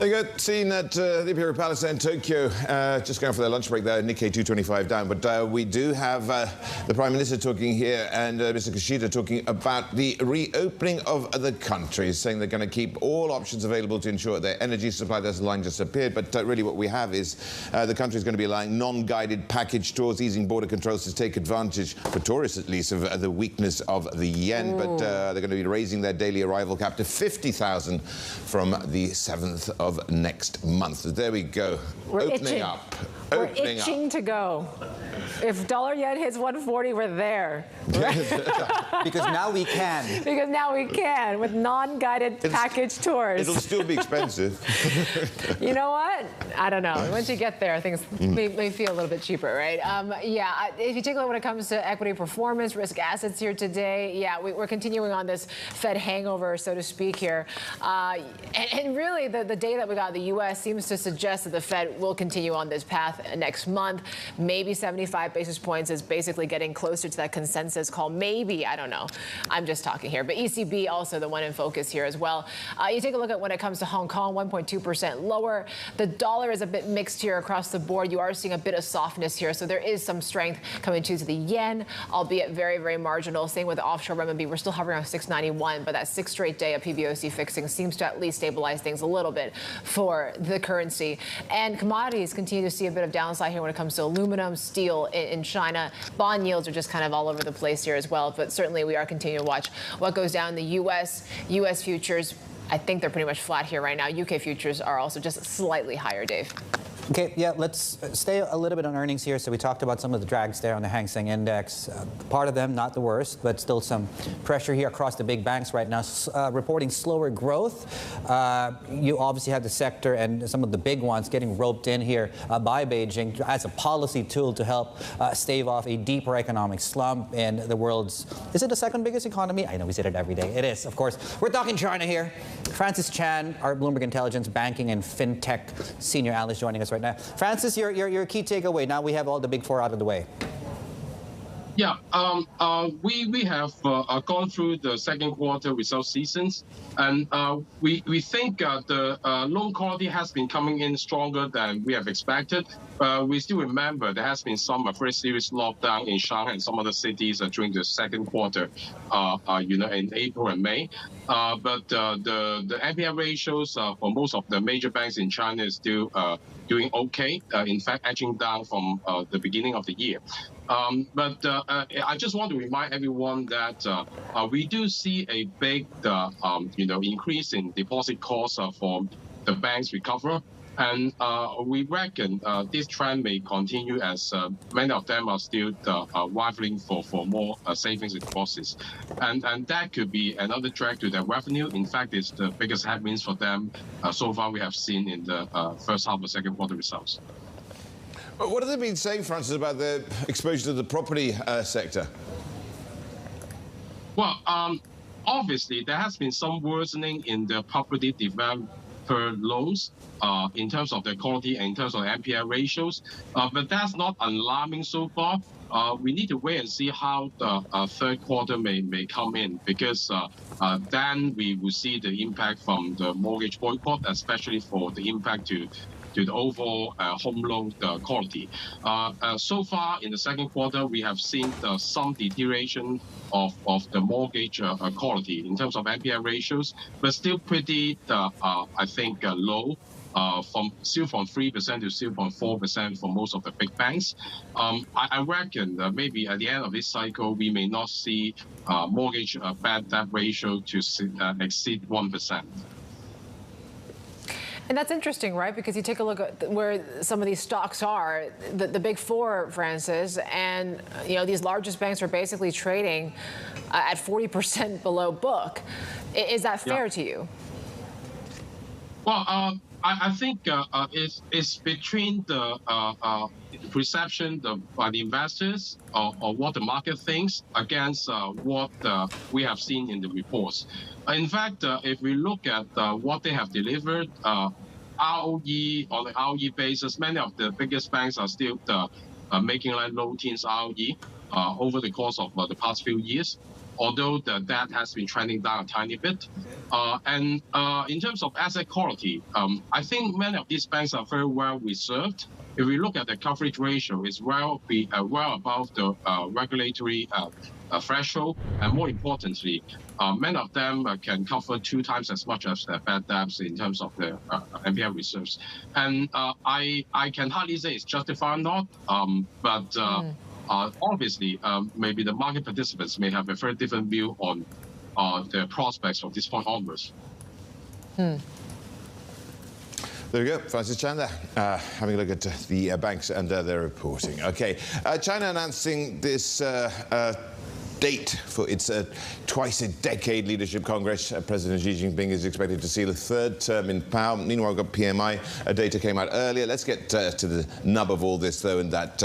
They got seen at the Imperial Palace in Tokyo, just going for their lunch break there, Nikkei 225 down. But we do have the Prime Minister talking here and Mr. Kishida talking about the reopening of the country, saying they're going to keep all options available to ensure their energy supply. There's a line just appeared, but really what we have is the country is going to be allowing non-guided package tours, easing border controls to take advantage, for tourists at least, of the weakness of the yen. But they're going to be raising their daily arrival cap to 50,000 from the 7th of next month. There we go. We're opening itching. up. We're Opening itching up. to go. If dollar yen hits 140, we're there. Because now we can. Because now we can with non-guided package tours. It'll still be expensive. You know what? I don't know. Once you get there, things may feel a little bit cheaper, right? Yeah, if you take a look when it comes to equity performance, risk assets here today, yeah, we're continuing on this Fed hangover, so to speak here. And really, the data that we got in the U.S. seems to suggest that the Fed will continue on this path next month. Maybe 75 basis points is basically getting closer to that consensus call. Maybe, I don't know. I'm just talking here. But ECB also the one in focus here as well. You take a look at when it comes to Hong Kong, 1.2% lower. The dollar is a bit mixed here across the board. You are seeing a bit of softness here. So there is some strength coming to the yen, albeit very, very marginal. Same with the offshore renminbi. We're still hovering on 691, but that 6th straight day of PBOC fixing seems to at least stabilize things a little bit for the currency. And commodities continue to see a bit of downside here when it comes to aluminum, steel in China. Bond yields are just kind of all over the place here as well. But certainly we are continuing to watch what goes down in the U.S. U.S. futures, I think they're pretty much flat here right now. UK futures are also just slightly higher, Dave. Okay, yeah, let's stay a little bit on earnings here. So we talked about some of the drags there on the Hang Seng Index. Part of them, not the worst, but still some pressure here across the big banks right now, reporting slower growth. You obviously have the sector and some of the big ones getting roped in here by Beijing as a policy tool to help stave off a deeper economic slump in the world's, is it the second biggest economy? I know we say it every day. It is, of course. We're talking China here. Francis Chan, our Bloomberg Intelligence banking and fintech senior analyst, joining us right now. Francis, your key takeaway. Now we have all the big four out of the way. Yeah, we have gone through the second quarter result seasons, and we think the loan quality has been coming in stronger than we have expected. We still remember there has been some very serious lockdown in Shanghai and some other cities during the second quarter, in April and May. But the NPL ratios for most of the major banks in China is still doing okay. In fact, edging down from the beginning of the year. But I just want to remind everyone that we do see a big, increase in deposit costs for the banks recover. And we reckon this trend may continue as many of them are still rivaling for more savings and deposits. And that could be another drag to their revenue. In fact, it's the biggest headwinds for them so far we have seen in the first half of second quarter results. What have they been saying, Francis, about their exposure to the property sector? Well, obviously, there has been some worsening in the property developer loans in terms of their quality and in terms of NPL ratios. But that's not alarming so far. We need to wait and see how the third quarter may come in, because then we will see the impact from the mortgage boycott, especially for the impact to the overall home loan quality. So far in the second quarter, we have seen some deterioration of the mortgage quality in terms of NPL ratios, but still pretty, I think, low. Still from 3% to 0.4% for most of the big banks. I reckon that maybe at the end of this cycle, we may not see mortgage bad debt ratio to exceed 1%. And that's interesting, right? Because you take a look at where some of these stocks are, the big four, Francis, and these largest banks are basically trading at 40% below book. Is that fair to you? Well, I think it's between the perception by the investors or what the market thinks against what we have seen in the reports. In fact, if we look at what they have delivered, ROE on the ROE basis, many of the biggest banks are still making like low teens ROE. over the course of the past few years, although the debt has been trending down a tiny bit. And in terms of asset quality, I think many of these banks are very well reserved. If we look at the coverage ratio, it's well above the regulatory threshold, and more importantly, many of them can cover 2 times as much as their bad debts in terms of their NPL reserves. And I can hardly say it's justified or not, but obviously, maybe the market participants may have a very different view on the prospects from this point onwards. There we go, Francis Chan there, having a look at the banks and their reporting. Okay, China announcing this date for its twice-a-decade leadership congress. President Xi Jinping is expected to seal a 3rd term in power. Meanwhile, we've got PMI data came out earlier. Let's get to the nub of all this, though, in that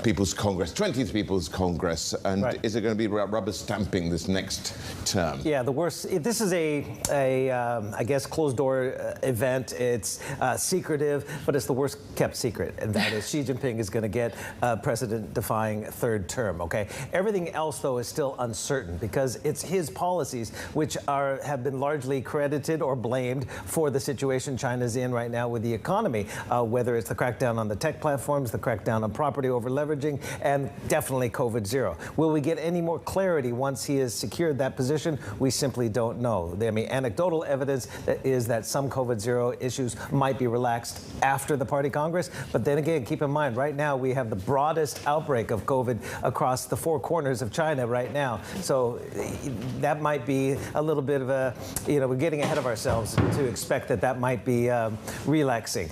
People's Congress, 20th People's Congress. And right. Is it going to be rubber stamping this next term? Yeah, the worst. This is I guess, closed-door event. It's secretive, but it's the worst-kept secret, and that is Xi Jinping is going to get a president-defying 3rd term, okay? Everything else, though, is still uncertain because it's his policies which have been largely credited or blamed for the situation China's in right now with the economy, whether it's the crackdown on the tech platforms, the crackdown on property over leveraging, and definitely COVID zero. Will we get any more clarity once he has secured that position? We simply don't know. I mean, anecdotal evidence is that some COVID zero issues might be relaxed after the party Congress, but then again, keep in mind, right now we have the broadest outbreak of COVID across the 4 corners of China right now. So that might be a little bit of a, we're getting ahead of ourselves to expect that might be relaxing.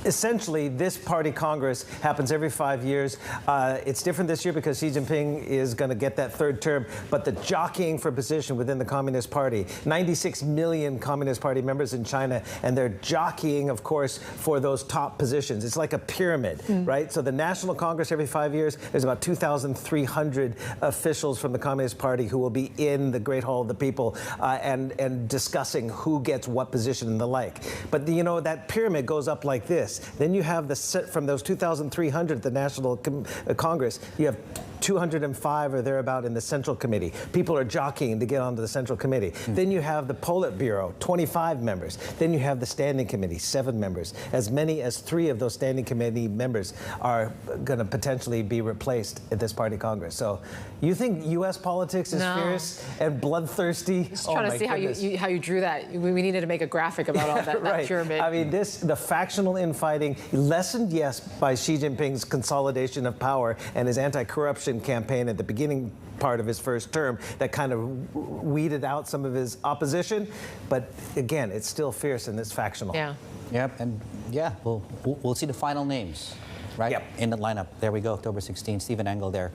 Essentially, this party Congress happens every 5 years. It's different this year because Xi Jinping is going to get that 3rd term, but the jockeying for position within the Communist Party, 96 million Communist Party members in China, and they're jockeying, of course, for those top positions. It's like a pyramid, right? So the National Congress every 5 years, there's about 2,300 officials from the Communist Party who will be in the Great Hall of the People and discussing who gets what position and the like. But that pyramid goes up like this. Then you have from those 2,300 at the National Congress, you have 205 or thereabout in the Central Committee. People are jockeying to get onto the Central Committee. Then you have the Politburo, 25 members. Then you have the Standing Committee, 7 members. As many as 3 of those Standing Committee members are going to potentially be replaced at this party Congress. So you think U.S. politics is fierce and bloodthirsty? Just trying to see how you drew that. We needed to make a graphic about all that, right. that pyramid. I mean, the factional infighting lessened, yes, by Xi Jinping's consolidation of power and his anti-corruption campaign at the beginning part of his 1st term that kind of weeded out some of his opposition. But again, it's still fierce and it's factional. Yeah. Yep, and yeah, we'll see the final names. Right? Yep. In the lineup. There we go, October 16th. Stephen Engel there,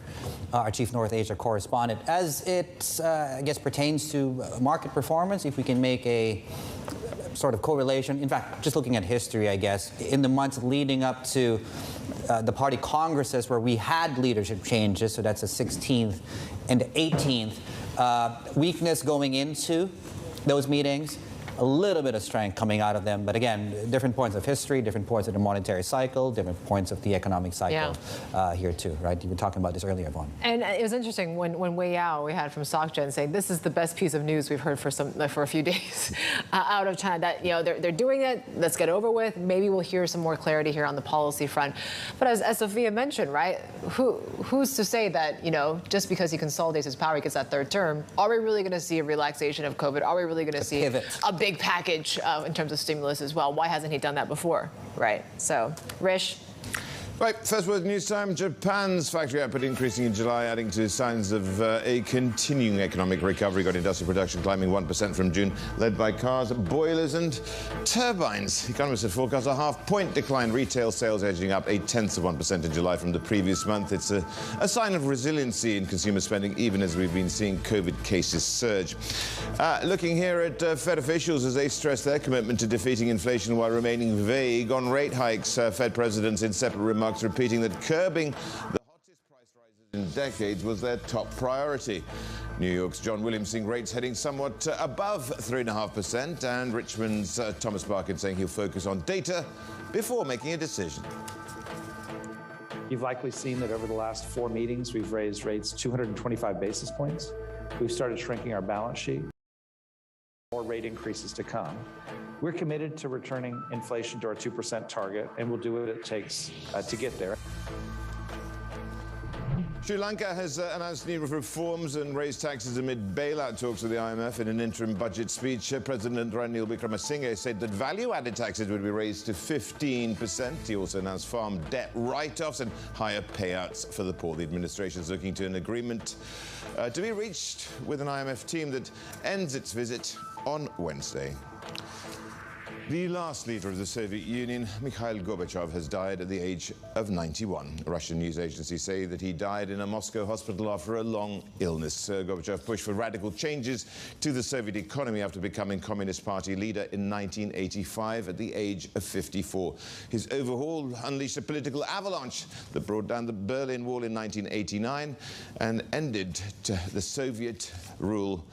our Chief North Asia correspondent. As it, I guess, pertains to market performance, if we can make a sort of correlation. In fact, just looking at history, I guess, in the months leading up to the party congresses where we had leadership changes, so that's the 16th and the 18th, weakness going into those meetings, a little bit of strength coming out of them. But again, different points of history, different points of the monetary cycle, different points of the economic cycle here too, right? You were talking about this earlier, Vaughn. And it was interesting when Wei Yao, we had from SocGen saying this is the best piece of news we've heard for a few days out of China, that they're doing it, let's get over with. Maybe we'll hear some more clarity here on the policy front. But as Sophia mentioned, right, who's to say that, just because he consolidates his power, he gets that 3rd term, are we really going to see a relaxation of COVID? Are we really going to see a big package in terms of stimulus as well? Why hasn't he done that before, right? So, Rish? Right, first word news time. Japan's factory output increasing in July, adding to signs of a continuing economic recovery. Got industrial production climbing 1% from June, led by cars, boilers and turbines. Economists had forecast a half-point decline. Retail sales edging up 0.8% in July from the previous month. It's a sign of resiliency in consumer spending, even as we've been seeing COVID cases surge. Looking here at Fed officials as they stress their commitment to defeating inflation while remaining vague on rate hikes. Fed presidents in separate remarks repeating that curbing the hottest price rises in decades was their top priority. New York's John Williams seeing rates heading somewhat above 3.5%, and Richmond's Thomas Barkin saying he'll focus on data before making a decision. You've likely seen that over the last 4 meetings, we've raised rates 225 basis points. We've started shrinking our balance sheet. More rate increases to come. We're committed to returning inflation to our 2% target, and we'll do what it takes to get there. Sri Lanka has announced new reforms and raised taxes amid bailout talks with the IMF. In an interim budget speech, President Ranil Wickremesinghe said that value-added taxes would be raised to 15%. He also announced farm debt write-offs and higher payouts for the poor. The administration is looking to an agreement to be reached with an IMF team that ends its visit on Wednesday. The last leader of the Soviet Union, Mikhail Gorbachev, has died at the age of 91. Russian news agencies say that he died in a Moscow hospital after a long illness. Gorbachev pushed for radical changes to the Soviet economy after becoming Communist Party leader in 1985 at the age of 54. His overhaul unleashed a political avalanche that brought down the Berlin Wall in 1989 and ended the Soviet rule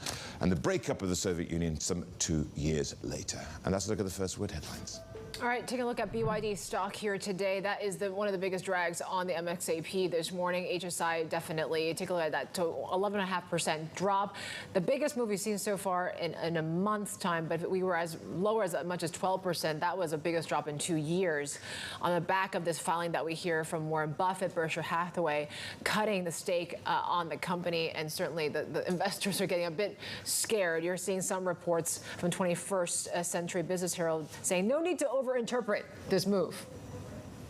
and the breakup of the Soviet Union some 2 years later. And that's a look at the first word headlines. All right, taking a look at BYD stock here today. That is one of the biggest drags on the MXAP this morning. HSI definitely. Take a look at that 11.5% drop. The biggest move we've seen so far in a month's time, but we were as low as much as 12%. That was the biggest drop in 2 years. On the back of this filing that we hear from Warren Buffett, Berkshire Hathaway cutting the stake on the company, and certainly the investors are getting a bit scared. You're seeing some reports from 21st Century Business Herald saying no need to overinterpret this move.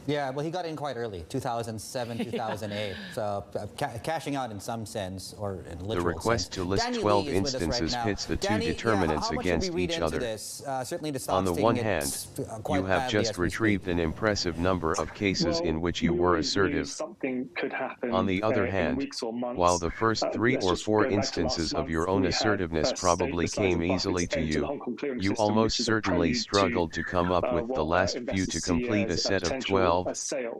Yeah, well, he got in quite early, 2007, 2008. So cashing out in some sense, or in literal sense. The request to list 12 instances pits the two determinants against each other. Certainly the On the one hand, you have just retrieved an impressive number of cases in which you were assertive. On the other hand, while the first 3 or 4 instances of your own assertiveness probably came easily to you, you almost certainly struggled to come up with the last few to complete a set of 12.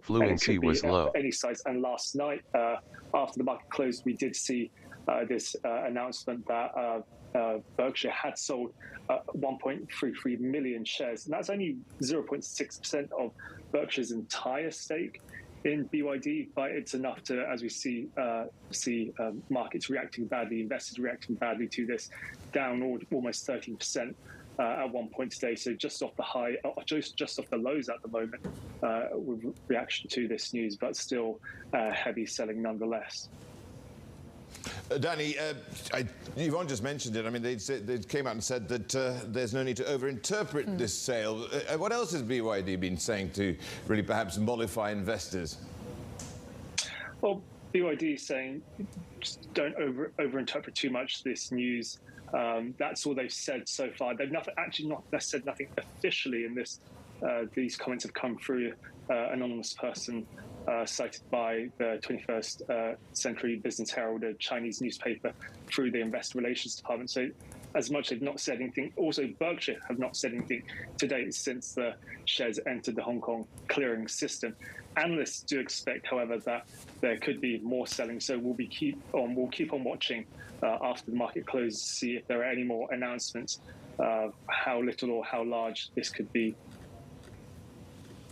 Fluency was low. Any size. And last night, after the market closed, we did see this announcement that Berkshire had sold 1.33 million shares. And that's only 0.6% of Berkshire's entire stake in BYD, but it's enough to, as we see markets reacting badly, investors reacting badly to this, down almost 13%. At one point today, so just off the high, just off the lows at the moment, with reaction to this news, but still heavy selling nonetheless. Danny, Yvonne just mentioned it. I mean, they came out and said that there's no need to overinterpret this sale. What else has BYD been saying to really perhaps mollify investors? Well, BYD is saying just don't overinterpret too much this news. That's all they've said so far. They've said nothing officially in this. These comments have come through anonymous person cited by the 21st Century Business Herald, a Chinese newspaper, through the Investor Relations Department. So as much they've not said anything. Also, Berkshire have not said anything to date since the shares entered the Hong Kong clearing system. Analysts do expect, however, that there could be more selling. So we'll keep on watching after the market closes to see if there are any more announcements of how little or how large this could be.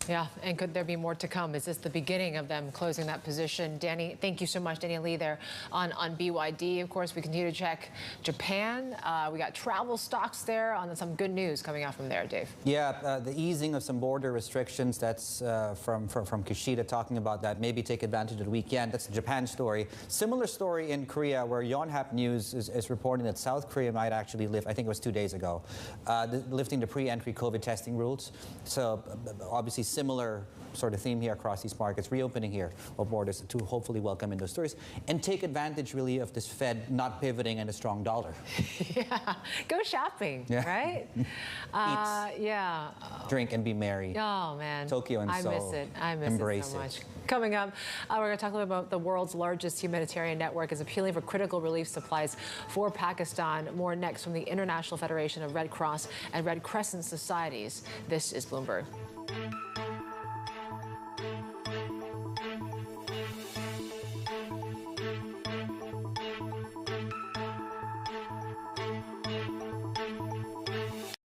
Yeah, and could there be more to come? Is this the beginning of them closing that position? Danny, thank you so much, Danny Lee, there on BYD. Of course, we continue to check Japan. We got travel stocks there on some good news coming out from there, Dave. Yeah, the easing of some border restrictions. That's from Kishida talking about that. Maybe take advantage of the weekend. That's the Japan story. Similar story in Korea, where Yonhap News is reporting that South Korea might actually lift, I think it was 2 days ago, lifting the pre-entry COVID testing rules. So obviously similar sort of theme here across these markets, reopening here of borders to hopefully welcome in those stories and take advantage really of this Fed not pivoting and a strong dollar. Yeah, go shopping, right? Yeah. Drink and be merry. Oh, man. Tokyo and Seoul. I miss it. I miss it so much. Coming up, we're going to talk a little about the world's largest humanitarian network is appealing for critical relief supplies for Pakistan. More next from the International Federation of Red Cross and Red Crescent Societies. This is Bloomberg.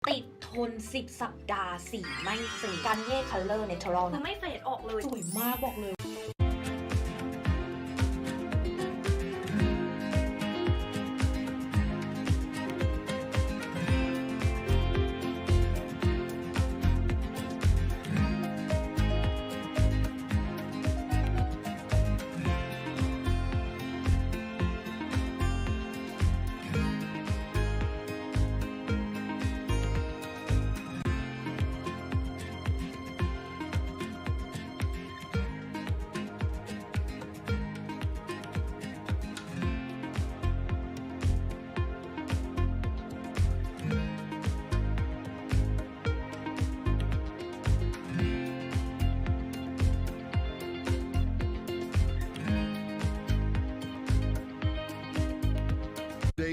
ติดทน10 สัปดาห์สีไม่เฟดการเย่คัลเลอร์เนเธอรัลไม่เฟดออกเลยสวยมากบอกเลย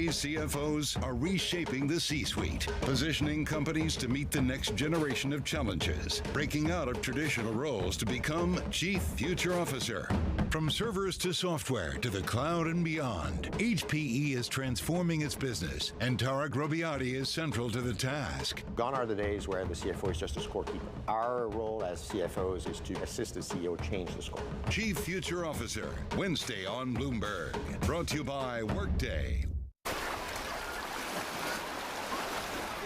Chinese CFOs are reshaping the C-suite, positioning companies to meet the next generation of challenges, breaking out of traditional roles to become Chief Future Officer. From servers to software to the cloud and beyond, each PE is transforming its business, and Tarek Robiati is central to the task. Gone are the days where the CFO is just a scorekeeper. Our role as CFOs is to assist the CEO change the score. Chief Future Officer, Wednesday on Bloomberg. Brought to you by Workday.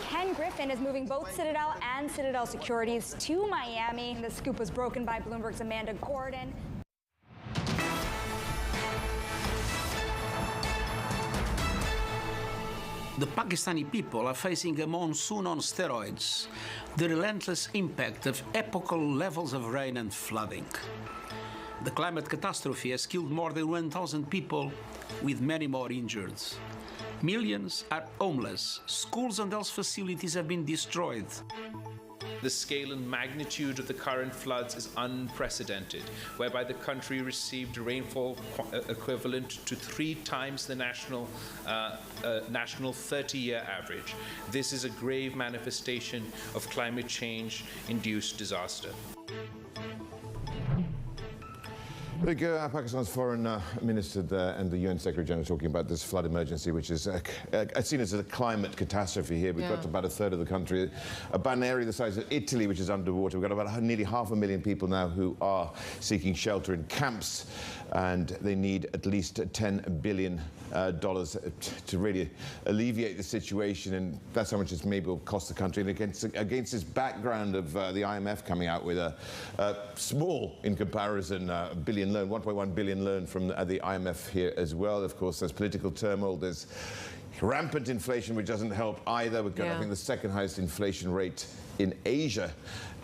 Ken Griffin is moving both Citadel and Citadel Securities to Miami. The scoop was broken by Bloomberg's Amanda Gordon. The Pakistani people are facing a monsoon on steroids, the relentless impact of epochal levels of rain and flooding. The climate catastrophe has killed more than 1,000 people, with many more injured. Millions are homeless. Schools and health facilities have been destroyed. The scale and magnitude of the current floods is unprecedented, whereby the country received rainfall equivalent to 3 times the national 30-year average. This is a grave manifestation of climate change-induced disaster. There you go, Pakistan's foreign minister there and the UN Secretary General talking about this flood emergency, which is seen as a climate catastrophe here. We've got about a third of the country, about an area the size of Italy, which is underwater. We've got about nearly 500,000 people now who are seeking shelter in camps, and they need at least $10 billion to really alleviate the situation, and that's how much it maybe will cost the country. And against this background of the IMF coming out with a small, in comparison, billion loan, 1.1 billion loan from the IMF here as well. Of course, there's political turmoil, there's rampant inflation, which doesn't help either. We've got, I think, the second highest inflation rate in Asia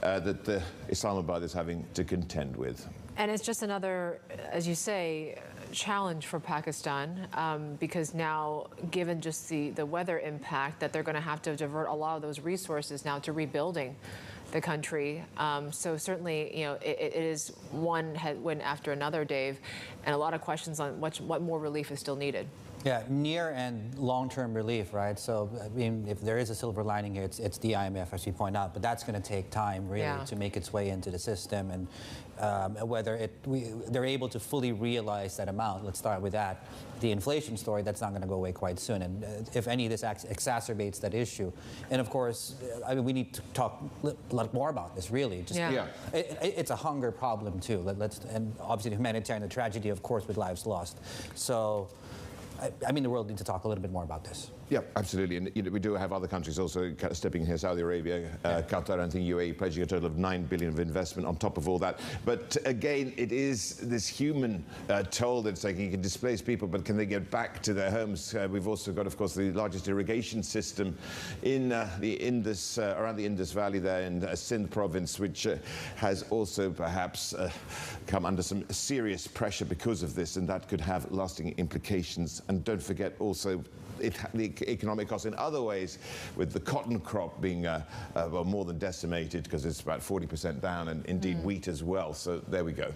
that Islamabad is having to contend with. And it's just another, as you say, challenge for Pakistan, because now, given just the weather impact, that they're going to have to divert a lot of those resources now to rebuilding the country. So certainly, you know, it is one headwind after another, Dave, and a lot of questions on what more relief is still needed. Yeah, near and long-term relief, right? So, I mean, if there is a silver lining here, it's the IMF, as we point out, but that's going to take time, really, to make its way into the system, and whether they're able to fully realize that amount. Let's start with that. The inflation story, that's not going to go away quite soon, and if any, this exacerbates that issue. And of course, I mean, we need to talk a lot more about this, really. Just, it's a hunger problem, too. And obviously, the humanitarian, the tragedy, of course, with lives lost. So, I mean, the world needs to talk a little bit more about this. Yeah, absolutely. And you know, we do have other countries also stepping in here, Saudi Arabia, Qatar, and UAE, pledging a total of $9 billion of investment on top of all that. But again, it is this human toll that's taking. You can displace people, but can they get back to their homes? We've also got, of course, the largest irrigation system in the Indus, around the Indus Valley there in Sindh province, which has also perhaps come under some serious pressure because of this, and that could have lasting implications. And don't forget also the economic costs in other ways, with the cotton crop being well, more than decimated, because it's about 40% down, and indeed wheat as well. So there we go.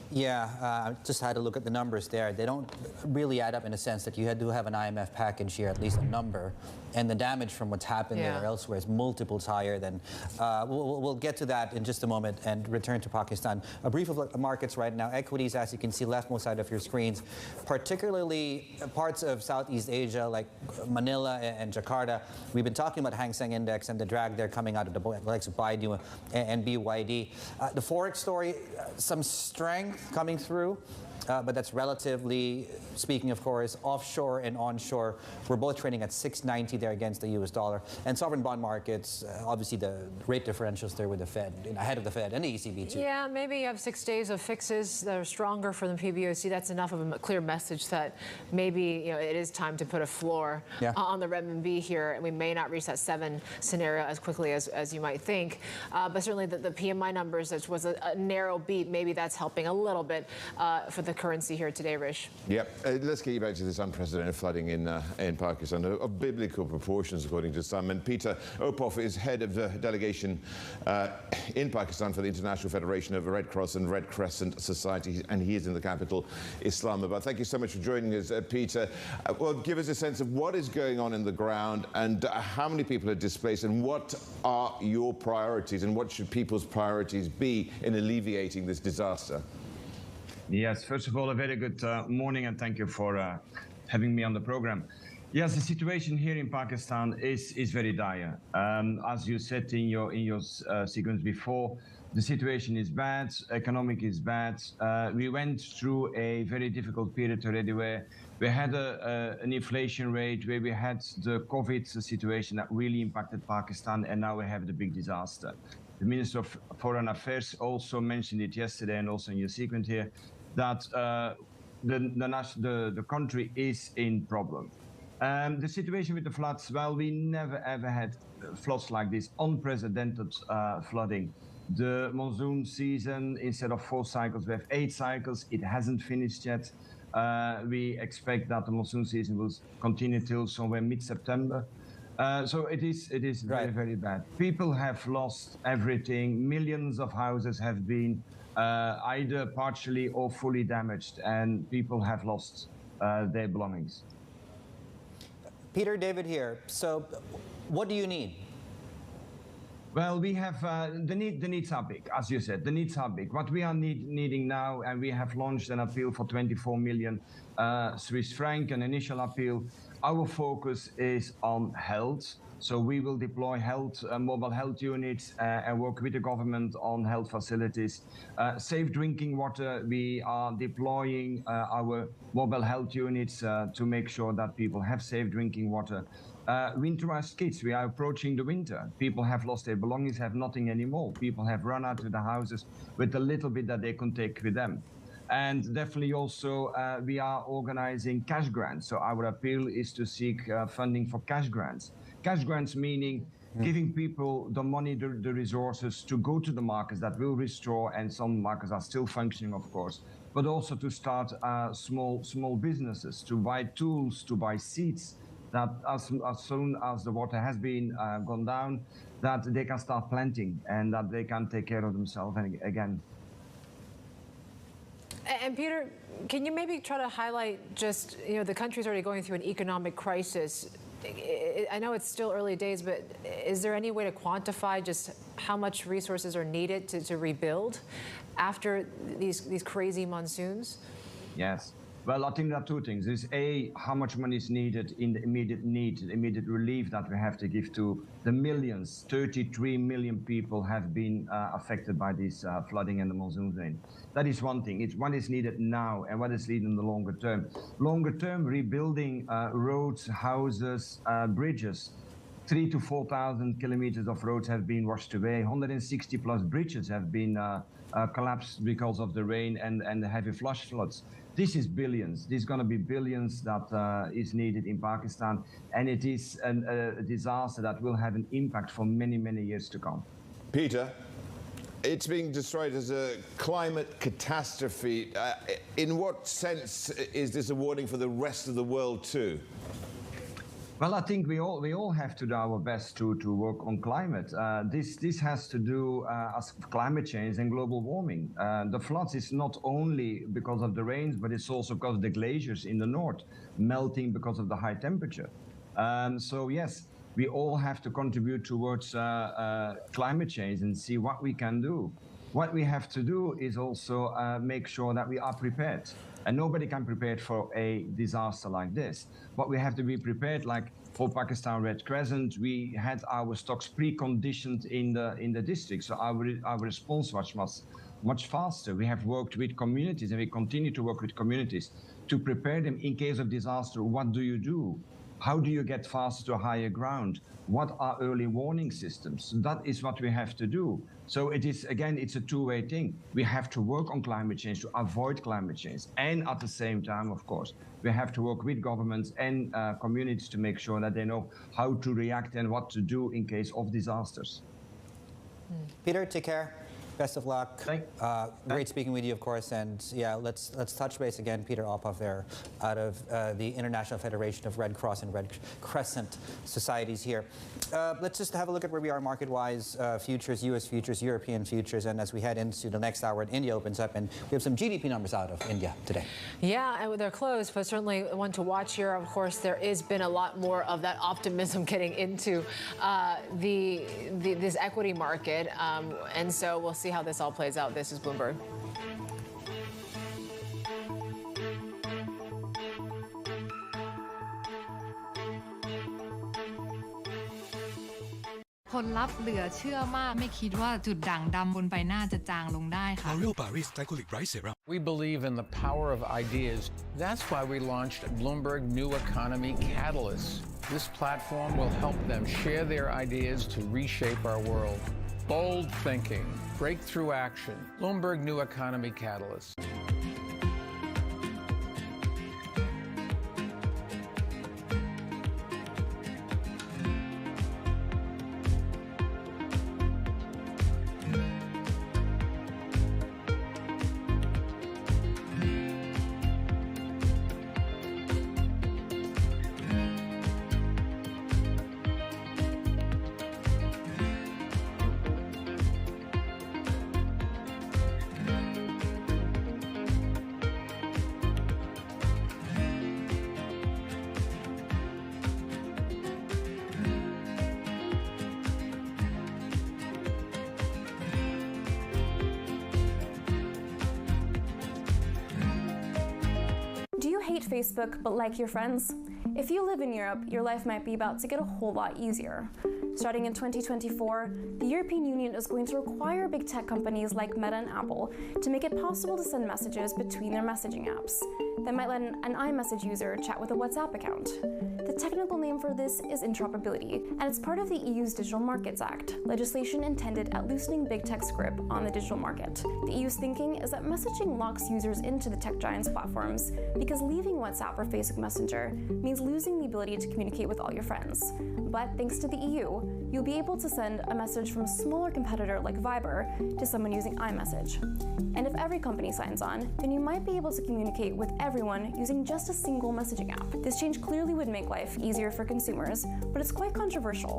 Yeah, just had to look at the numbers there. They don't really add up in a sense that you do have an IMF package here, at least a number, and the damage from what's happened there elsewhere is multiples higher than. We'll get to that in just a moment and return to Pakistan. A brief of markets right now. Equities, as you can see, leftmost side of your screens, particularly parts of Southeast Asia like Manila and Jakarta. We've been talking about Hang Seng Index and the drag there coming out of the likes of Baidu and BYD. The Forex story, some strength coming through, but that's relatively speaking, of course. Offshore and onshore, we're both trading at 690 there against the US dollar. And sovereign bond markets, obviously the rate differentials there with the Fed, ahead of the Fed and the ECB too. Yeah, maybe you have 6 days of fixes that are stronger for the PBOC. That's enough of a clear message that maybe, you know, it is time to put a floor on the renminbi here, and we may not reach that 7 scenario as quickly as you might think. But certainly the PMI numbers, which was a narrow beat, maybe that's helping a little bit for the currency here today, Rish. Yep. Let's get you back to this unprecedented flooding in Pakistan of biblical proportions, according to some. And Peter Opoff is head of the delegation in Pakistan for the International Federation of Red Cross and Red Crescent Society, and he is in the capital, Islamabad. Thank you so much for joining us, Peter. Well, give us a sense of what is going on in the ground and how many people are displaced, and what are your priorities, and what should people's priorities be in alleviating this disaster? Yes, first of all, a very good morning, and thank you for having me on the program. Yes, the situation here in Pakistan is very dire. As you said in your sequence before, the situation is bad, economic is bad. We went through a very difficult period already where we had an inflation rate, where we had the COVID situation that really impacted Pakistan, and now we have the big disaster. The Minister of Foreign Affairs also mentioned it yesterday, and also in your sequence here, that the country is in problem. The situation with the floods, well, we never ever had floods like this, unprecedented flooding. The monsoon season, instead of 4 cycles, we have 8 cycles. It hasn't finished yet. We expect that the monsoon season will continue till somewhere mid-September. So it is very, very bad. People have lost everything. Millions of houses have been either partially or fully damaged, and people have lost their belongings. Peter, David here. So what do you need? Well, we have the needs are big, as you said. The needs are big. What we are needing now, and we have launched an appeal for 24 million Swiss franc, an initial appeal. Our focus is on health. So we will deploy mobile health units and work with the government on health facilities. Safe drinking water, we are deploying our mobile health units to make sure that people have safe drinking water. Winterized kits, we are approaching the winter. People have lost their belongings, have nothing anymore. People have run out of the houses with a little bit that they can take with them. And definitely also we are organizing cash grants. So our appeal is to seek funding for cash grants. Cash grants meaning giving people the money, the resources to go to the markets that will restore, and some markets are still functioning, of course, but also to start small businesses, to buy tools, to buy seeds, that as soon as the water has been gone down, that they can start planting and that they can take care of themselves again. And Peter, can you maybe try to highlight just, the country's already going through an economic crisis. I know it's still early days, but is there any way to quantify just how much resources are needed to rebuild after these crazy monsoons? Yes. Well, I think there are 2 things. There's how much money is needed in the immediate need, the immediate relief that we have to give to the millions. 33 million people have been affected by this flooding and the monsoon rain. That is one thing. It's what is needed now and what is needed in the longer term. Longer term, rebuilding roads, houses, bridges. 3,000 to 4,000 kilometers of roads have been washed away. 160 plus bridges have been collapsed because of the rain and the heavy flash floods. This is billions. This is going to be billions that is needed in Pakistan, and it is a disaster that will have an impact for many, many years to come. Peter, it's being described as a climate catastrophe. In what sense is this a warning for the rest of the world too? Well, I think we all have to do our best to work on climate. This has to do as climate change and global warming. The floods is not only because of the rains, but it's also because of the glaciers in the north melting because of the high temperature. So yes, we all have to contribute towards climate change and see what we can do. What we have to do is also make sure that we are prepared. And nobody can prepare for a disaster like this. But we have to be prepared, like for Pakistan Red Crescent, we had our stocks preconditioned in the district. So our response was much faster. We have worked with communities, and we continue to work with communities to prepare them in case of disaster. What do you do? How do you get faster to higher ground? What are early warning systems? That is what we have to do. So it is, again, it's a two-way thing. We have to work on climate change to avoid climate change. And at the same time, of course, we have to work with governments and communities to make sure that they know how to react and what to do in case of disasters. Peter, take care. Best of luck. Great speaking with you, of course. And yeah, let's touch base again. Peter Ophoff there out of the International Federation of Red Cross and Red Crescent Societies here. Let's just have a look at where we are market-wise. Futures, U.S. futures, European futures. And as we head into the next hour, India opens up. And we have some GDP numbers out of India today. Yeah, and they're closed, but certainly one to watch here. Of course, there has been a lot more of that optimism getting into this equity market. And so we'll see how this all plays out. This is Bloomberg. ผลลัพธ์เหลือเชื่อมากไม่คิดว่าจุดด่างดำบนใบหน้าจะจางลงได้ค่ะ L'Oreal Paris Glycolic Bright Serum. We believe in the power of ideas. That's why we launched Bloomberg New Economy Catalyst. This platform will help them share their ideas to reshape our world. Bold thinking, breakthrough action. Bloomberg New Economy Catalyst. Do you hate Facebook but like your friends? If you live in Europe, your life might be about to get a whole lot easier. Starting in 2024, the European Union is going to require big tech companies like Meta and Apple to make it possible to send messages between their messaging apps. That might let an iMessage user chat with a WhatsApp account. The technical name for this is interoperability, and it's part of the EU's Digital Markets Act, legislation intended at loosening big tech's grip on the digital market. The EU's thinking is that messaging locks users into the tech giants' platforms because leaving WhatsApp or Facebook Messenger means losing the ability to communicate with all your friends. But thanks to the EU, you'll be able to send a message from a smaller competitor like Viber to someone using iMessage. And if every company signs on, then you might be able to communicate with everyone using just a single messaging app. This change clearly would make life easier for consumers, but it's quite controversial.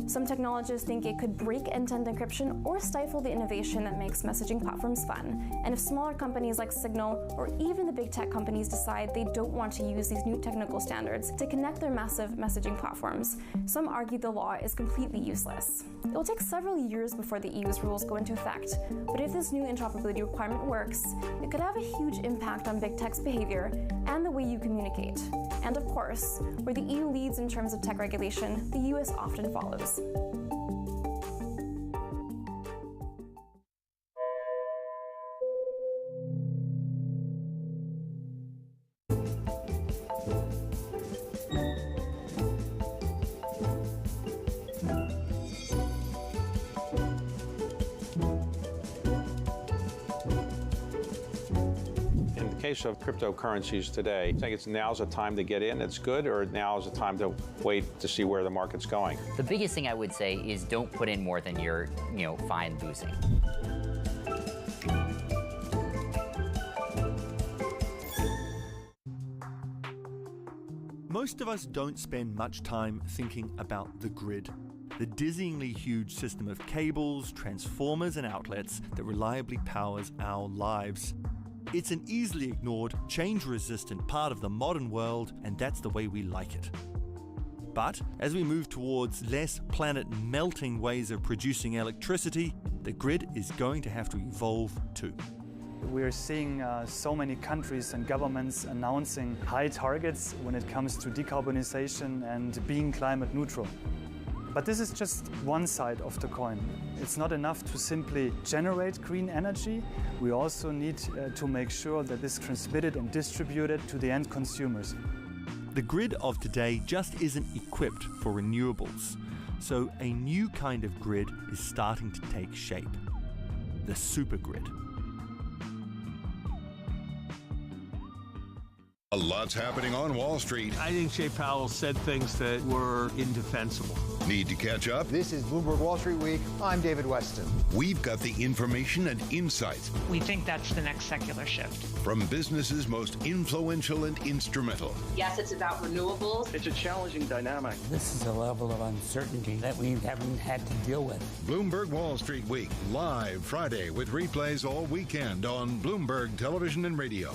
Some technologists think it could break end-to-end encryption or stifle the innovation that makes messaging platforms fun. And if smaller companies like Signal or even the big tech companies decide they don't want to use these new technical standards to connect their massive messaging platforms, some argue the law is completely useless. It will take several years before the EU's rules go into effect, but if this new interoperability requirement works, it could have a huge impact on big tech's behavior and the way you communicate. And of course, where the EU leads in terms of tech regulation, the US often follows. Case of cryptocurrencies today, I think now's the time to get in, it's good, or now's the time to wait to see where the market's going? The biggest thing I would say is don't put in more than you're, fine losing. Most of us don't spend much time thinking about the grid. The dizzyingly huge system of cables, transformers and outlets that reliably powers our lives. It's an easily ignored, change-resistant part of the modern world, and that's the way we like it. But as we move towards less planet-melting ways of producing electricity, the grid is going to have to evolve too. We're seeing so many countries and governments announcing high targets when it comes to decarbonization and being climate neutral. But this is just one side of the coin. It's not enough to simply generate green energy. We also need to make sure that this is transmitted and distributed to the end consumers. The grid of today just isn't equipped for renewables. So a new kind of grid is starting to take shape. The supergrid. A lot's happening on Wall Street. I think Jay Powell said things that were indefensible. Need to catch up? This is Bloomberg Wall Street Week. I'm David Weston. We've got the information and insights. We think that's the next secular shift. From businesses most influential and instrumental. Yes, it's about renewables. It's a challenging dynamic. This is a level of uncertainty that we haven't had to deal with. Bloomberg Wall Street Week, live Friday with replays all weekend on Bloomberg Television and Radio.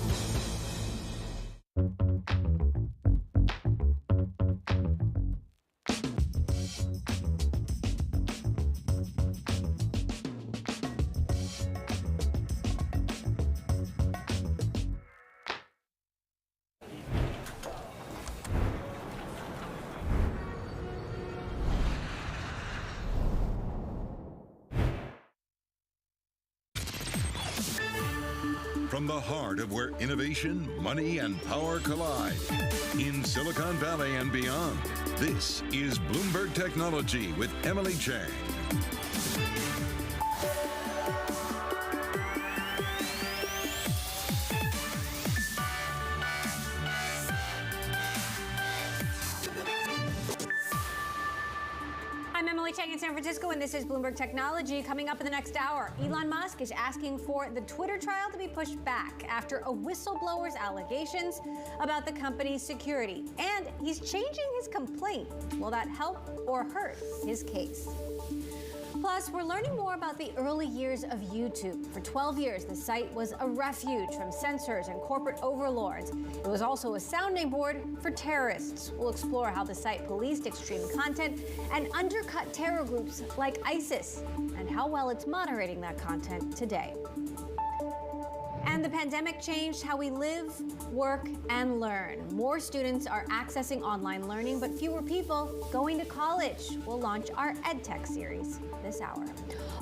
From the heart of where innovation, money, and power collide, in Silicon Valley and beyond, this is Bloomberg Technology with Emily Chang. I'm Emily Chang in San Francisco, and this is Bloomberg Technology. Coming up in the next hour, Elon Musk is asking for the Twitter trial to be pushed back after a whistleblower's allegations about the company's security. And he's changing his complaint. Will that help or hurt his case? Plus, we're learning more about the early years of YouTube. For 12 years, the site was a refuge from censors and corporate overlords. It was also a sounding board for terrorists. We'll explore how the site policed extreme content and undercut terror groups like ISIS, and how well it's moderating that content today. And the pandemic changed how we live, work, and learn. More students are accessing online learning, but fewer people going to college. We'll launch our EdTech series this hour.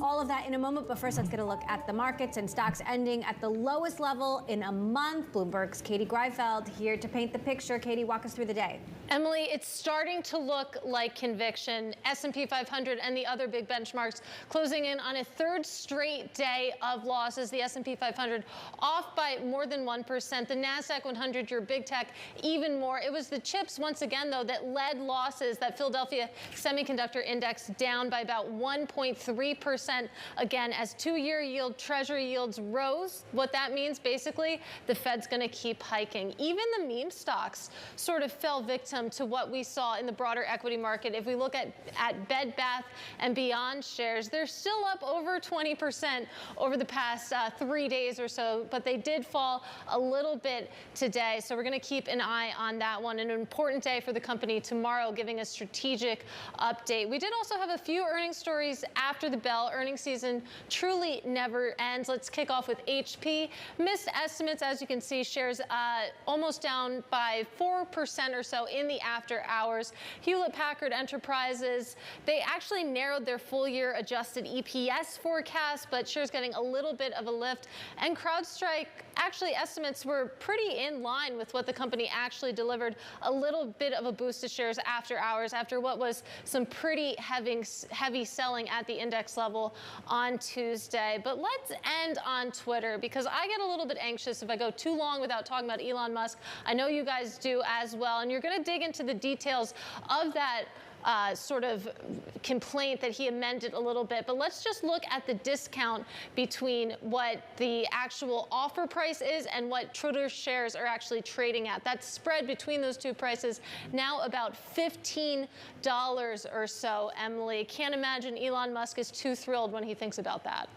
All of that in a moment, but first let's get a look at the markets and stocks ending at the lowest level in a month. Bloomberg's Katie Greifeld here to paint the picture. Katie, walk us through the day. Emily, it's starting to look like conviction. S&P 500 and the other big benchmarks closing in on a third straight day of losses. The S&P 500 off by more than 1%. The NASDAQ 100, your big tech, even more. It was the chips, once again, though, that led losses. That Philadelphia Semiconductor Index down by about 1.3%, again, as two-year yield, Treasury yields rose. What that means, basically, the Fed's going to keep hiking. Even the meme stocks sort of fell victim to what we saw in the broader equity market. If we look at Bed Bath & Beyond shares, they're still up over 20% over the past 3 days or so, but they did fall a little bit today. So we're going to keep an eye on that one. An important day for the company tomorrow, giving a strategic update. We did also have a few earnings stories after the bell. Earnings season truly never ends. Let's kick off with HP. Missed estimates, as you can see, shares almost down by 4% or so in the after hours. Hewlett-Packard Enterprises, they actually narrowed their full-year adjusted EPS forecast, but shares getting a little bit of a lift. And CrowdStrike, actually estimates were pretty in line with what the company actually delivered. A little bit of a boost to shares after hours after what was some pretty heavy selling at the index level on Tuesday. But let's end on Twitter, because I get a little bit anxious if I go too long without talking about Elon Musk. I know you guys do as well, and you're going to dig into the details of that sort of complaint that he amended a little bit. But let's just look at the discount between what the actual offer price is and what Twitter shares are actually trading at. That spread between those two prices now about $15 or so, Emily. Can't imagine Elon Musk is too thrilled when he thinks about that.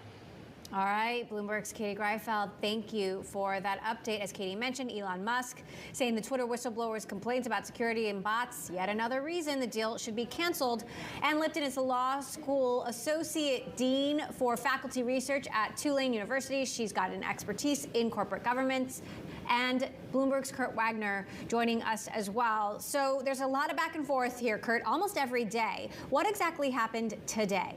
All right, Bloomberg's Katie Greifeld, thank you for that update. As Katie mentioned, Elon Musk saying the Twitter whistleblower's complaints about security and bots, yet another reason the deal should be canceled. And Lipton is the law school associate dean for faculty research at Tulane University. She's got an expertise in corporate governance. And Bloomberg's Kurt Wagner joining us as well. So there's a lot of back and forth here, Kurt, almost every day. What exactly happened today?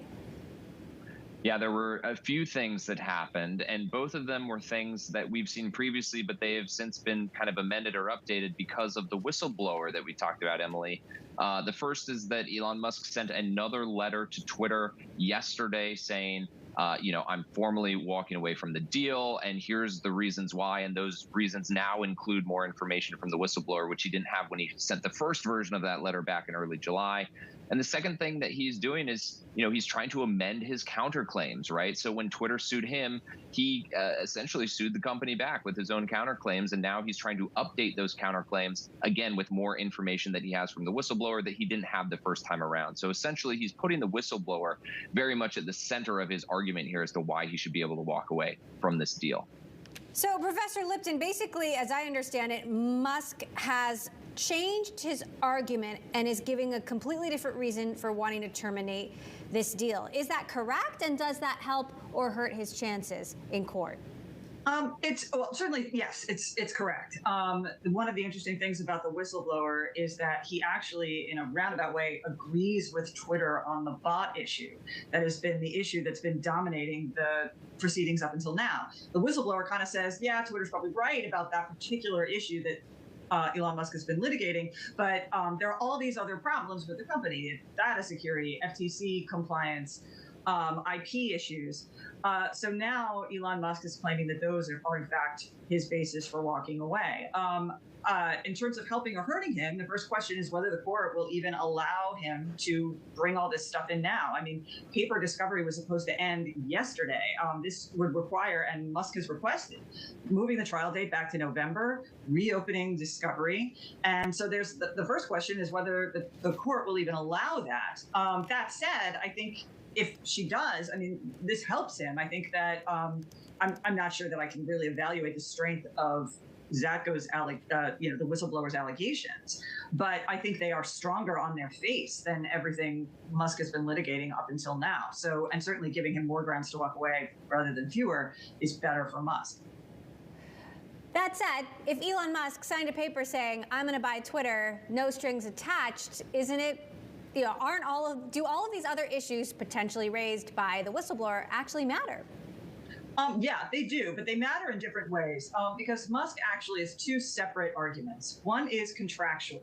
Yeah, there were a few things that happened, and both of them were things that we've seen previously, but they have since been kind of amended or updated because of the whistleblower that we talked about, Emily. The first is that Elon Musk sent another letter to Twitter yesterday saying, I'm formally walking away from the deal, and here's the reasons why. And those reasons now include more information from the whistleblower, which he didn't have when he sent the first version of that letter back in early July. And the second thing that he's doing is, he's trying to amend his counterclaims, right? So when Twitter sued him, he essentially sued the company back with his own counterclaims. And now he's trying to update those counterclaims, again, with more information that he has from the whistleblower that he didn't have the first time around. So essentially, he's putting the whistleblower very much at the center of his argument here as to why he should be able to walk away from this deal. So, Professor Lipton, basically, as I understand it, Musk has changed his argument and is giving a completely different reason for wanting to terminate this deal. Is that correct? And does that help or hurt his chances in court? Certainly, yes, it's correct. One of the interesting things about the whistleblower is that he actually, in a roundabout way, agrees with Twitter on the bot issue. That has been the issue that's been dominating the proceedings up until now. The whistleblower kind of says, yeah, Twitter's probably right about that particular issue that Elon Musk has been litigating, but there are all these other problems with the company: data security, FTC compliance, IP issues. So now Elon Musk is claiming that those are in fact his basis for walking away. In terms of helping or hurting him, the first question is whether the court will even allow him to bring all this stuff in now. I mean, paper discovery was supposed to end yesterday. This would require, and Musk has requested, moving the trial date back to November, reopening discovery. And so there's the first question is whether the court will even allow that. That said, I think if she does, I mean, this helps him. I think that I'm not sure that I can really evaluate the strength of Zatko's, the whistleblower's allegations, but I think they are stronger on their face than everything Musk has been litigating up until now. So, and certainly giving him more grounds to walk away rather than fewer is better for Musk. That said, if Elon Musk signed a paper saying, I'm going to buy Twitter, no strings attached, isn't it, do all of these other issues potentially raised by the whistleblower actually matter? Yeah, they do, but they matter in different ways because Musk actually has two separate arguments. One is contractual.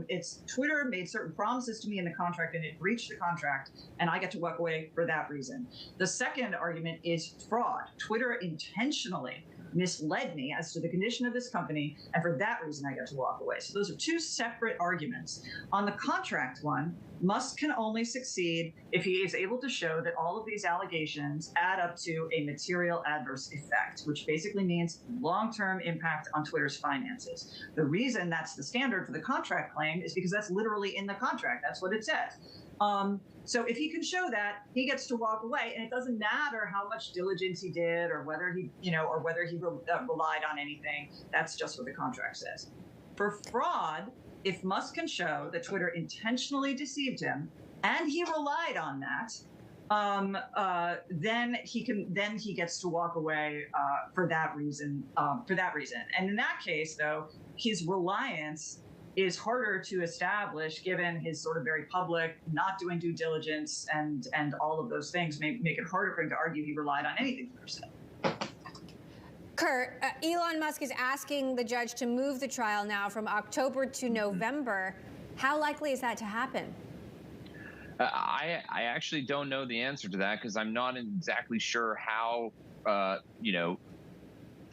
It's Twitter made certain promises to me in the contract and it breached the contract, and I get to walk away for that reason. The second argument is fraud. Twitter intentionally misled me as to the condition of this company, and for that reason I get to walk away. So those are two separate arguments. On the contract one, Musk can only succeed if he is able to show that all of these allegations add up to a material adverse effect, which basically means long-term impact on Twitter's finances. The reason that's the standard for the contract claim is because that's literally in the contract. That's what it says. So if he can show that, he gets to walk away, and it doesn't matter how much diligence he did or whether he, relied on anything. That's just what the contract says. For fraud, if Musk can show that Twitter intentionally deceived him and he relied on that, then he gets to walk away for that reason. And in that case, though, his reliance is harder to establish given his sort of very public, not doing due diligence, and all of those things make it harder for him to argue he relied on anything Twitter said. Kurt, Elon Musk is asking the judge to move the trial now from October to November. How likely is that to happen? I actually don't know the answer to that because I'm not exactly sure how,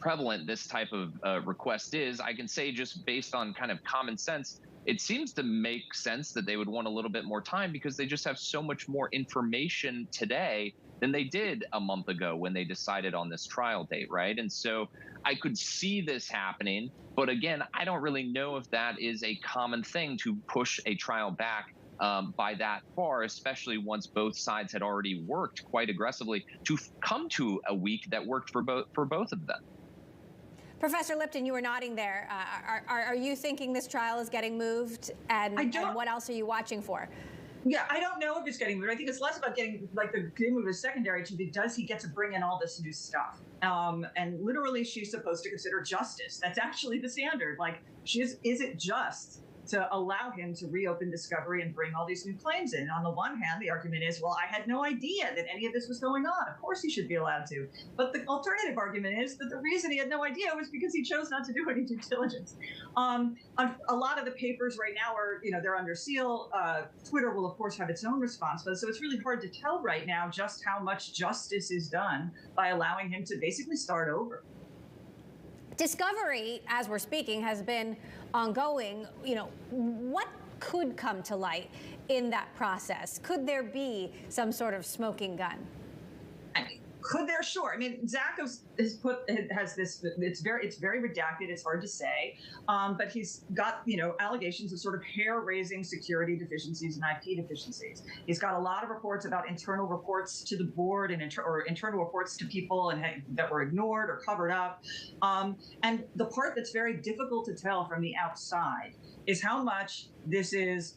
prevalent this type of request is. I can say just based on kind of common sense, it seems to make sense that they would want a little bit more time because they just have so much more information today than they did a month ago when they decided on this trial date, right? And so I could see this happening, but again, I don't really know if that is a common thing to push a trial back by that far, especially once both sides had already worked quite aggressively to come to a week that worked for both of them. Professor Lipton, you were nodding there. Are you thinking this trial is getting moved? And what else are you watching for? Yeah, I don't know if it's getting moved. I think it's less about getting, the getting moved is secondary to does he get to bring in all this new stuff? And literally, she's supposed to consider justice. That's actually the standard. Is it just to allow him to reopen discovery and bring all these new claims in. On the one hand, the argument is, well, I had no idea that any of this was going on. Of course he should be allowed to. But the alternative argument is that the reason he had no idea was because he chose not to do any due diligence. A lot of the papers right now are, they're under seal. Twitter will, of course, have its own response. But so it's really hard to tell right now just how much justice is done by allowing him to basically start over. Discovery, as we're speaking, has been ongoing. What could come to light in that process? Could there be some sort of smoking gun? Could there? Sure. I mean, Zach has this. It's very redacted. It's hard to say, but he's got allegations of sort of hair-raising security deficiencies and IP deficiencies. He's got a lot of reports about internal reports to the board and internal reports to people and that were ignored or covered up. And the part that's very difficult to tell from the outside is how much this is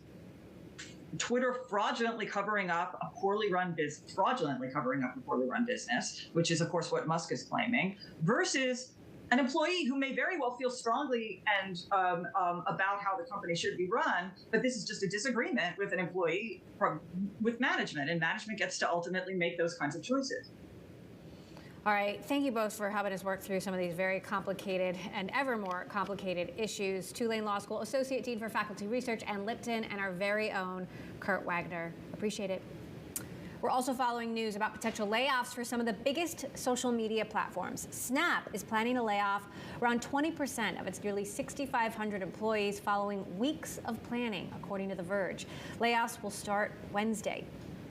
Twitter fraudulently covering up a poorly run business, which is, of course, what Musk is claiming, versus an employee who may very well feel strongly and about how the company should be run, but this is just a disagreement with an employee with management, and management gets to ultimately make those kinds of choices. All right, thank you both for helping us work through some of these very complicated and ever more complicated issues. Tulane Law School Associate Dean for Faculty Research Ann Lipton and our very own Kurt Wagner. Appreciate it. We're also following news about potential layoffs for some of the biggest social media platforms. Snap is planning to lay off around 20% of its nearly 6,500 employees following weeks of planning, according to The Verge. Layoffs will start Wednesday.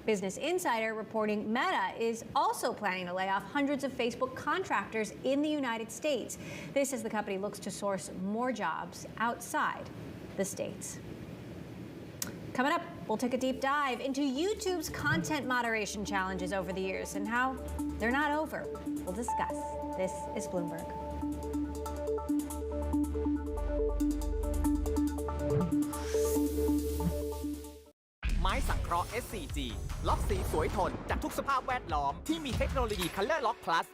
Business Insider reporting Meta is also planning to lay off hundreds of Facebook contractors in the United States. This as the company looks to source more jobs outside the States. Coming up, we'll take a deep dive into YouTube's content moderation challenges over the years and how they're not over. We'll discuss. This is Bloomberg. ไม้สังเคราะห์ SCG ล็อกสีสวยทนจากทุกสภาพแวดล้อมที่มีเทคโนโลยี Color Lock Plus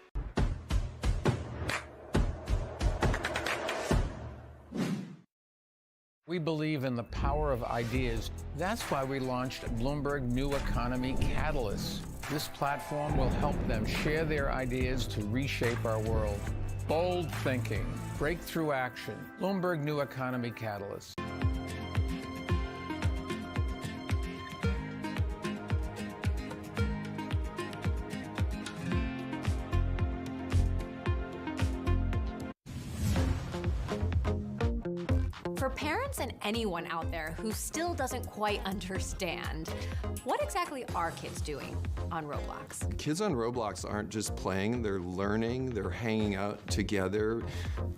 We believe in the power of ideas. That's why we launched Bloomberg New Economy Catalyst. This platform will help them share their ideas to reshape our world. Bold thinking, breakthrough action. Bloomberg New Economy Catalyst. For parents and anyone out there who still doesn't quite understand, what exactly are kids doing on Roblox? Kids on Roblox aren't just playing, they're learning, they're hanging out together.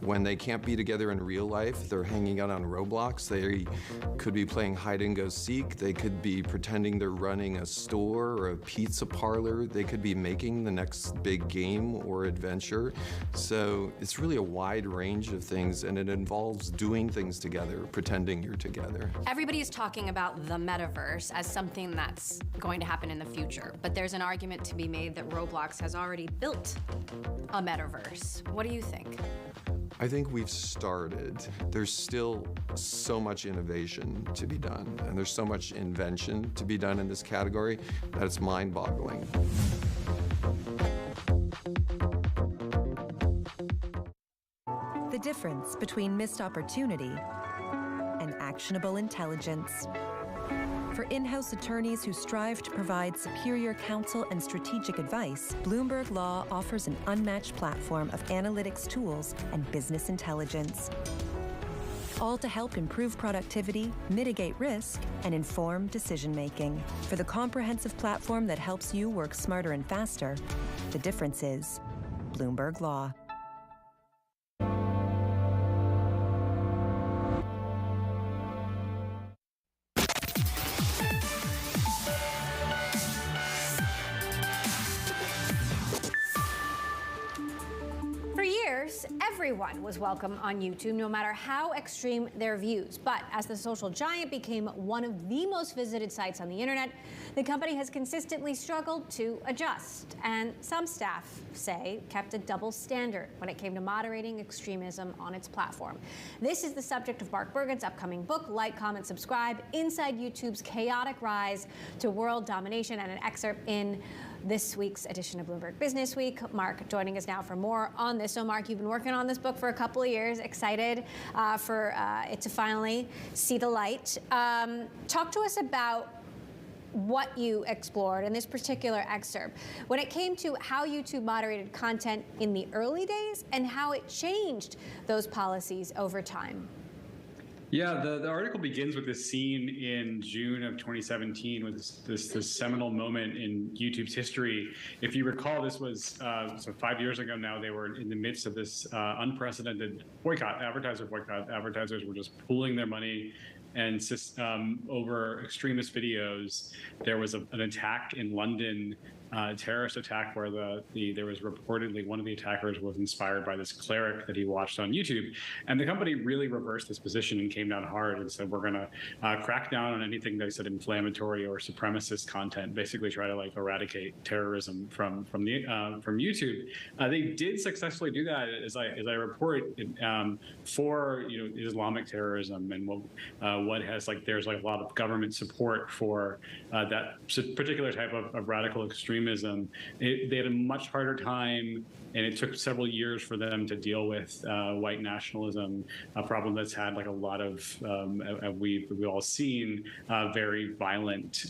When they can't be together in real life, they're hanging out on Roblox. They could be playing hide and go seek, they could be pretending they're running a store or a pizza parlor, they could be making the next big game or adventure. So it's really a wide range of things, and it involves doing things together, pretending you're together. Everybody is talking about the metaverse as something that's going to happen in the future, but there's an argument to be made that Roblox has already built a metaverse. What do you think? I think we've started. There's still so much innovation to be done, and there's so much invention to be done in this category that it's mind-boggling. The difference between missed opportunity and actionable intelligence. For in-house attorneys who strive to provide superior counsel and strategic advice, Bloomberg Law offers an unmatched platform of analytics tools and business intelligence. All to help improve productivity, mitigate risk, and inform decision-making. For the comprehensive platform that helps you work smarter and faster, the difference is Bloomberg Law. everyone was welcome on YouTube, no matter how extreme their views. But as the social giant became one of the most visited sites on the internet, the company has consistently struggled to adjust. And some staff say kept a double standard when it came to moderating extremism on its platform. This is the subject of Mark Bergen's upcoming book, Like, Comment, Subscribe, Inside YouTube's Chaotic Rise to World Domination, and an excerpt in this week's edition of Bloomberg Business Week. Mark joining us now for more on this. So Mark, you've been working on this book for a couple of years, excited for it to finally see the light. Talk to us about what you explored in this particular excerpt when it came to how YouTube moderated content in the early days and how it changed those policies over time. Yeah, the article begins with this scene in June of 2017 with this seminal moment in YouTube's history. If you recall, this was so 5 years ago now. They were in the midst of this unprecedented advertiser boycott. Advertisers were just pooling their money and over extremist videos. There was an attack in London, a terrorist attack where there was reportedly one of the attackers was inspired by this cleric that he watched on YouTube. And the company really reversed this position and came down hard and said, we're going to crack down on anything they said inflammatory or supremacist content, basically try to eradicate terrorism from YouTube. They did successfully do that, as I report, for Islamic terrorism and what has there's a lot of government support for that particular type of radical extremism. They had a much harder time, and it took several years for them to deal with white nationalism, a problem that's had a lot of we've all seen very violent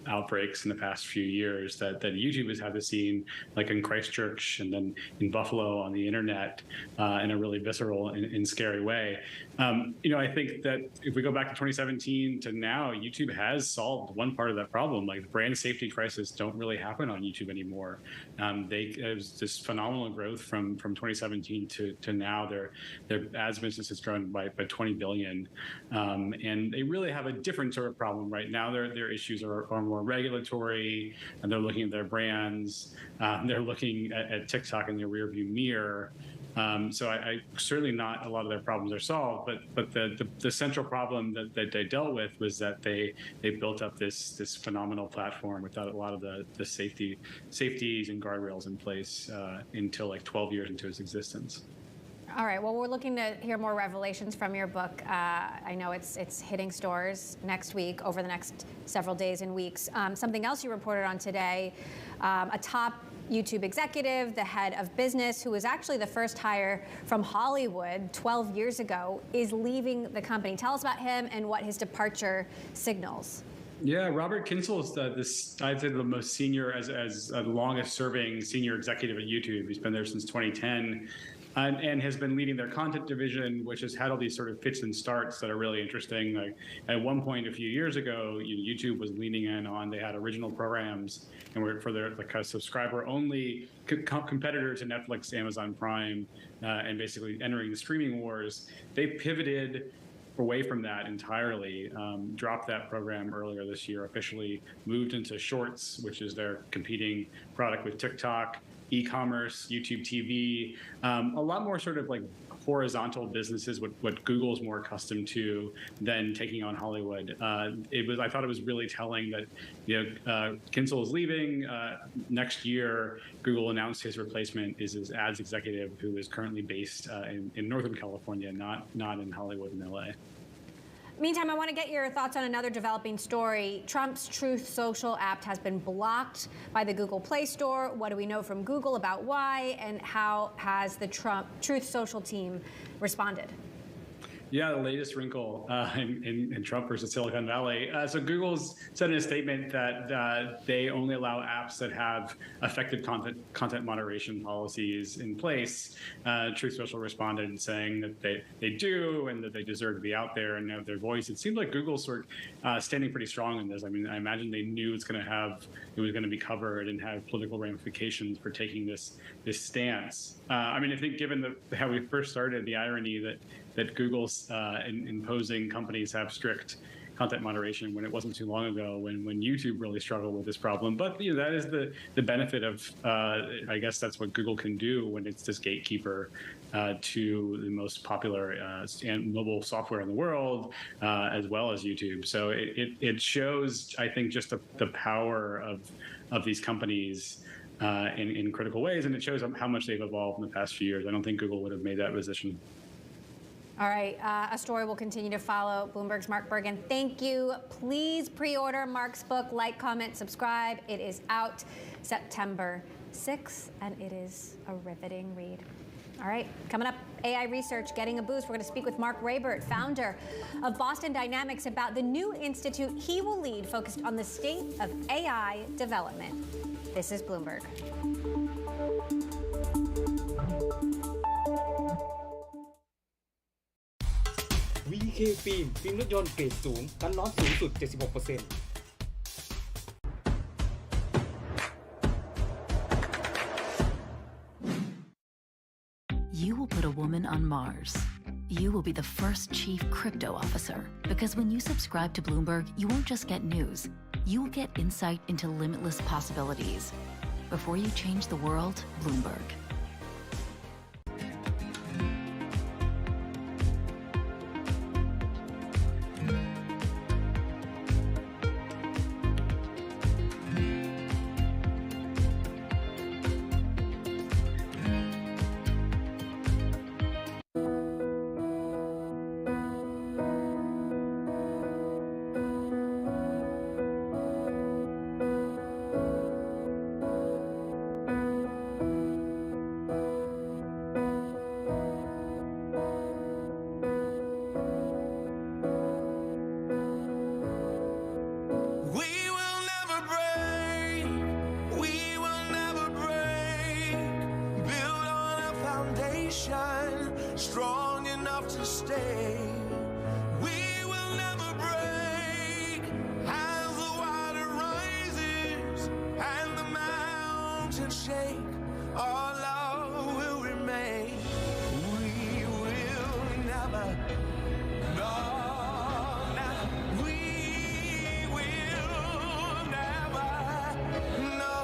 outbreaks in the past few years that YouTube has had to see, in Christchurch and then in Buffalo on the internet in a really visceral and scary way. I think that if we go back to 2017 to now, YouTube has solved one part of that problem. The brand safety crisis don't really happen on YouTube anymore. There's this phenomenal growth from 2017 to now. Their ads business has grown by 20 billion, and they really have a different sort of problem right now. Their issues are more regulatory, and they're looking at their brands. They're looking at TikTok in their rearview mirror. So I certainly not a lot of their problems are solved, but the central problem that they dealt with was that they built up this phenomenal platform without a lot of the safeties and guardrails in place until 12 years into its existence. All right. Well, we're looking to hear more revelations from your book. I know it's hitting stores next week, over the next several days and weeks. Something else you reported on today, a top YouTube executive, the head of business, who was actually the first hire from Hollywood 12 years ago, is leaving the company. Tell us about him and what his departure signals. Yeah, Robert Kinsel is I'd say the most senior, as the longest serving senior executive at YouTube. He's been there since 2010. And has been leading their content division, which has had all these sort of fits and starts that are really interesting. At one point a few years ago, YouTube was leaning in on, they had original programs and were for their subscriber-only competitor to Netflix, Amazon Prime, and basically entering the streaming wars. They pivoted away from that entirely, dropped that program earlier this year, officially moved into Shorts, which is their competing product with TikTok, e-commerce, YouTube TV, a lot more sort of horizontal businesses, what Google's more accustomed to than taking on Hollywood. I thought it was really telling that Kinsel is leaving. Next year, Google announced his replacement is his ads executive, who is currently based in Northern California, not in Hollywood and LA. Meantime, I want to get your thoughts on another developing story. Trump's Truth Social app has been blocked by the Google Play Store. What do we know from Google about why, and how has the Truth Social team responded? Yeah, the latest wrinkle in Trump versus Silicon Valley. So Google's said in a statement that they only allow apps that have effective content moderation policies in place. Truth Social responded saying that they do and that they deserve to be out there and have their voice. It seems like Google's sort of standing pretty strong in this. I mean, I imagine they knew it was going to be covered and have political ramifications for taking this stance. I think given how we first started, the irony that Google's imposing companies have strict content moderation when it wasn't too long ago when YouTube really struggled with this problem. But that is the benefit of I guess that's what Google can do when it's this gatekeeper to the most popular mobile software in the world, as well as YouTube. So it shows, I think, just the power of these companies in critical ways, and it shows how much they've evolved in the past few years. I don't think Google would have made that position. All right, a story we'll continue to follow. Bloomberg's Mark Bergen, thank you. Please pre-order Mark's book, like, comment, subscribe. It is out September 6th, and it is a riveting read. All right, coming up, AI research getting a boost. We're going to speak with Mark Raybert, founder of Boston Dynamics, about the new institute he will lead focused on the state of AI development. This is Bloomberg. VK ฟิล์มรถยนต์เกรดสูงกันร้อนสูงสุด 76% You will put a woman on Mars. You will be the first chief crypto officer, because when you subscribe to Bloomberg, you won't just get news. You will get insight into limitless possibilities. Before you change the world, Bloomberg. Strong enough to stay. We will never break. As the water rises and the mountains shake, our love will remain. We will never, no, never. We will never, no.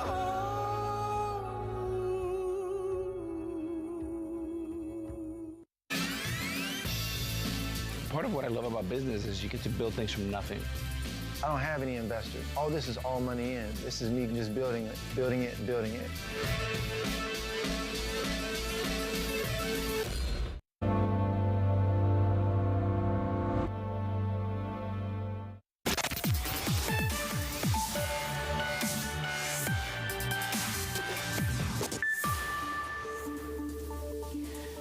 Part of what I love about business is you get to build things from nothing. I don't have any investors. All this is all money in. This is me just building it, building it, building it.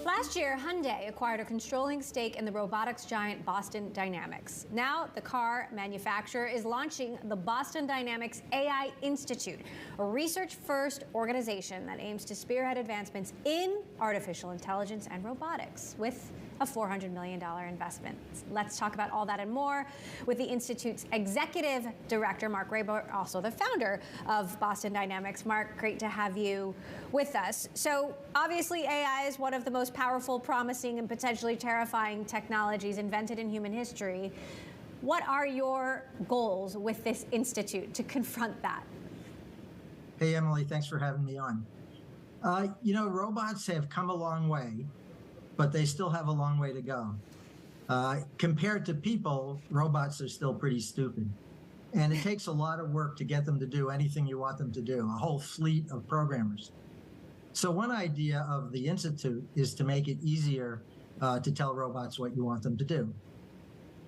Last year, Hyundai acquired a controlling stake in the robotics giant Boston Dynamics. Now, the car manufacturer is launching the Boston Dynamics AI Institute, a research-first organization that aims to spearhead advancements in artificial intelligence and robotics with a $400 million investment. Let's talk about all that and more with the Institute's executive director, Mark Raybert, also the founder of Boston Dynamics. Mark, great to have you with us. So obviously AI is one of the most powerful, promising, and potentially terrifying technologies invented in human history. What are your goals with this institute to confront that? Hey, Emily, thanks for having me on. Robots have come a long way, but they still have a long way to go. Compared to people, robots are still pretty stupid. And it takes a lot of work to get them to do anything you want them to do, a whole fleet of programmers. So one idea of the Institute is to make it easier to tell robots what you want them to do.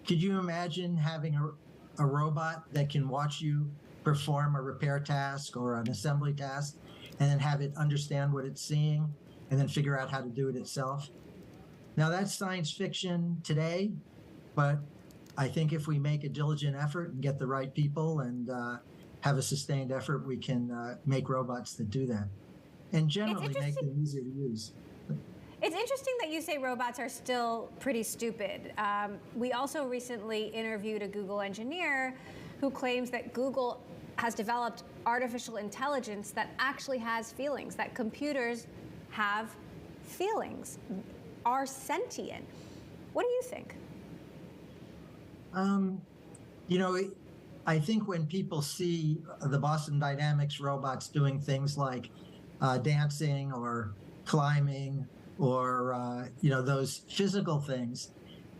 Could you imagine having a robot that can watch you perform a repair task or an assembly task and then have it understand what it's seeing and then figure out how to do it itself? Now, that's science fiction today, but I think if we make a diligent effort and get the right people and have a sustained effort, we can make robots that do that and generally make them easier to use. It's interesting that you say robots are still pretty stupid. We also recently interviewed a Google engineer who claims that Google has developed artificial intelligence that actually has feelings, that computers have feelings, are sentient. What do you think? You know, I think when people see the Boston Dynamics robots doing things like dancing or climbing or, those physical things,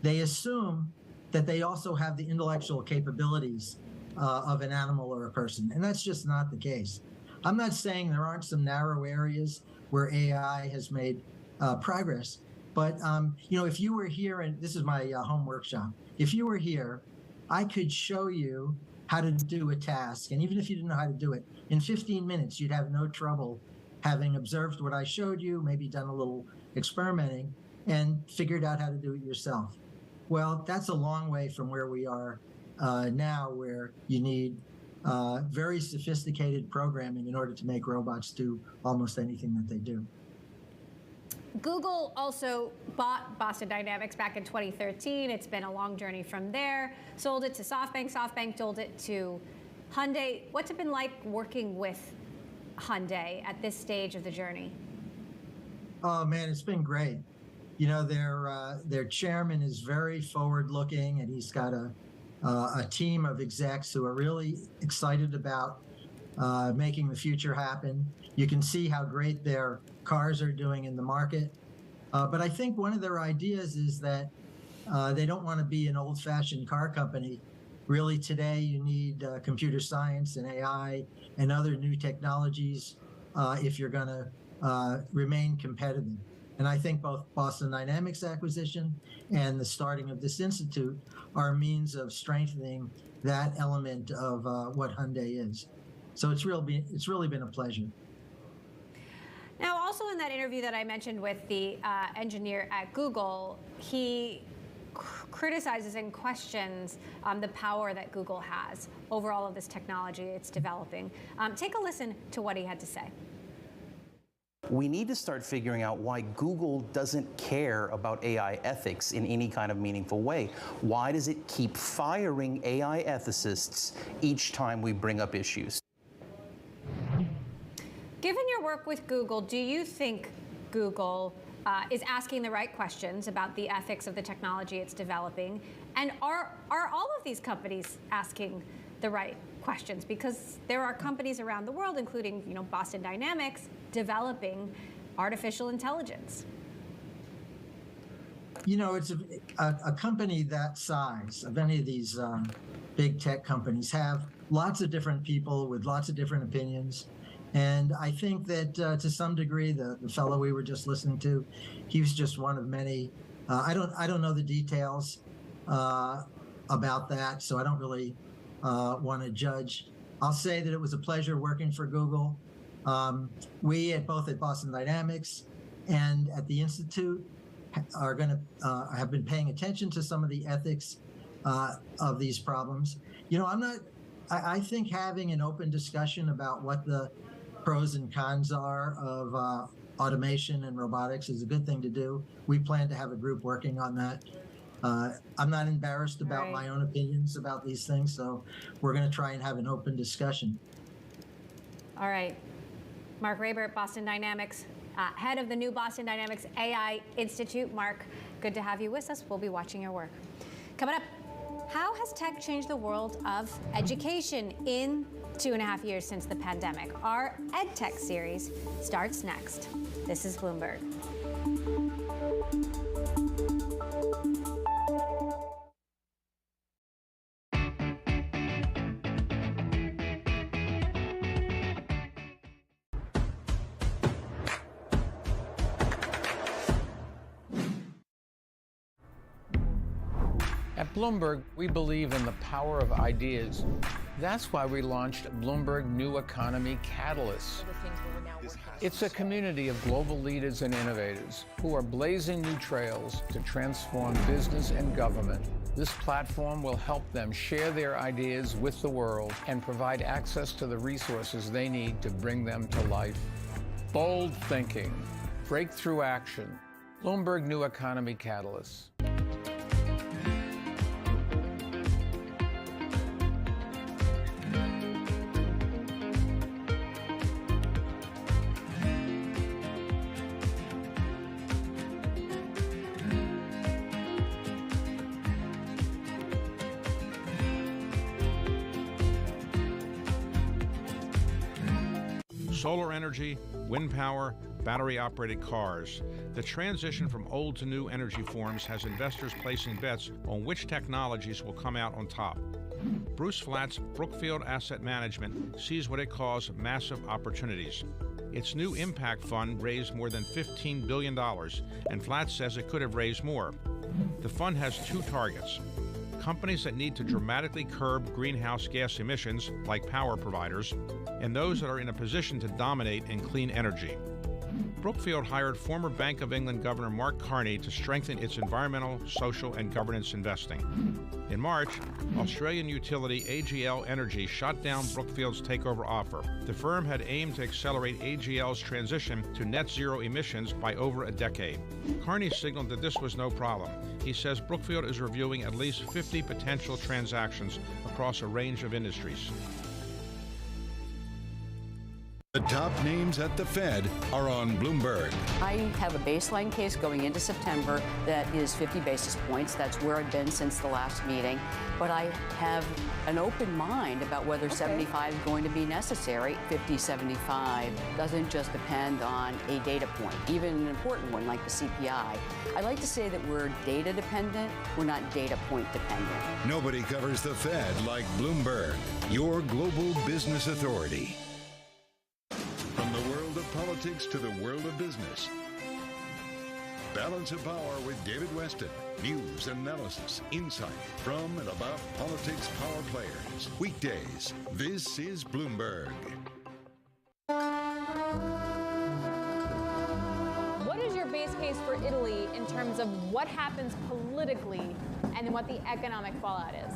they assume that they also have the intellectual capabilities of an animal or a person. And that's just not the case. I'm not saying there aren't some narrow areas where AI has made progress, but, if you were here, and this is my home workshop, if you were here, I could show you how to do a task. And even if you didn't know how to do it, in 15 minutes, you'd have no trouble having observed what I showed you, maybe done a little experimenting, and figured out how to do it yourself. Well, that's a long way from where we are now, where you need very sophisticated programming in order to make robots do almost anything that they do. Google also bought Boston Dynamics back in 2013. It's been a long journey from there. Sold it to SoftBank. SoftBank sold it to Hyundai. What's it been like working with Hyundai at this stage of the journey? Oh man, it's been great. Their chairman is very forward-looking, and he's got a team of execs who are really excited about making the future happen. You can see how great their cars are doing in the market. But I think one of their ideas is that they don't want to be an old-fashioned car company. Really, today you need computer science and AI and other new technologies if you're going to remain competitive. And I think both Boston Dynamics acquisition and the starting of this institute are means of strengthening that element of what Hyundai is. So it's really been a pleasure. Now, also in that interview that I mentioned with the engineer at Google, he criticizes and questions the power that Google has over all of this technology it's developing. Take a listen to what he had to say. We need to start figuring out why Google doesn't care about AI ethics in any kind of meaningful way. Why does it keep firing AI ethicists each time we bring up issues? Given your work with Google, do you think Google is asking the right questions about the ethics of the technology it's developing? And are all of these companies asking the right questions? Because there are companies around the world, including Boston Dynamics, developing artificial intelligence. It's a company that size of any of these big tech companies have lots of different people with lots of different opinions. And I think that to some degree, the fellow we were just listening to, he was just one of many. I don't know the details about that, so I don't really want to judge. I'll say that it was a pleasure working for Google. We both at Boston Dynamics and at the Institute are going to have been paying attention to some of the ethics of these problems. I think having an open discussion about what the pros and cons are of automation and robotics is a good thing to do. We plan to have a group working on that. I'm not embarrassed about my own opinions about these things, so we're going to try and have an open discussion. All right. Mark Rabert, Boston Dynamics, head of the new Boston Dynamics AI Institute. Mark, good to have you with us. We'll be watching your work. Coming up, how has tech changed the world of education in 2.5 years since the pandemic? Our EdTech series starts next. This is Bloomberg. At Bloomberg, we believe in the power of ideas. That's why we launched Bloomberg New Economy Catalyst. It's a community of global leaders and innovators who are blazing new trails to transform business and government. This platform will help them share their ideas with the world and provide access to the resources they need to bring them to life. Bold thinking, breakthrough action. Bloomberg New Economy Catalyst. Solar energy, wind power, battery-operated cars. The transition from old to new energy forms has investors placing bets on which technologies will come out on top. Bruce Flatt's Brookfield Asset Management sees what it calls massive opportunities. Its new impact fund raised more than $15 billion, and Flatt says it could have raised more. The fund has two targets: companies that need to dramatically curb greenhouse gas emissions, like power providers, and those that are in a position to dominate in clean energy. Brookfield hired former Bank of England Governor Mark Carney to strengthen its environmental, social, and governance investing. In March, Australian utility AGL Energy shot down Brookfield's takeover offer. The firm had aimed to accelerate AGL's transition to net zero emissions by over a decade. Carney signaled that this was no problem. He says Brookfield is reviewing at least 50 potential transactions across a range of industries. The top names at the Fed are on Bloomberg. I have a baseline case going into September that is 50 basis points. That's where I've been since the last meeting. But I have an open mind about whether 75 is going to be necessary. 50, 75 doesn't just depend on a data point, even an important one like the CPI. I like to say that we're data dependent, we're not data point dependent. Nobody covers the Fed like Bloomberg, your global business authority. From the world of politics to the world of business. Balance of Power with David Weston. News, analysis, insight from and about politics power players. Weekdays. This is Bloomberg. What is your base case for Italy in terms of what happens politically and then what the economic fallout is?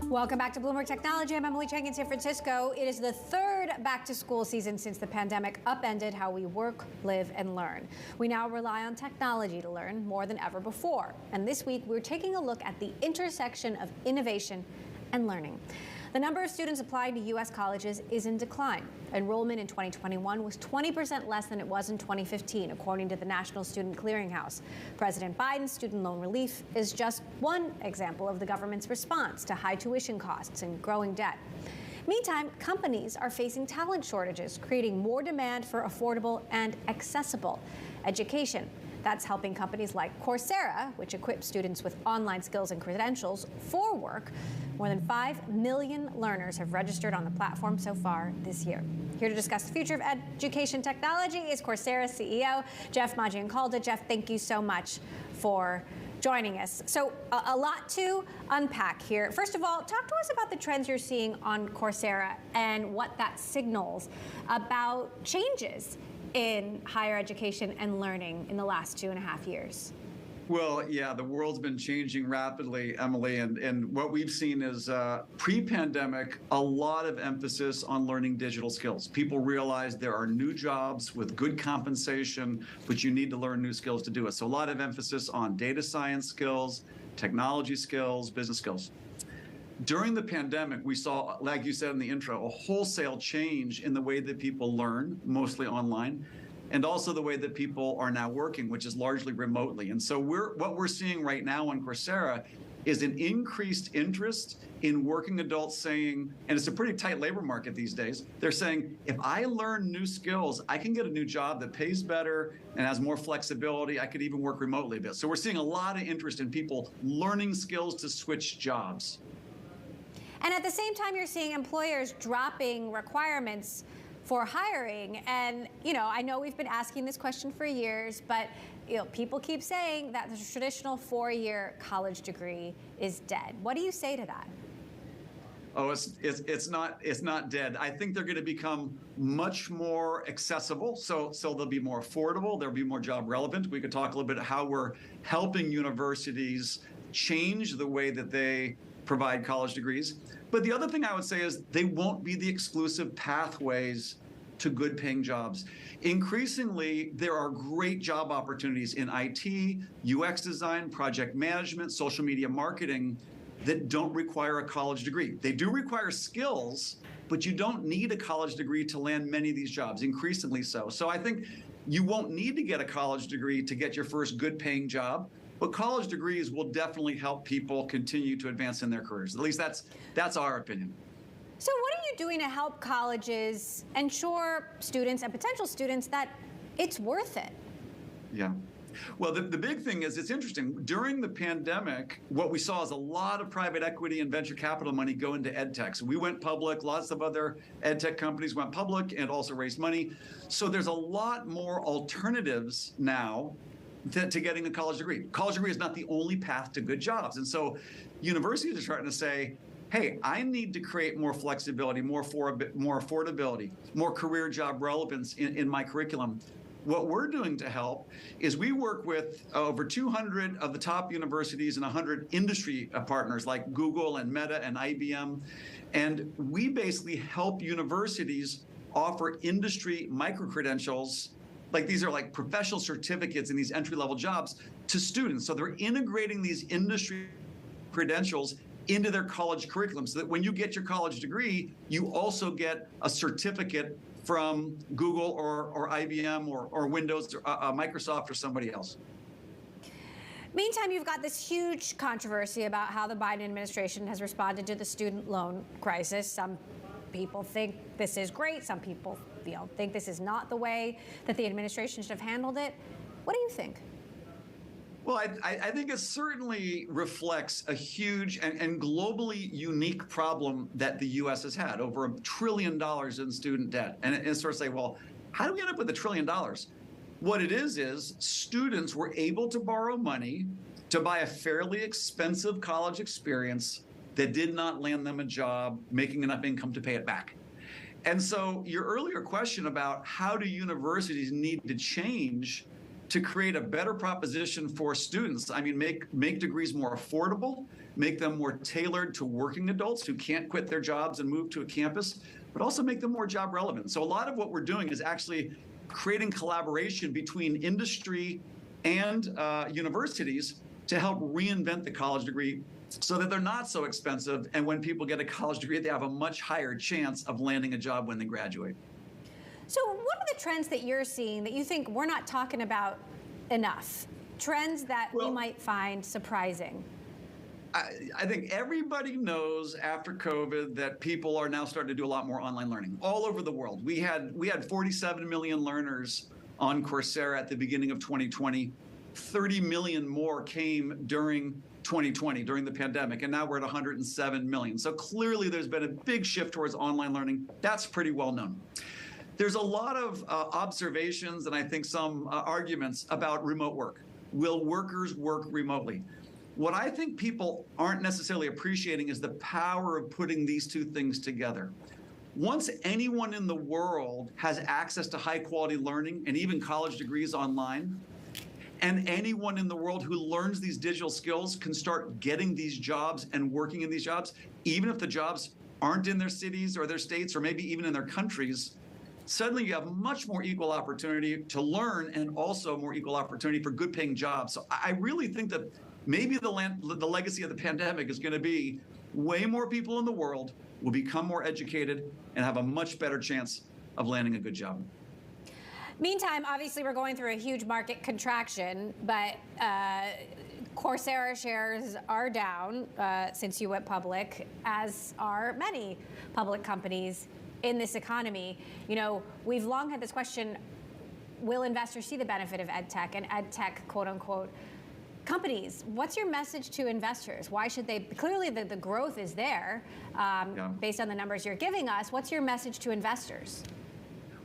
Welcome back to Bloomberg Technology. I'm Emily Chang in San Francisco. It is the third back-to-school season since the pandemic upended how we work, live, and learn. We now rely on technology to learn more than ever before. And this week, we're taking a look at the intersection of innovation and learning. The number of students applying to U.S. colleges is in decline. Enrollment in 2021 was 20% less than it was in 2015, according to the National Student Clearinghouse. President Biden's student loan relief is just one example of the government's response to high tuition costs and growing debt. Meantime, companies are facing talent shortages, creating more demand for affordable and accessible education. That's helping companies like Coursera, which equips students with online skills and credentials for work. More than 5 million learners have registered on the platform so far this year. Here to discuss the future of education technology is Coursera's CEO, Jeff Maggioncalda. Jeff, thank you so much for joining us. So a lot to unpack here. First of all, talk to us about the trends you're seeing on Coursera and what that signals about changes in higher education and learning in the last 2.5 years. Well, yeah, the world's been changing rapidly, Emily, and what we've seen is pre-pandemic, a lot of emphasis on learning digital skills. People realize there are new jobs with good compensation, but you need to learn new skills to do it. So a lot of emphasis on data science skills, technology skills, business skills. During the pandemic, we saw, like you said in the intro, a wholesale change in the way that people learn, mostly online, and also the way that people are now working, which is largely remotely. And so what we're seeing right now on Coursera is an increased interest in working adults saying, and it's a pretty tight labor market these days, they're saying, if I learn new skills, I can get a new job that pays better and has more flexibility. I could even work remotely a bit. So we're seeing a lot of interest in people learning skills to switch jobs. And at the same time, you're seeing employers dropping requirements for hiring. And, I know we've been asking this question for years, but, people keep saying that the traditional 4-year college degree is dead. What do you say to that? Oh, it's not dead. I think they're going to become much more accessible. So they'll be more affordable. They'll be more job relevant. We could talk a little bit how we're helping universities change the way that they provide college degrees. But the other thing I would say is they won't be the exclusive pathways to good paying jobs. Increasingly, there are great job opportunities in IT, UX design, project management, social media marketing that don't require a college degree. They do require skills, but you don't need a college degree to land many of these jobs, increasingly so. So I think you won't need to get a college degree to get your first good paying job. But college degrees will definitely help people continue to advance in their careers. At least that's our opinion. So what are you doing to help colleges ensure students and potential students that it's worth it? Yeah. Well, the big thing is, it's interesting. During the pandemic, what we saw is a lot of private equity and venture capital money go into ed tech. So we went public, lots of other ed tech companies went public and also raised money. So there's a lot more alternatives now to getting a college degree. College degree is not the only path to good jobs. And so universities are starting to say, hey, I need to create more flexibility, more affordability, more career job relevance in my curriculum. What we're doing to help is we work with over 200 of the top universities and 100 industry partners like Google and Meta and IBM. And we basically help universities offer industry micro-credentials, like these are like professional certificates in these entry-level jobs, to students. So they're integrating these industry credentials into their college curriculum so that when you get your college degree, you also get a certificate from Google or IBM or Windows or Microsoft or somebody else. Meantime, you've got this huge controversy about how the Biden administration has responded to the student loan crisis. Some people think this is great. Some people think this is not the way that the administration should have handled it. What do you think? Well, I think it certainly reflects a huge and globally unique problem that the U.S. has had, over $1 trillion in student debt. And it sort of say, well, how do we end up with $1 trillion? What it is students were able to borrow money to buy a fairly expensive college experience that did not land them a job making enough income to pay it back. And so your earlier question about how do universities need to change to create a better proposition for students. I mean, make degrees more affordable, make them more tailored to working adults who can't quit their jobs and move to a campus, but also make them more job relevant. So a lot of what we're doing is actually creating collaboration between industry and universities to help reinvent the college degree so that they're not so expensive. And when people get a college degree, they have a much higher chance of landing a job when they graduate. So what are the trends that you're seeing that you think we're not talking about enough? Trends that we might find surprising? I think everybody knows after COVID that people are now starting to do a lot more online learning all over the world. We had 47 million learners on Coursera at the beginning of 2020. 30 million more came during 2020, during the pandemic, and now we're at 107 million. So clearly there's been a big shift towards online learning. That's pretty well known. There's a lot of observations and I think some arguments about remote work. Will workers work remotely? What I think people aren't necessarily appreciating is the power of putting these two things together. Once anyone in the world has access to high quality learning and even college degrees online, and anyone in the world who learns these digital skills can start getting these jobs and working in these jobs, even if the jobs aren't in their cities or their states or maybe even in their countries, suddenly you have much more equal opportunity to learn and also more equal opportunity for good paying jobs. So I really think that maybe the legacy of the pandemic is going to be way more people in the world will become more educated and have a much better chance of landing a good job. Meantime, obviously, we're going through a huge market contraction, but Coursera shares are down since you went public, as are many public companies in this economy. You know, we've long had this question, will investors see the benefit of ed tech and ed tech, quote unquote, companies? What's your message to investors? Why should they? Clearly, the growth is there based on the numbers you're giving us. What's your message to investors?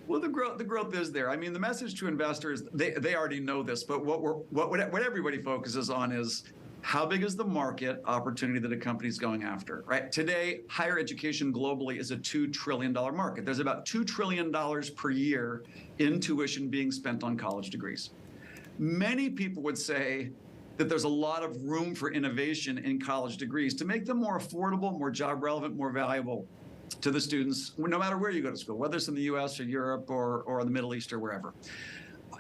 Well, the growth is there. I mean, the message to investors, they already know this, but what everybody focuses on is how big is the market opportunity that a company's going after, right? Today, higher education globally is a $2 trillion market. There's about $2 trillion per year in tuition being spent on college degrees. Many people would say that there's a lot of room for innovation in college degrees to make them more affordable, more job relevant, more valuable to the students, no matter where you go to school, whether it's in the US or Europe or the Middle East or wherever.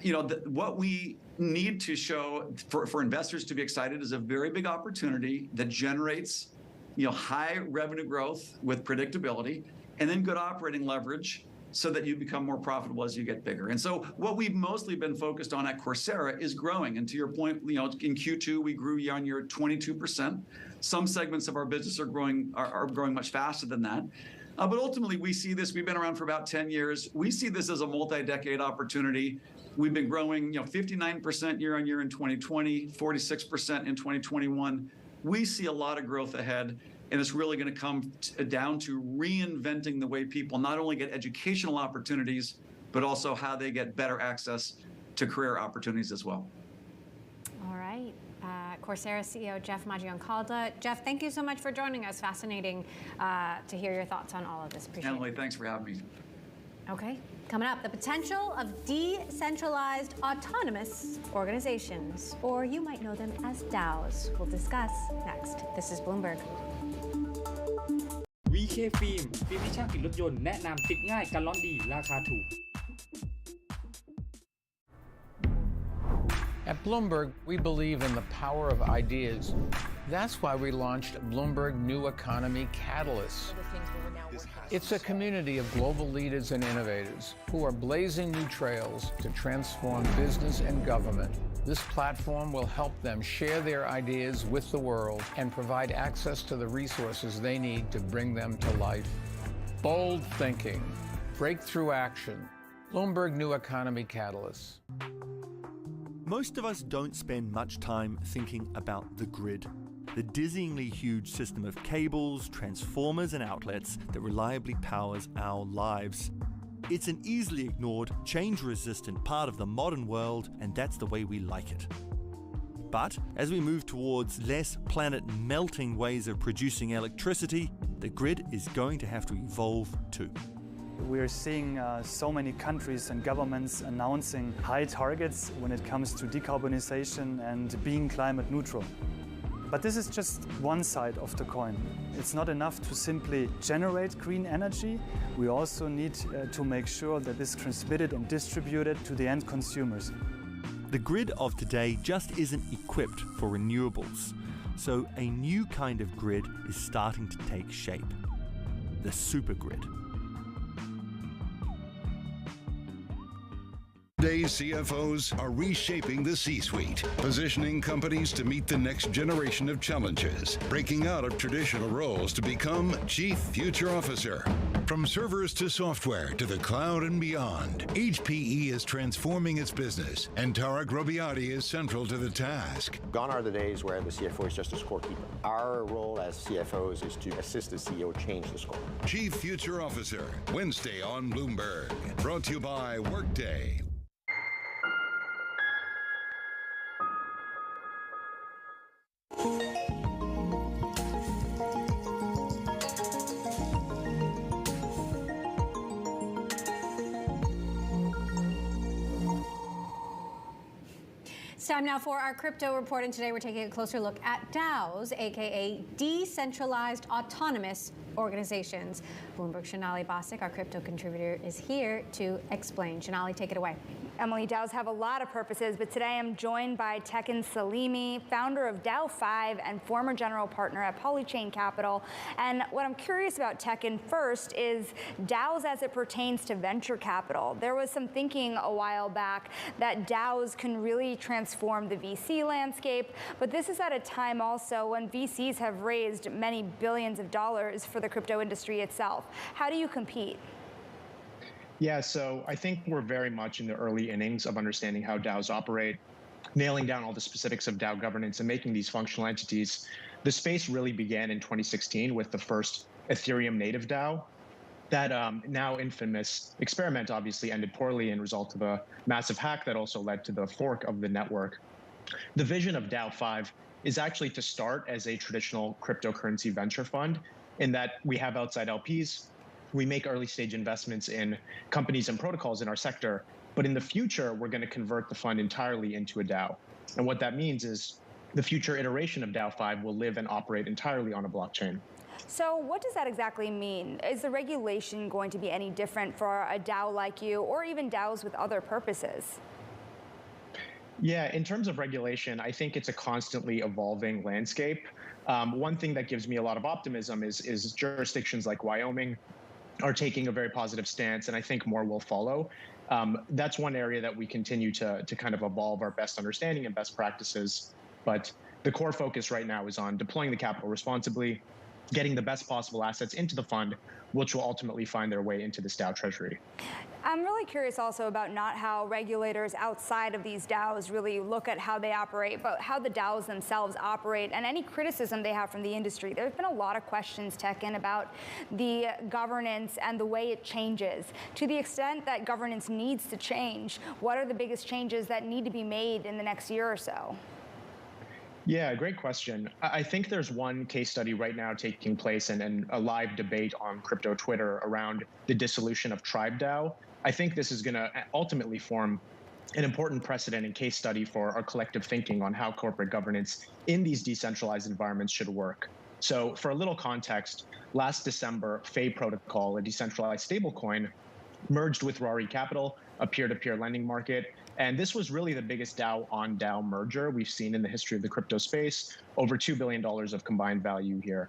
You know, what we need to show for investors to be excited is a very big opportunity that generates, you know, high revenue growth with predictability and then good operating leverage so that you become more profitable as you get bigger. And so what we've mostly been focused on at Coursera is growing. And to your point, in Q2 we grew year on year 22%. Some segments of our business are growing much faster than that. But ultimately, we see this. We've been around for about 10 years. We see this as a multi-decade opportunity. We've been growing, 59% year on year in 2020, 46% in 2021. We see a lot of growth ahead, and it's really going to come down to reinventing the way people not only get educational opportunities, but also how they get better access to career opportunities as well. All right. Coursera CEO Jeff Maggioncalda. Jeff, thank you so much for joining us. Fascinating to hear your thoughts on all of this. Appreciate Emily, it. thanks for having me. Okay, coming up, the potential of decentralized autonomous organizations, or you might know them as DAOs. We'll discuss next. This is Bloomberg. VK ฟิล์มที่ช่างติดรถยนต์แนะนำติดง่ายการล้อนดีราคาถูก At Bloomberg, we believe in the power of ideas. That's why we launched Bloomberg New Economy Catalyst. It's a community of global leaders and innovators who are blazing new trails to transform business and government. This platform will help them share their ideas with the world and provide access to the resources they need to bring them to life. Bold thinking, breakthrough action, Bloomberg New Economy Catalyst. Most of us don't spend much time thinking about the grid, the dizzyingly huge system of cables, transformers and outlets that reliably powers our lives. It's an easily ignored, change-resistant part of the modern world, and that's the way we like it. But as we move towards less planet-melting ways of producing electricity, the grid is going to have to evolve too. We're seeing so many countries and governments announcing high targets when it comes to decarbonization and being climate neutral. But this is just one side of the coin. It's not enough to simply generate green energy. We also need to make sure that this is transmitted and distributed to the end consumers. The grid of today just isn't equipped for renewables. So a new kind of grid is starting to take shape. The supergrid. Today's CFOs are reshaping the C-suite, positioning companies to meet the next generation of challenges, breaking out of traditional roles to become Chief Future Officer. From servers to software to the cloud and beyond, HPE is transforming its business, and Tarek Robiati is central to the task. Gone are the days where the CFO is just a scorekeeper. Our role as CFOs is to assist the CEO change the score. Chief Future Officer, Wednesday on Bloomberg. Brought to you by Workday. It's time now for our crypto report, and today we're taking a closer look at DAOs, aka decentralized autonomous organizations. Bloomberg's Shanali Bostic, our crypto contributor, is here to explain. Shanali, take it away. Emily, DAOs have a lot of purposes, but today I'm joined by Tekin Salimi, founder of DAO5 and former general partner at Polychain Capital. And what I'm curious about, Tekin, first is DAOs as it pertains to venture capital. There was some thinking a while back that DAOs can really transform the VC landscape, but this is at a time also when VCs have raised many billions of dollars for the crypto industry itself. How do you compete? Yeah, so I think we're very much in the early innings of understanding how DAOs operate, nailing down all the specifics of DAO governance and making these functional entities. The space really began in 2016 with the first Ethereum native DAO. That now infamous experiment obviously ended poorly and result of a massive hack that also led to the fork of the network. The vision of DAO5 is actually to start as a traditional cryptocurrency venture fund, in that we have outside LPs, we make early stage investments in companies and protocols in our sector, but in the future, we're going to convert the fund entirely into a DAO. And what that means is the future iteration of DAO5 will live and operate entirely on a blockchain. So what does that exactly mean? Is the regulation going to be any different for a DAO like you, or even DAOs with other purposes? Yeah, in terms of regulation, I think it's a constantly evolving landscape. One thing that gives me a lot of optimism is jurisdictions like Wyoming, are taking a very positive stance, and I think more will follow. That's one area that we continue to kind of evolve our best understanding and best practices. But the core focus right now is on deploying the capital responsibly, getting the best possible assets into the fund, which will ultimately find their way into this DAO treasury. I'm really curious also about not how regulators outside of these DAOs really look at how they operate, but how the DAOs themselves operate and any criticism they have from the industry. There's been a lot of questions, Tekin, about the governance and the way it changes. To the extent that governance needs to change, what are the biggest changes that need to be made in the next year or so? Yeah, great question. I think there's one case study right now taking place and a live debate on crypto Twitter around the dissolution of Tribe DAO. I think this is going to ultimately form an important precedent and case study for our collective thinking on how corporate governance in these decentralized environments should work. So for a little context, last December, Fei Protocol, a decentralized stablecoin, merged with Rari Capital, a peer-to-peer lending market. And this was really the biggest DAO on DAO merger we've seen in the history of the crypto space, over $2 billion of combined value here.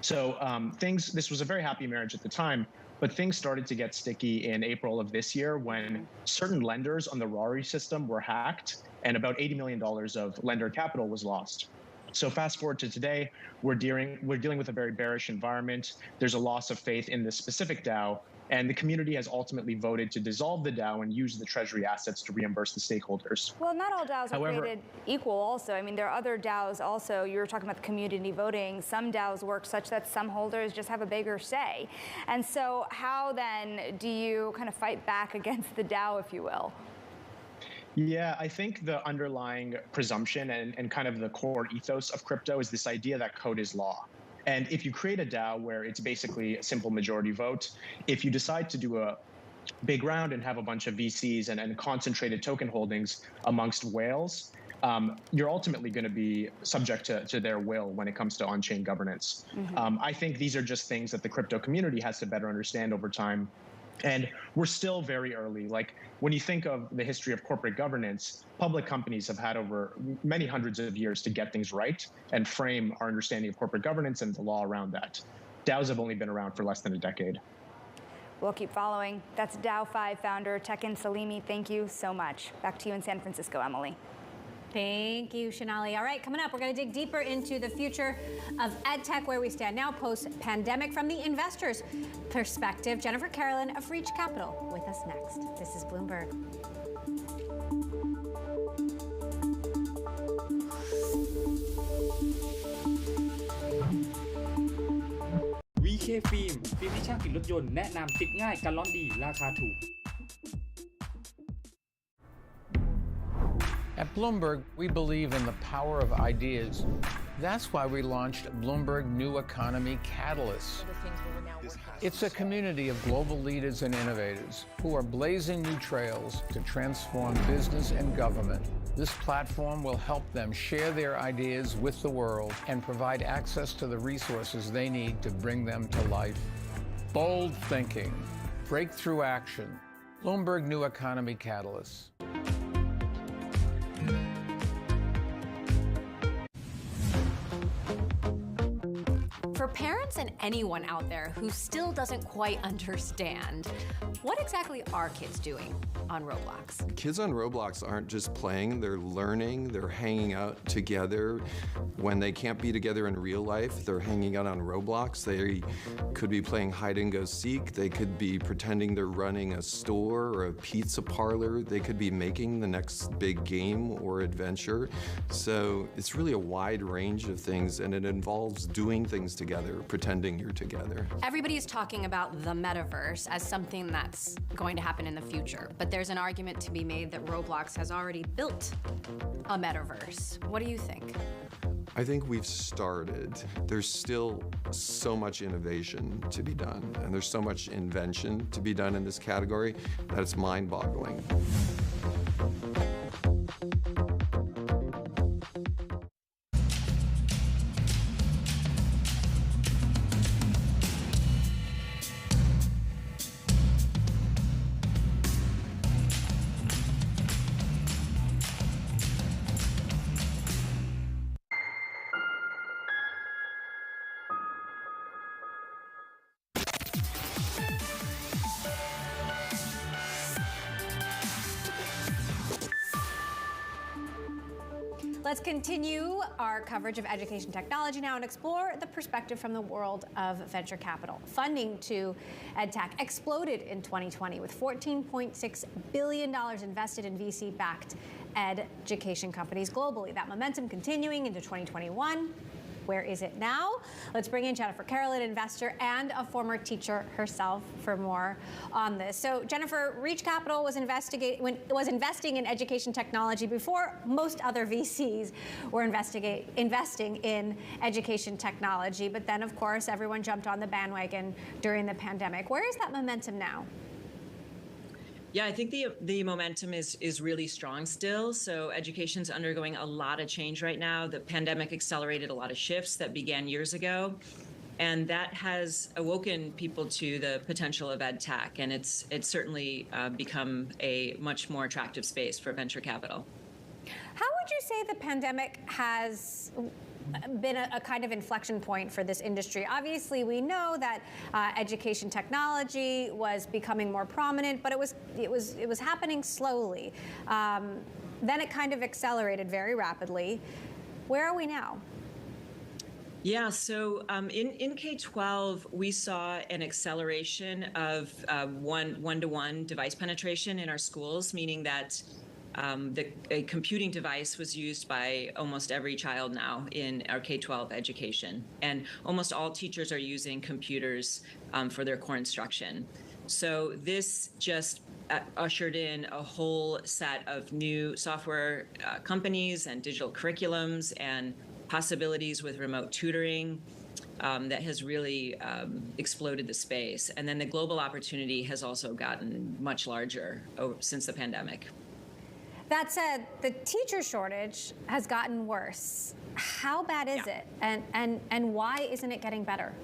So this was a very happy marriage at the time, but things started to get sticky in April of this year when certain lenders on the Rari system were hacked and about $80 million of lender capital was lost. So fast forward to today, we're dealing with a very bearish environment. There's a loss of faith in this specific DAO, and the community has ultimately voted to dissolve the DAO and use the treasury assets to reimburse the stakeholders. Well, not all DAOs are created equal also. I mean, there are other DAOs also. You were talking about the community voting. Some DAOs work such that some holders just have a bigger say. And so how then do you kind of fight back against the DAO, if you will? Yeah, I think the underlying presumption and kind of the core ethos of crypto is this idea that code is law. And if you create a DAO where it's basically a simple majority vote, if you decide to do a big round and have a bunch of VCs and concentrated token holdings amongst whales, you're ultimately going to be subject to their will when it comes to on-chain governance. I think these are just things that the crypto community has to better understand over time. And we're still very early. Like when you think of the history of corporate governance, public companies have had over many hundreds of years to get things right and frame our understanding of corporate governance and the law around that. DAOs have only been around for less than a decade. We'll keep following. That's DAO5 founder Tekin Salimi. Thank you so much. Back to you in San Francisco, Emily. Thank you, Shanali. All right, coming up, we're going to dig deeper into the future of EdTech, where we stand now post-pandemic from the investor's perspective. Jennifer Carolyn of Reach Capital with us next. This is Bloomberg. VK ฟิล์มที่ช่างติดรถยนต์แนะนำติดง่ายกันร้อนดีราคาถูก At Bloomberg, we believe in the power of ideas. That's why we launched Bloomberg New Economy Catalyst. It's a community of global leaders and innovators who are blazing new trails to transform business and government. This platform will help them share their ideas with the world and provide access to the resources they need to bring them to life. Bold thinking, breakthrough action. Bloomberg New Economy Catalyst. For parents and anyone out there who still doesn't quite understand, what exactly are kids doing on Roblox? Kids on Roblox aren't just playing, they're learning, they're hanging out together. When they can't be together in real life, they're hanging out on Roblox. They could be playing hide and go seek, they could be pretending they're running a store or a pizza parlor, they could be making the next big game or adventure. So it's really a wide range of things, and it involves doing things together, pretending you're together. Everybody is talking about the metaverse as something that's going to happen in the future, but there's an argument to be made that Roblox has already built a metaverse. What do you think? I think we've started. There's still so much innovation to be done, and there's so much invention to be done in this category that it's mind-boggling. Let's continue our coverage of education technology now and explore the perspective from the world of venture capital. Funding to EdTech exploded in 2020 with $14.6 billion invested in VC-backed education companies globally. That momentum continuing into 2021. Where is it now? Let's bring in Jennifer Carroll, an investor and a former teacher herself, for more on this. So, Jennifer, Reach Capital was investing in education technology before most other VCs were investing in education technology. But then, of course, everyone jumped on the bandwagon during the pandemic. Where is that momentum now? Yeah, I think the momentum is really strong still. So education's undergoing a lot of change right now. The pandemic accelerated a lot of shifts that began years ago. And that has awoken people to the potential of ed tech. And it's certainly become a much more attractive space for venture capital. How would you say the pandemic has been a kind of inflection point for this industry? Obviously, we know that education technology was becoming more prominent, but it was happening slowly. Then it kind of accelerated very rapidly. Where are we now? Yeah, so in K-12, we saw an acceleration of one-to-one device penetration in our schools, meaning that a computing device was used by almost every child now in our K-12 education. And almost all teachers are using computers for their core instruction. So this just ushered in a whole set of new software companies and digital curriculums and possibilities with remote tutoring that has really exploded the space. And then the global opportunity has also gotten much larger since the pandemic. That said, the teacher shortage has gotten worse. How bad is it? And why isn't it getting better?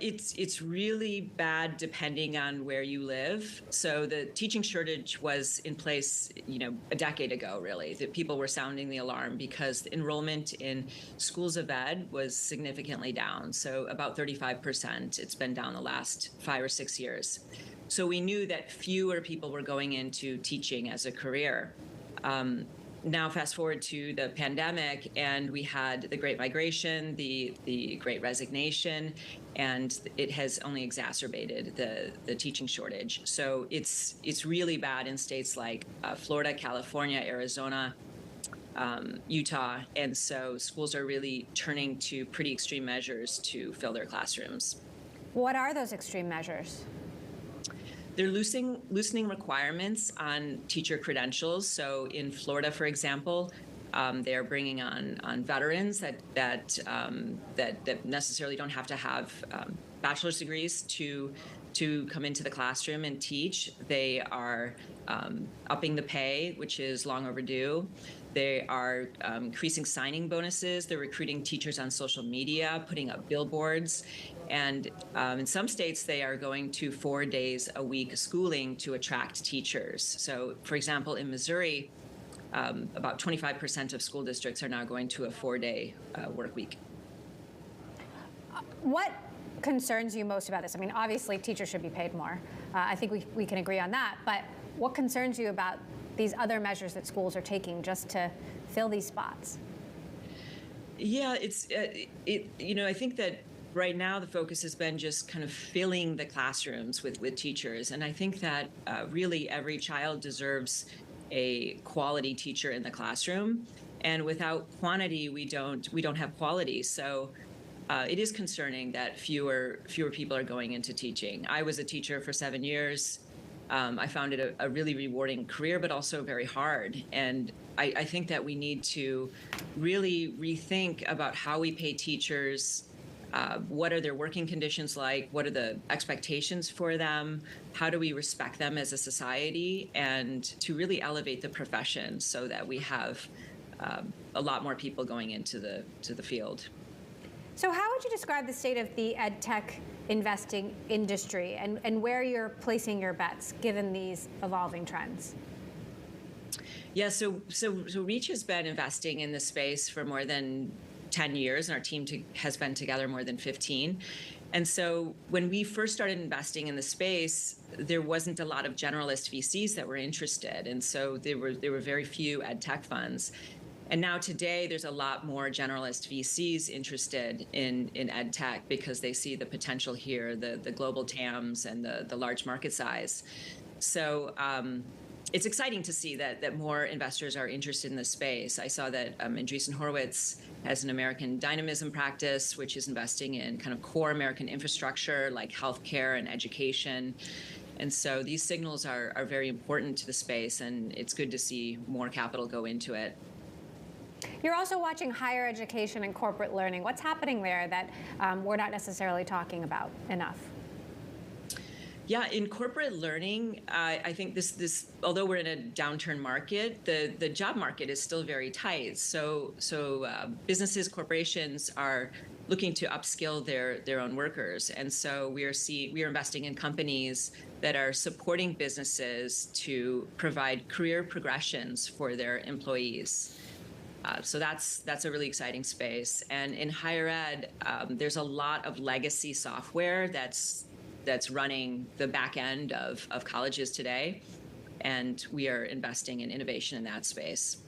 It's really bad depending on where you live. So the teaching shortage was in place, a decade ago, really, that people were sounding the alarm because the enrollment in schools of ed was significantly down. So about 35%. It's been down the last 5 or 6 years. So we knew that fewer people were going into teaching as a career. Now fast forward to the pandemic, and we had the Great Migration, the Great Resignation, and it has only exacerbated the teaching shortage. So it's really bad in states like Florida, California, Arizona, Utah, and so schools are really turning to pretty extreme measures to fill their classrooms. What are those extreme measures? They're loosening requirements on teacher credentials. So in Florida, for example, they are bringing on veterans that necessarily don't have to have bachelor's degrees to come into the classroom and teach. They are upping the pay, which is long overdue. They are increasing signing bonuses. They're recruiting teachers on social media, putting up billboards. And in some states, they are going to 4 days a week schooling to attract teachers. So, for example, in Missouri, about 25% of school districts are now going to a 4-day work week. What concerns you most about this? I mean, obviously, teachers should be paid more. I think we can agree on that. But what concerns you about these other measures that schools are taking just to fill these spots? Yeah, I think that right now the focus has been just kind of filling the classrooms with teachers. And I think that really every child deserves a quality teacher in the classroom. And without quantity, we don't have quality. So it is concerning that fewer people are going into teaching. I was a teacher for 7 years. I found it a really rewarding career, but also very hard. And I think that we need to really rethink about how we pay teachers. What are their working conditions like? What are the expectations for them? How do we respect them as a society? And to really elevate the profession so that we have a lot more people going into the field. So how would you describe the state of the ed tech investing industry and where you're placing your bets given these evolving trends? Yeah, so Reach has been investing in this space for more than 10 years, and our team has been together more than 15. And so when we first started investing in the space, there wasn't a lot of generalist VCs that were interested. And so there were very few ed tech funds. And now today, there's a lot more generalist VCs interested in ed tech because they see the potential here, the global TAMs and the large market size. So it's exciting to see that more investors are interested in this space. I saw that Andreessen Horowitz has an American dynamism practice, which is investing in kind of core American infrastructure like healthcare and education. And so these signals are very important to the space, and it's good to see more capital go into it. You're also watching higher education and corporate learning. What's happening there that we're not necessarily talking about enough? Yeah, in corporate learning, I think this although we're in a downturn market, the job market is still very tight. So businesses, corporations are looking to upskill their own workers, and so we are investing in companies that are supporting businesses to provide career progressions for their employees. So that's a really exciting space. And in higher ed, there's a lot of legacy software that's running the back end of colleges today, and we are investing in innovation in that space.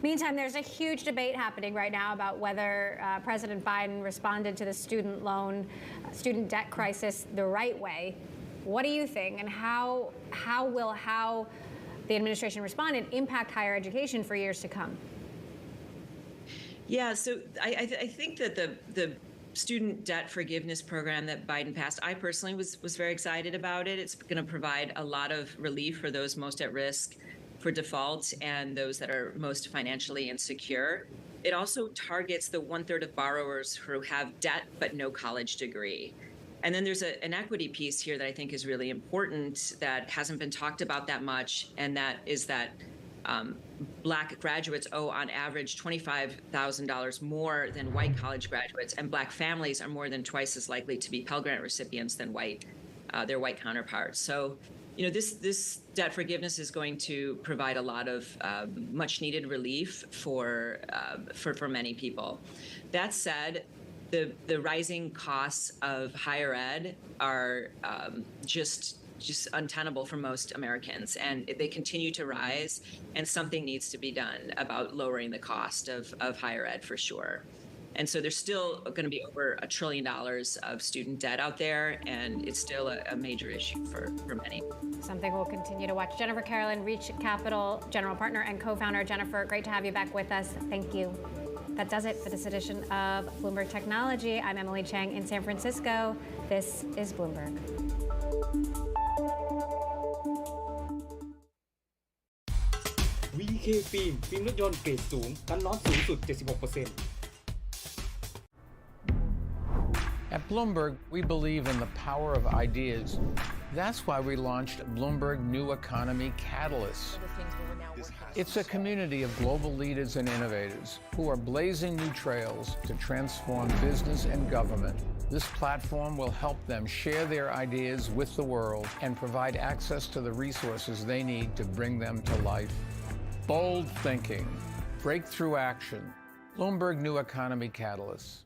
Meantime, there's a huge debate happening right now about whether President Biden responded to the student debt crisis the right way. What do you think, and how will the administration responded impact higher education for years to come? Yeah, so I think that the student debt forgiveness program that Biden passed, I personally was very excited about it. It's going to provide a lot of relief for those most at risk for default and those that are most financially insecure. It also targets the 1/3 of borrowers who have debt but no college degree. And then there's an equity piece here that I think is really important that hasn't been talked about that much, and that is that Black graduates owe on average $25,000 more than white college graduates, and Black families are more than twice as likely to be Pell Grant recipients than their white counterparts. So, this debt forgiveness is going to provide a lot of much needed relief for many people. That said, the rising costs of higher ed are just untenable for most Americans, and they continue to rise, and something needs to be done about lowering the cost of higher ed for sure. And so there's still going to be over $1 trillion of student debt out there, and it's still a major issue for many. Something we'll continue to watch. Jennifer Carolyn, Reach Capital General Partner and co-founder. Jennifer, great to have you back with us. Thank you. That does it for this edition of Bloomberg Technology. I'm Emily Chang in San Francisco. This is Bloomberg. VK ฟิล์มรถยนต์เกรดสูงกันร้อนสูงสุด 76% At Bloomberg, we believe in the power of ideas. That's why we launched Bloomberg New Economy Catalyst. It's a community of global leaders and innovators who are blazing new trails to transform business and government. This platform will help them share their ideas with the world and provide access to the resources they need to bring them to life. Bold thinking, breakthrough action, Bloomberg New Economy Catalyst.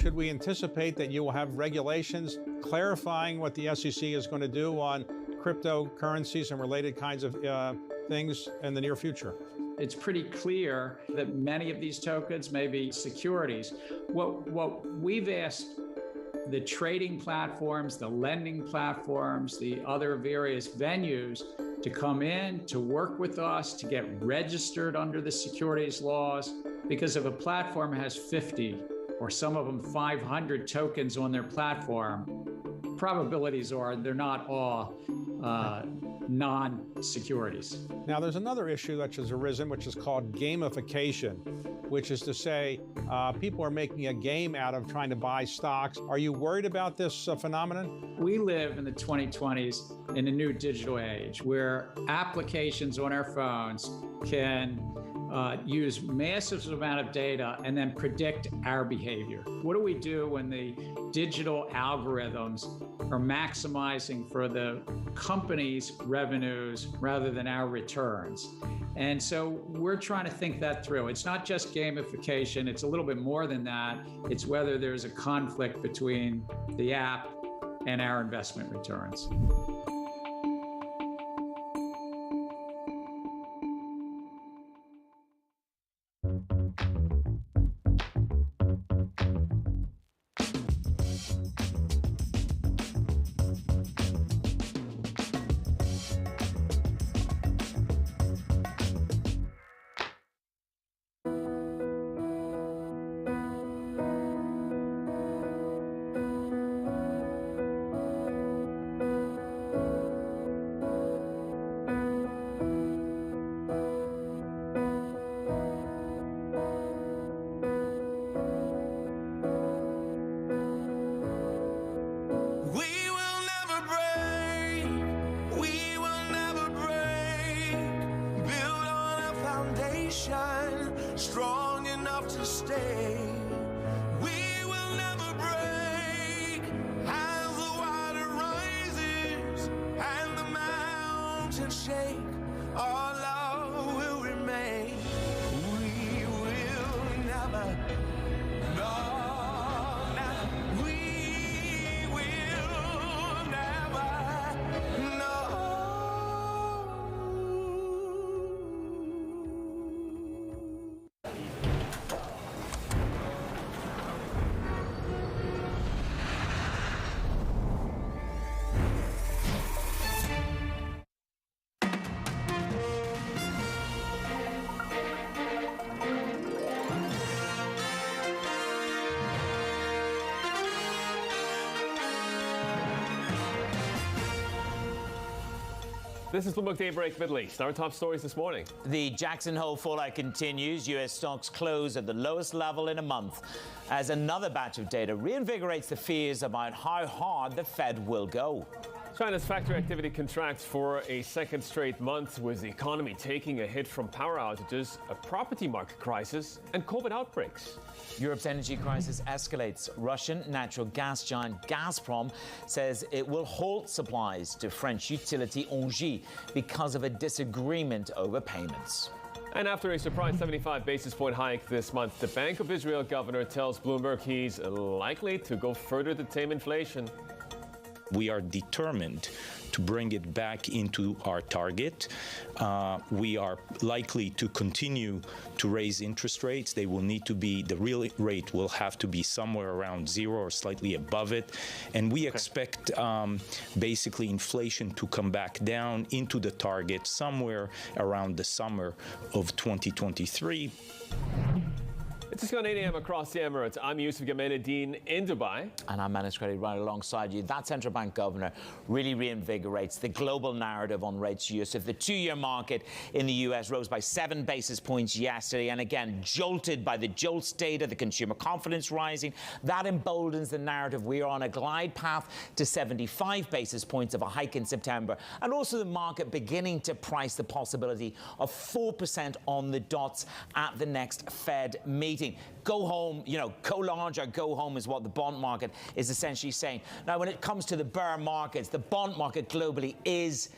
Should we anticipate that you will have regulations clarifying what the SEC is going to do on cryptocurrencies and related kinds of things in the near future? It's pretty clear that many of these tokens may be securities. What we've asked the trading platforms, the lending platforms, the other various venues to come in, to work with us, to get registered under the securities laws, because if a platform has 50 or some of them 500 tokens on their platform, probabilities are they're not all non-securities. Now, there's another issue that has arisen, which is called gamification, which is to say people are making a game out of trying to buy stocks. Are you worried about this phenomenon? We live in the 2020s in a new digital age where applications on our phones can use massive amount of data and then predict our behavior. What do we do when the digital algorithms are maximizing for the company's revenues rather than our returns? And so we're trying to think that through. It's not just gamification, it's a little bit more than that. It's whether there's a conflict between the app and our investment returns. Strong enough to stay. We will never break as the water rises and the mountains shake. Our love will remain. We will never. No, never. We will never. No. This is Bloomberg Daybreak Middle East. Our top stories this morning. The Jackson Hole fallout continues. U.S. stocks close at the lowest level in a month as another batch of data reinvigorates the fears about how hard the Fed will go. China's factory activity contracts for a second straight month, with the economy taking a hit from power outages, a property market crisis, and COVID outbreaks. Europe's energy crisis escalates. Russian natural gas giant Gazprom says it will halt supplies to French utility Engie because of a disagreement over payments. And after a surprise 75 basis point hike this month, the Bank of Israel governor tells Bloomberg he's likely to go further to tame inflation. We are determined to bring it back into our target. We are likely to continue to raise interest rates. They will need to be, the real rate will have to be somewhere around zero or slightly above it. And we expect basically inflation to come back down into the target somewhere around the summer of 2023. It's just gone 8 a.m. across the Emirates. I'm Yusuf Gameneddin in Dubai. And I'm Manus Credit right alongside you. That central bank governor really reinvigorates the global narrative on rates, Yusuf. The two-year market in the U.S. rose by 7 basis points yesterday, and again, jolted by the JOLTS data, the consumer confidence rising. That emboldens the narrative. We are on a glide path to 75 basis points of a hike in September, and also the market beginning to price the possibility of 4% on the dots at the next Fed meeting. Go home, go large or go home is what the bond market is essentially saying. Now, when it comes to the bear markets, the bond market globally is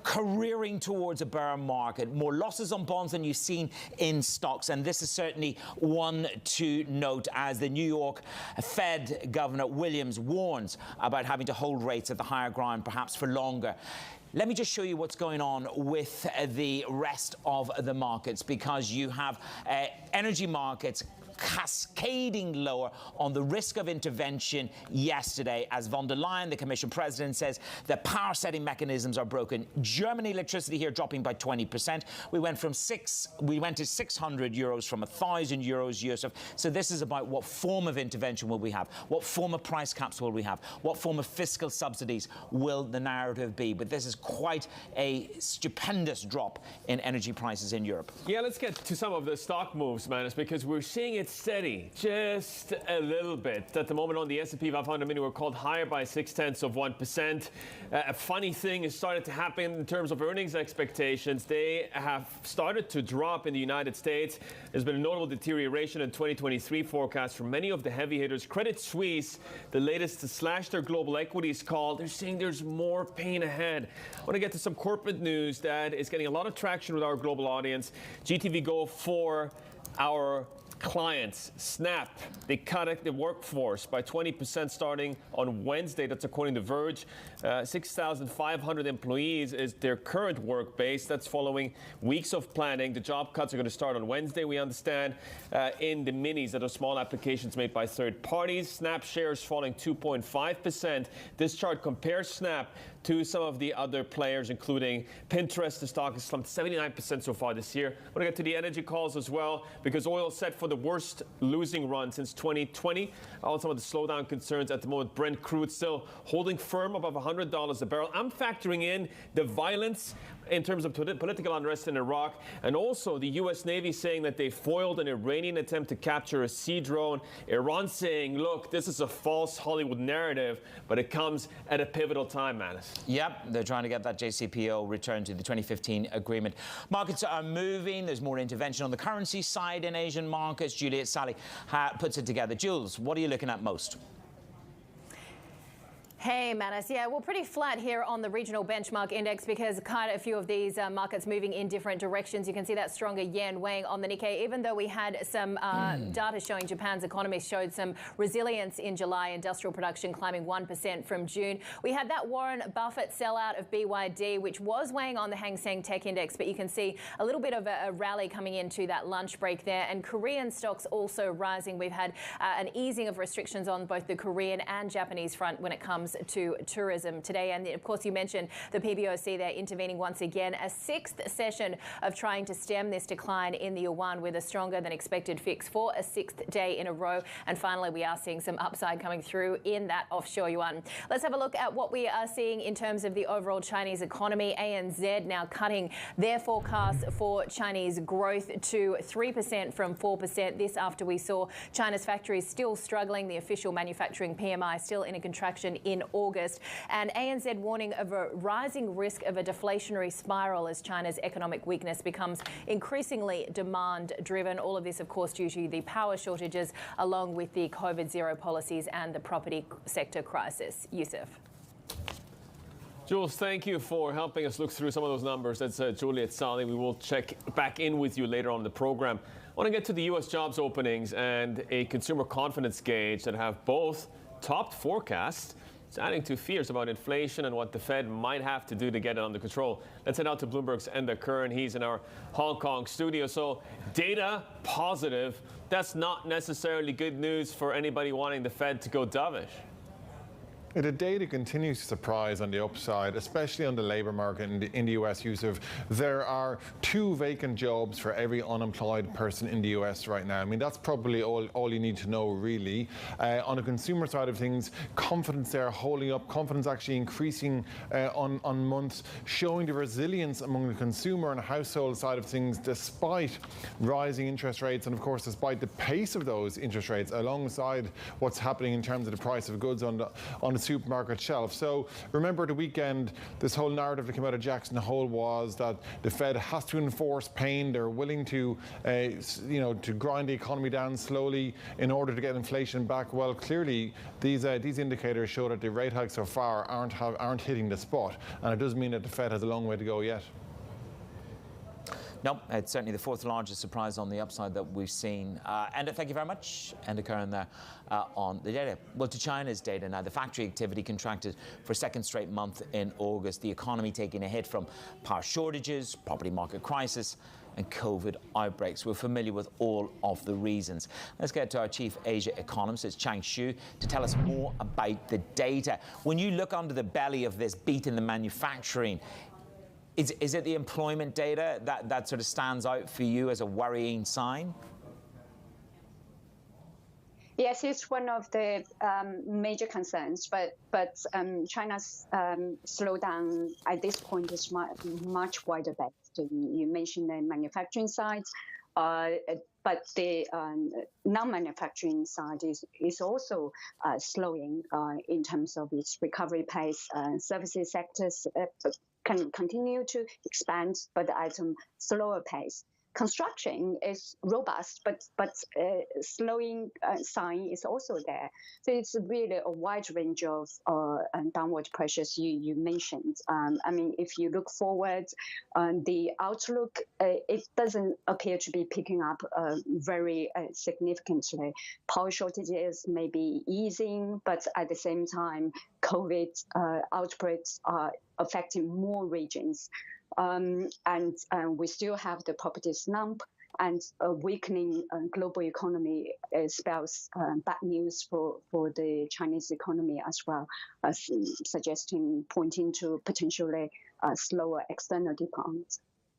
careering towards a bear market. More losses on bonds than you've seen in stocks. And this is certainly one to note as the New York Fed Governor Williams warns about having to hold rates at the higher ground, perhaps for longer. Let me just show you what's going on with the rest of the markets, because you have energy markets cascading lower on the risk of intervention yesterday as von der Leyen, the Commission President, says the power-setting mechanisms are broken. Germany electricity here dropping by 20%. We went to 600 euros from 1,000 euros, Yusuf. So this is about what form of intervention will we have? What form of price caps will we have? What form of fiscal subsidies will the narrative be? But this is quite a stupendous drop in energy prices in Europe. Yeah, let's get to some of the stock moves, Manus, because we're seeing it steady just a little bit. At the moment on the S&P 500 mini, we're called higher by 0.6%. A funny thing has started to happen in terms of earnings expectations. They have started to drop in the United States. There's been a notable deterioration in 2023 forecasts for many of the heavy hitters. Credit Suisse, the latest to slash their global equities call, they're saying there's more pain ahead. I want to get to some corporate news that is getting a lot of traction with our global audience. GTV Go for our clients. Snap, they cut the workforce by 20% starting on Wednesday. That's according to Verge. 6,500 employees is their current work base. That's following weeks of planning. The job cuts are going to start on Wednesday, we understand, in the minis that are small applications made by third parties. Snap shares falling 2.5%. This chart compares Snap to some of the other players, including Pinterest. The stock has slumped 79% so far this year. I want to get to the energy calls as well, because oil set for the worst losing run since 2020. On some of the slowdown concerns at the moment, Brent crude still holding firm above $100 a barrel. I'm factoring in the violence in terms of political unrest in Iraq, and also the U.S. Navy saying that they foiled an Iranian attempt to capture a sea drone. Iran saying, look, this is a false Hollywood narrative, but it comes at a pivotal time, Manus. Yep, they're trying to get that JCPO returned to the 2015 agreement. Markets are moving. There's more intervention on the currency side in Asian markets. Juliet Sally puts it together. Jules, what are you looking at most? Hey, Manus. Yeah, well, pretty flat here on the regional benchmark index because quite a few of these markets moving in different directions. You can see that stronger yen weighing on the Nikkei, even though we had some data showing Japan's economy showed some resilience in July, industrial production climbing 1% from June. We had that Warren Buffett sellout of BYD, which was weighing on the Hang Seng Tech Index, but you can see a little bit of a rally coming into that lunch break there. And Korean stocks also rising. We've had an easing of restrictions on both the Korean and Japanese front when it comes to tourism today. And of course, you mentioned the PBOC there intervening once again, a sixth session of trying to stem this decline in the yuan with a stronger than expected fix for a sixth day in a row. And finally, we are seeing some upside coming through in that offshore yuan. Let's have a look at what we are seeing in terms of the overall Chinese economy. ANZ now cutting their forecast for Chinese growth to 3% from 4%. This after we saw China's factories still struggling, the official manufacturing PMI still in a contraction in August, and ANZ warning of a rising risk of a deflationary spiral as China's economic weakness becomes increasingly demand-driven. All of this, of course, due to the power shortages along with the COVID-0 policies and the property sector crisis. Yusuf. Jules, thank you for helping us look through some of those numbers. That's Juliet Sally. We will check back in with you later on in the program. I want to get to the U.S. jobs openings and a consumer confidence gauge that have both topped forecasts, adding to fears about inflation and what the Fed might have to do to get it under control. Let's head out to Bloomberg's Enda Kern. He's in our Hong Kong studio. So data positive, that's not necessarily good news for anybody wanting the Fed to go dovish. The data continues to surprise on the upside, especially on the labour market in the US, Yusuf. There are 2 vacant jobs for every unemployed person in the US right now. I mean, that's probably all you need to know, really. On the consumer side of things, confidence there holding up, confidence actually increasing on months, showing the resilience among the consumer and household side of things despite rising interest rates and, of course, despite the pace of those interest rates alongside what's happening in terms of the price of goods on the supermarket shelf. So remember the weekend, this whole narrative that came out of Jackson Hole was that the Fed has to enforce pain. They're willing to, to grind the economy down slowly in order to get inflation back. Well, clearly these indicators show that the rate hikes so far aren't hitting the spot, and it does mean that the Fed has a long way to go yet. No, it's certainly the 4th largest surprise on the upside that we've seen. Enda, thank you very much. Enda Kern there on the data. Well, to China's data now, the factory activity contracted for a second straight month in August. The economy taking a hit from power shortages, property market crisis, and COVID outbreaks. We're familiar with all of the reasons. Let's get to our chief Asia economist, it's Chang Xu, to tell us more about the data. When you look under the belly of this beat in the manufacturing, is it the employment data that sort of stands out for you as a worrying sign? Yes, it's one of the major concerns, but China's slowdown at this point is much wider based. You mentioned the manufacturing side, but the non-manufacturing side is also slowing in terms of its recovery pace. Services sectors can continue to expand, but at a slower pace. Construction is robust, but slowing sign is also there. So it's really a wide range of downward pressures you mentioned. I mean, if you look forward, the outlook, it doesn't appear to be picking up very significantly. Power shortages may be easing, but at the same time, COVID outbreaks are affecting more regions. And we still have the property slump, and a weakening global economy spells bad news for the Chinese economy as well, pointing to potentially slower external demand.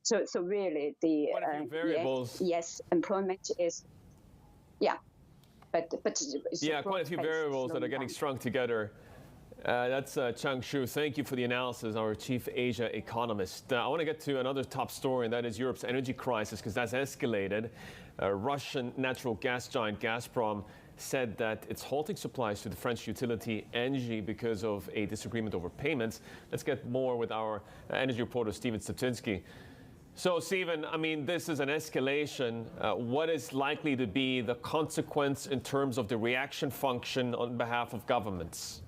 So really, the variables. Yes, employment is, but yeah, quite a few variables that are getting strung together. That's Chang Xu. Thank you for the analysis, our chief Asia economist. I want to get to another top story, and that is Europe's energy crisis, because that's escalated. Russian natural gas giant Gazprom said that it's halting supplies to the French utility Engie because of a disagreement over payments. Let's get more with our energy reporter, Stephen Stepczynski. So, Stephen, I mean, this is an escalation. What is likely to be the consequence in terms of the reaction function on behalf of governments?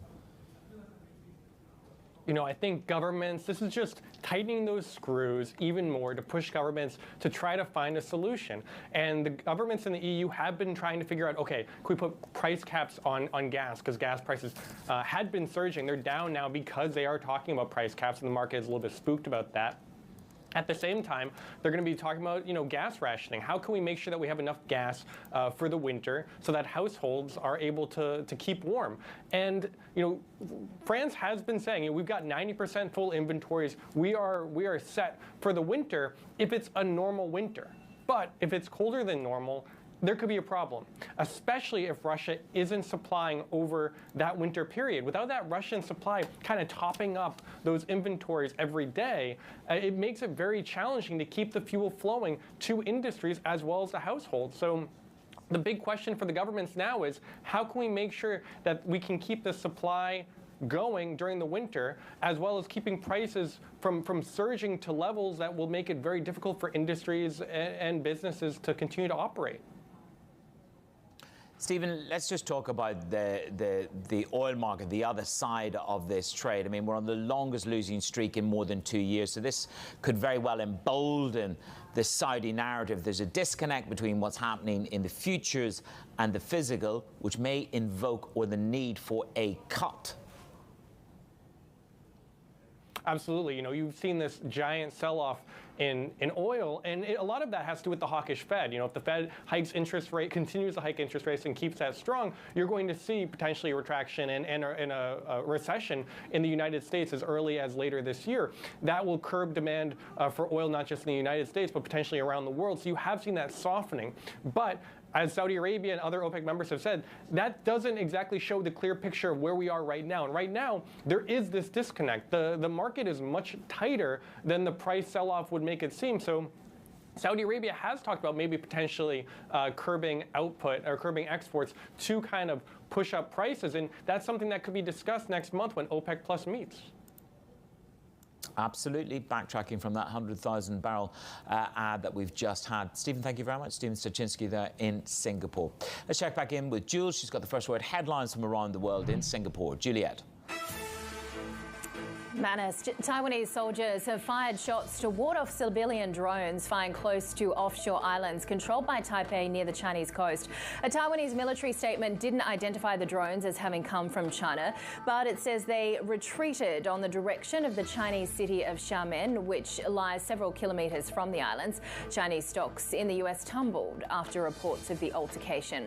You know, I think governments, this is just tightening those screws even more to push governments to try to find a solution. And the governments in the EU have been trying to figure out, okay, can we put price caps on gas? Because gas prices had been surging. They're down now because they are talking about price caps, and the market is a little bit spooked about that. At the same time, they're going to be talking about, gas rationing. How can we make sure that we have enough gas for the winter so that households are able to keep warm? And, France has been saying, we've got 90% full inventories. We are set for the winter if it's a normal winter. But if it's colder than normal, there could be a problem, especially if Russia isn't supplying over that winter period. Without that Russian supply kind of topping up those inventories every day, it makes it very challenging to keep the fuel flowing to industries as well as the households. So the big question for the governments now is, how can we make sure that we can keep the supply going during the winter, as well as keeping prices from surging to levels that will make it very difficult for industries and businesses to continue to operate? Stephen, let's just talk about the oil market, the other side of this trade. I mean, we're on the longest losing streak in more than 2 years, so this could very well embolden the Saudi narrative. There's a disconnect between what's happening in the futures and the physical, which may invoke the need for a cut. Absolutely. You've seen this giant sell-off in oil, and a lot of that has to do with the hawkish Fed. If the Fed continues to hike interest rates and keeps that strong, you're going to see potentially a retraction and a recession in the United States as early as later this year. That will curb demand for oil, not just in the United States, but potentially around the world. So you have seen that softening. But as Saudi Arabia and other OPEC members have said, that doesn't exactly show the clear picture of where we are right now. And right now, there is this disconnect. The market is much tighter than the price sell-off would make it seem. So Saudi Arabia has talked about maybe potentially curbing output or curbing exports to kind of push up prices. And that's something that could be discussed next month when OPEC Plus meets. Absolutely, backtracking from that 100,000 barrel ad that we've just had. Stephen, thank you very much. Stephen Stepczynski there in Singapore. Let's check back in with Jules. She's got the first word headlines from around the world in Singapore. Juliet. Manus, Taiwanese soldiers have fired shots to ward off civilian drones flying close to offshore islands controlled by Taipei near the Chinese coast. A Taiwanese military statement didn't identify the drones as having come from China, but it says they retreated on the direction of the Chinese city of Xiamen, which lies several kilometres from the islands. Chinese stocks in the US tumbled after reports of the altercation.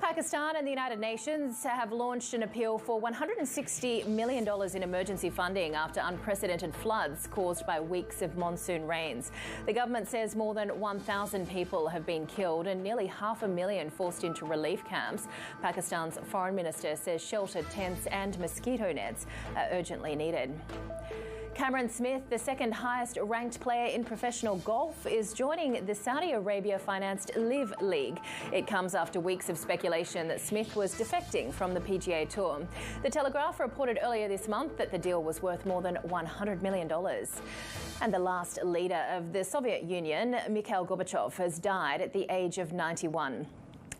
Pakistan and the United Nations have launched an appeal for $160 million in emergency funding after unprecedented floods caused by weeks of monsoon rains. The government says more than 1,000 people have been killed and nearly 500,000 forced into relief camps. Pakistan's foreign minister says shelter tents and mosquito nets are urgently needed. Cameron Smith, the second highest ranked player in professional golf, is joining the Saudi Arabia-financed Live League. It comes after weeks of speculation that Smith was defecting from the PGA Tour. The Telegraph reported earlier this month that the deal was worth more than $100 million. And the last leader of the Soviet Union, Mikhail Gorbachev, has died at the age of 91.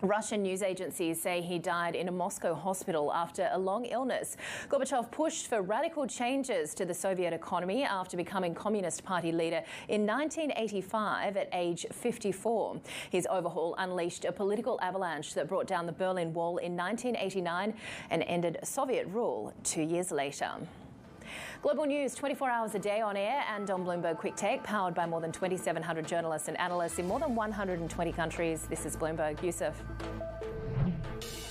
Russian news agencies say he died in a Moscow hospital after a long illness. Gorbachev pushed for radical changes to the Soviet economy after becoming Communist Party leader in 1985 at age 54. His overhaul unleashed a political avalanche that brought down the Berlin Wall in 1989 and ended Soviet rule 2 years later. Global news 24 hours a day on air and on Bloomberg Quick Take, powered by more than 2,700 journalists and analysts in more than 120 countries. This is Bloomberg. Yusuf.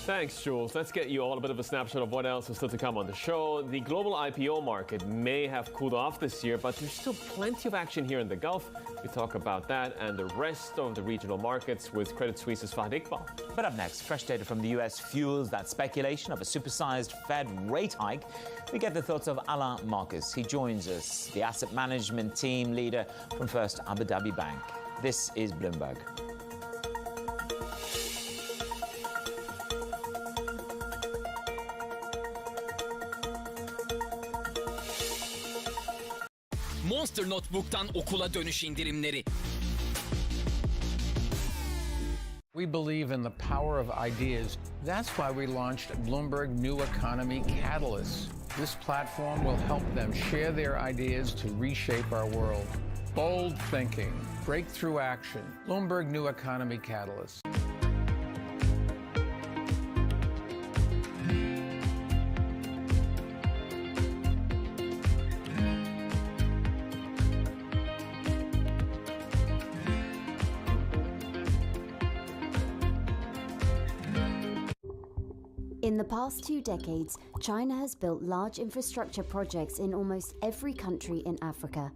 Thanks, Jules. Let's get you all a bit of a snapshot of what else is still to come on the show. The global IPO market may have cooled off this year, but there's still plenty of action here in the Gulf. We talk about that and the rest of the regional markets with Credit Suisse's Fahd Iqbal. But up next, fresh data from the US fuels that speculation of a supersized Fed rate hike. We get the thoughts of Alain Marcus. He joins us, the asset management team leader from First Abu Dhabi Bank. This is Bloomberg. Monster Notebook'tan okula dönüş indirimleri. We believe in the power of ideas. That's why we launched Bloomberg New Economy Catalyst. This platform will help them share their ideas to reshape our world. Bold thinking, breakthrough action. Bloomberg New Economy Catalyst. In the past 2 decades, China has built large infrastructure projects in almost every country in Africa.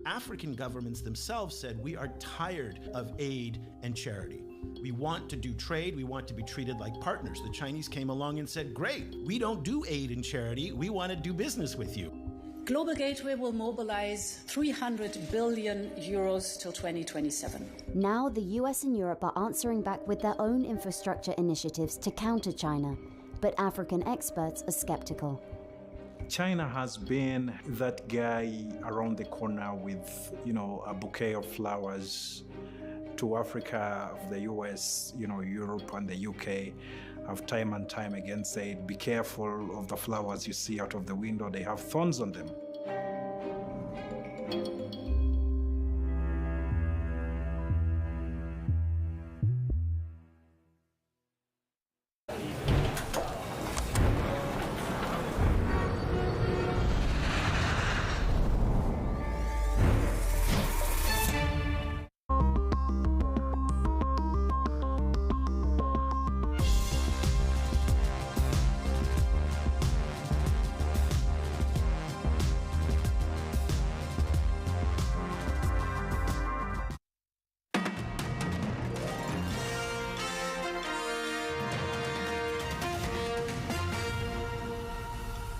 African governments themselves said, we are tired of aid and charity. We want to do trade. We want to be treated like partners. The Chinese came along and said, great, we don't do aid and charity. We want to do business with you. Global Gateway will mobilize 300 billion euros till 2027. Now the US and Europe are answering back with their own infrastructure initiatives to counter China. But African experts are skeptical. China has been that guy around the corner with, a bouquet of flowers to Africa, of the US, Europe and the UK have time and time again said, be careful of the flowers you see out of the window, they have thorns on them.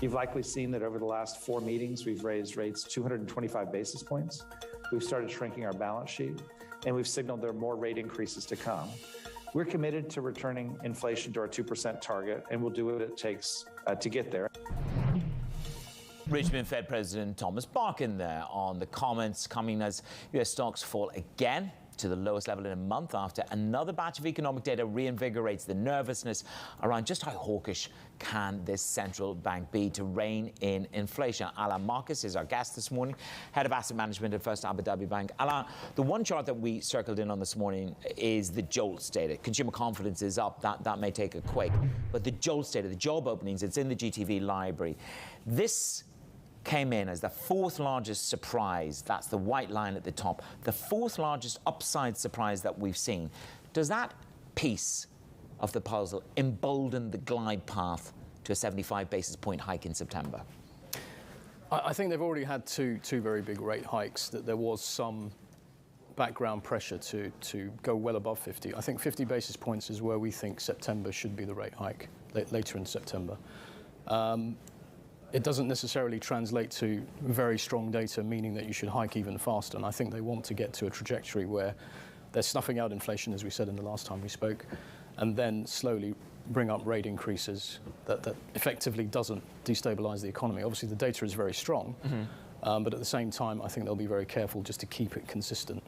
You've likely seen that over the last 4 meetings, we've raised rates 225 basis points. We've started shrinking our balance sheet, and we've signaled there are more rate increases to come. We're committed to returning inflation to our 2% target, and we'll do what it takes to get there. Richmond Fed President Thomas Barkin there on the comments coming as US stocks fall again to the lowest level in a month after another batch of economic data reinvigorates the nervousness around just how hawkish can this central bank be to rein in inflation. Alain Marcus is our guest this morning, head of asset management at First Abu Dhabi Bank. Alain, the one chart that we circled in on this morning is the JOLTS data. Consumer confidence is up. That may take a quake. But the JOLTS data, the job openings, it's in the GTV library. This came in as the fourth largest surprise. That's the white line at the top. The fourth largest upside surprise that we've seen. Does that piece of the puzzle embolden the glide path to a 75 basis point hike in September? I think they've already had two very big rate hikes, that there was some background pressure to go well above 50. I think 50 basis points is where we think September should be the rate hike, later in September. It doesn't necessarily translate to very strong data, meaning that you should hike even faster. And I think they want to get to a trajectory where they're snuffing out inflation, as we said in the last time we spoke, and then slowly bring up rate increases that effectively doesn't destabilize the economy. Obviously, the data is very strong, but at the same time, I think they'll be very careful just to keep it consistent.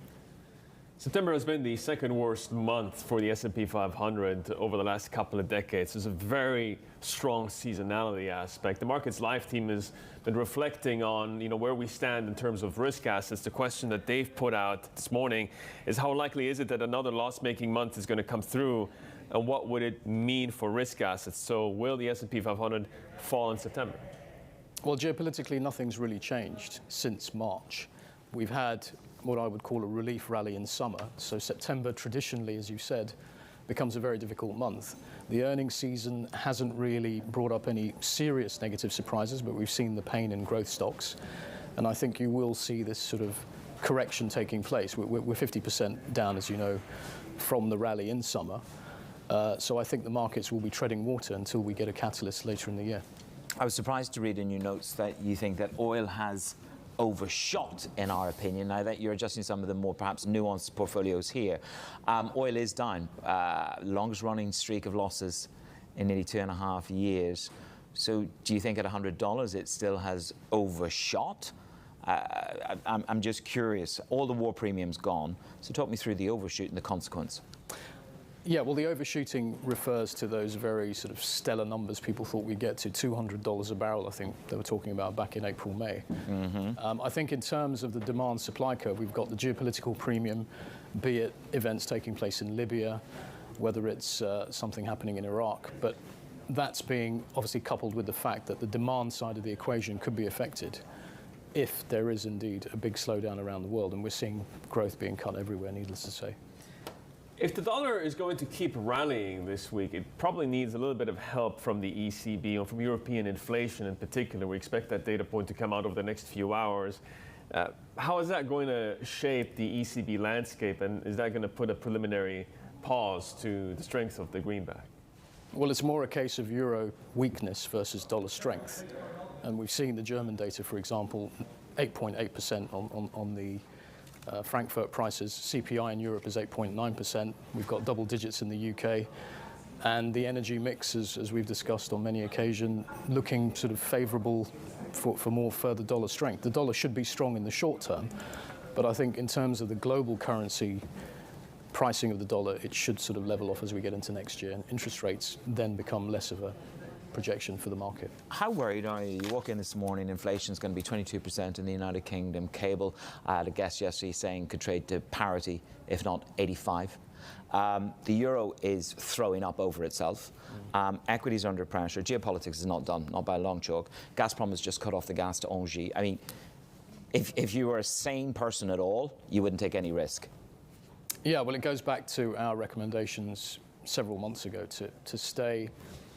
September has been the second worst month for the S&P 500 over the last couple of decades. There's a very strong seasonality aspect. The market's live team has been reflecting on, where we stand in terms of risk assets. The question that they've put out this morning is, how likely is it that another loss-making month is going to come through, and what would it mean for risk assets? So will the S&P 500 fall in September? Well, geopolitically, nothing's really changed since March. We've had what I would call a relief rally in summer. So September, traditionally, as you said, becomes a very difficult month. The earnings season hasn't really brought up any serious negative surprises, but we've seen the pain in growth stocks. And I think you will see this sort of correction taking place. We're 50% down, as you know, from the rally in summer. So I think the markets will be treading water until we get a catalyst later in the year. I was surprised to read in your notes that you think that oil has overshot, in our opinion. Now that you're adjusting some of the more perhaps nuanced portfolios here, oil is down. Longest running streak of losses in nearly 2.5 years. So do you think at $100 it still has overshot? I'm just curious. All the war premium's gone. So talk me through the overshoot and the consequence. Yeah, well, the overshooting refers to those very sort of stellar numbers people thought we'd get to, $200 a barrel, I think they were talking about back in April, May. I think in terms of the demand-supply curve, we've got the geopolitical premium, be it events taking place in Libya, whether it's something happening in Iraq, but that's being obviously coupled with the fact that the demand side of the equation could be affected if there is indeed a big slowdown around the world, and we're seeing growth being cut everywhere, needless to say. If the dollar is going to keep rallying this week, it probably needs a little bit of help from the ECB and from European inflation in particular. We expect that data point to come out over the next few hours. How is that going to shape the ECB landscape, and is that going to put a preliminary pause to the strength of the greenback? Well, it's more a case of euro weakness versus dollar strength. And we've seen the German data, for example, 8.8% on the Frankfurt prices. CPI in Europe is 8.9%. We've got double digits in the UK. And the energy mix, as we've discussed on many occasions, looking sort of favourable for more further dollar strength. The dollar should be strong in the short term, but I think in terms of the global currency pricing of the dollar, it should sort of level off as we get into next year, and interest rates then become less of a projection for the market. How worried are you? You walk in this morning, inflation's going to be 22% in the United Kingdom. Cable, I had a guest yesterday saying could trade to parity, if not 85. The euro is throwing up over itself. Equities under pressure. Geopolitics is not done, not by a long chalk. Gazprom has just cut off the gas to Engie. I mean, if you were a sane person at all, you wouldn't take any risk. Yeah, well, it goes back to our recommendations several months ago to stay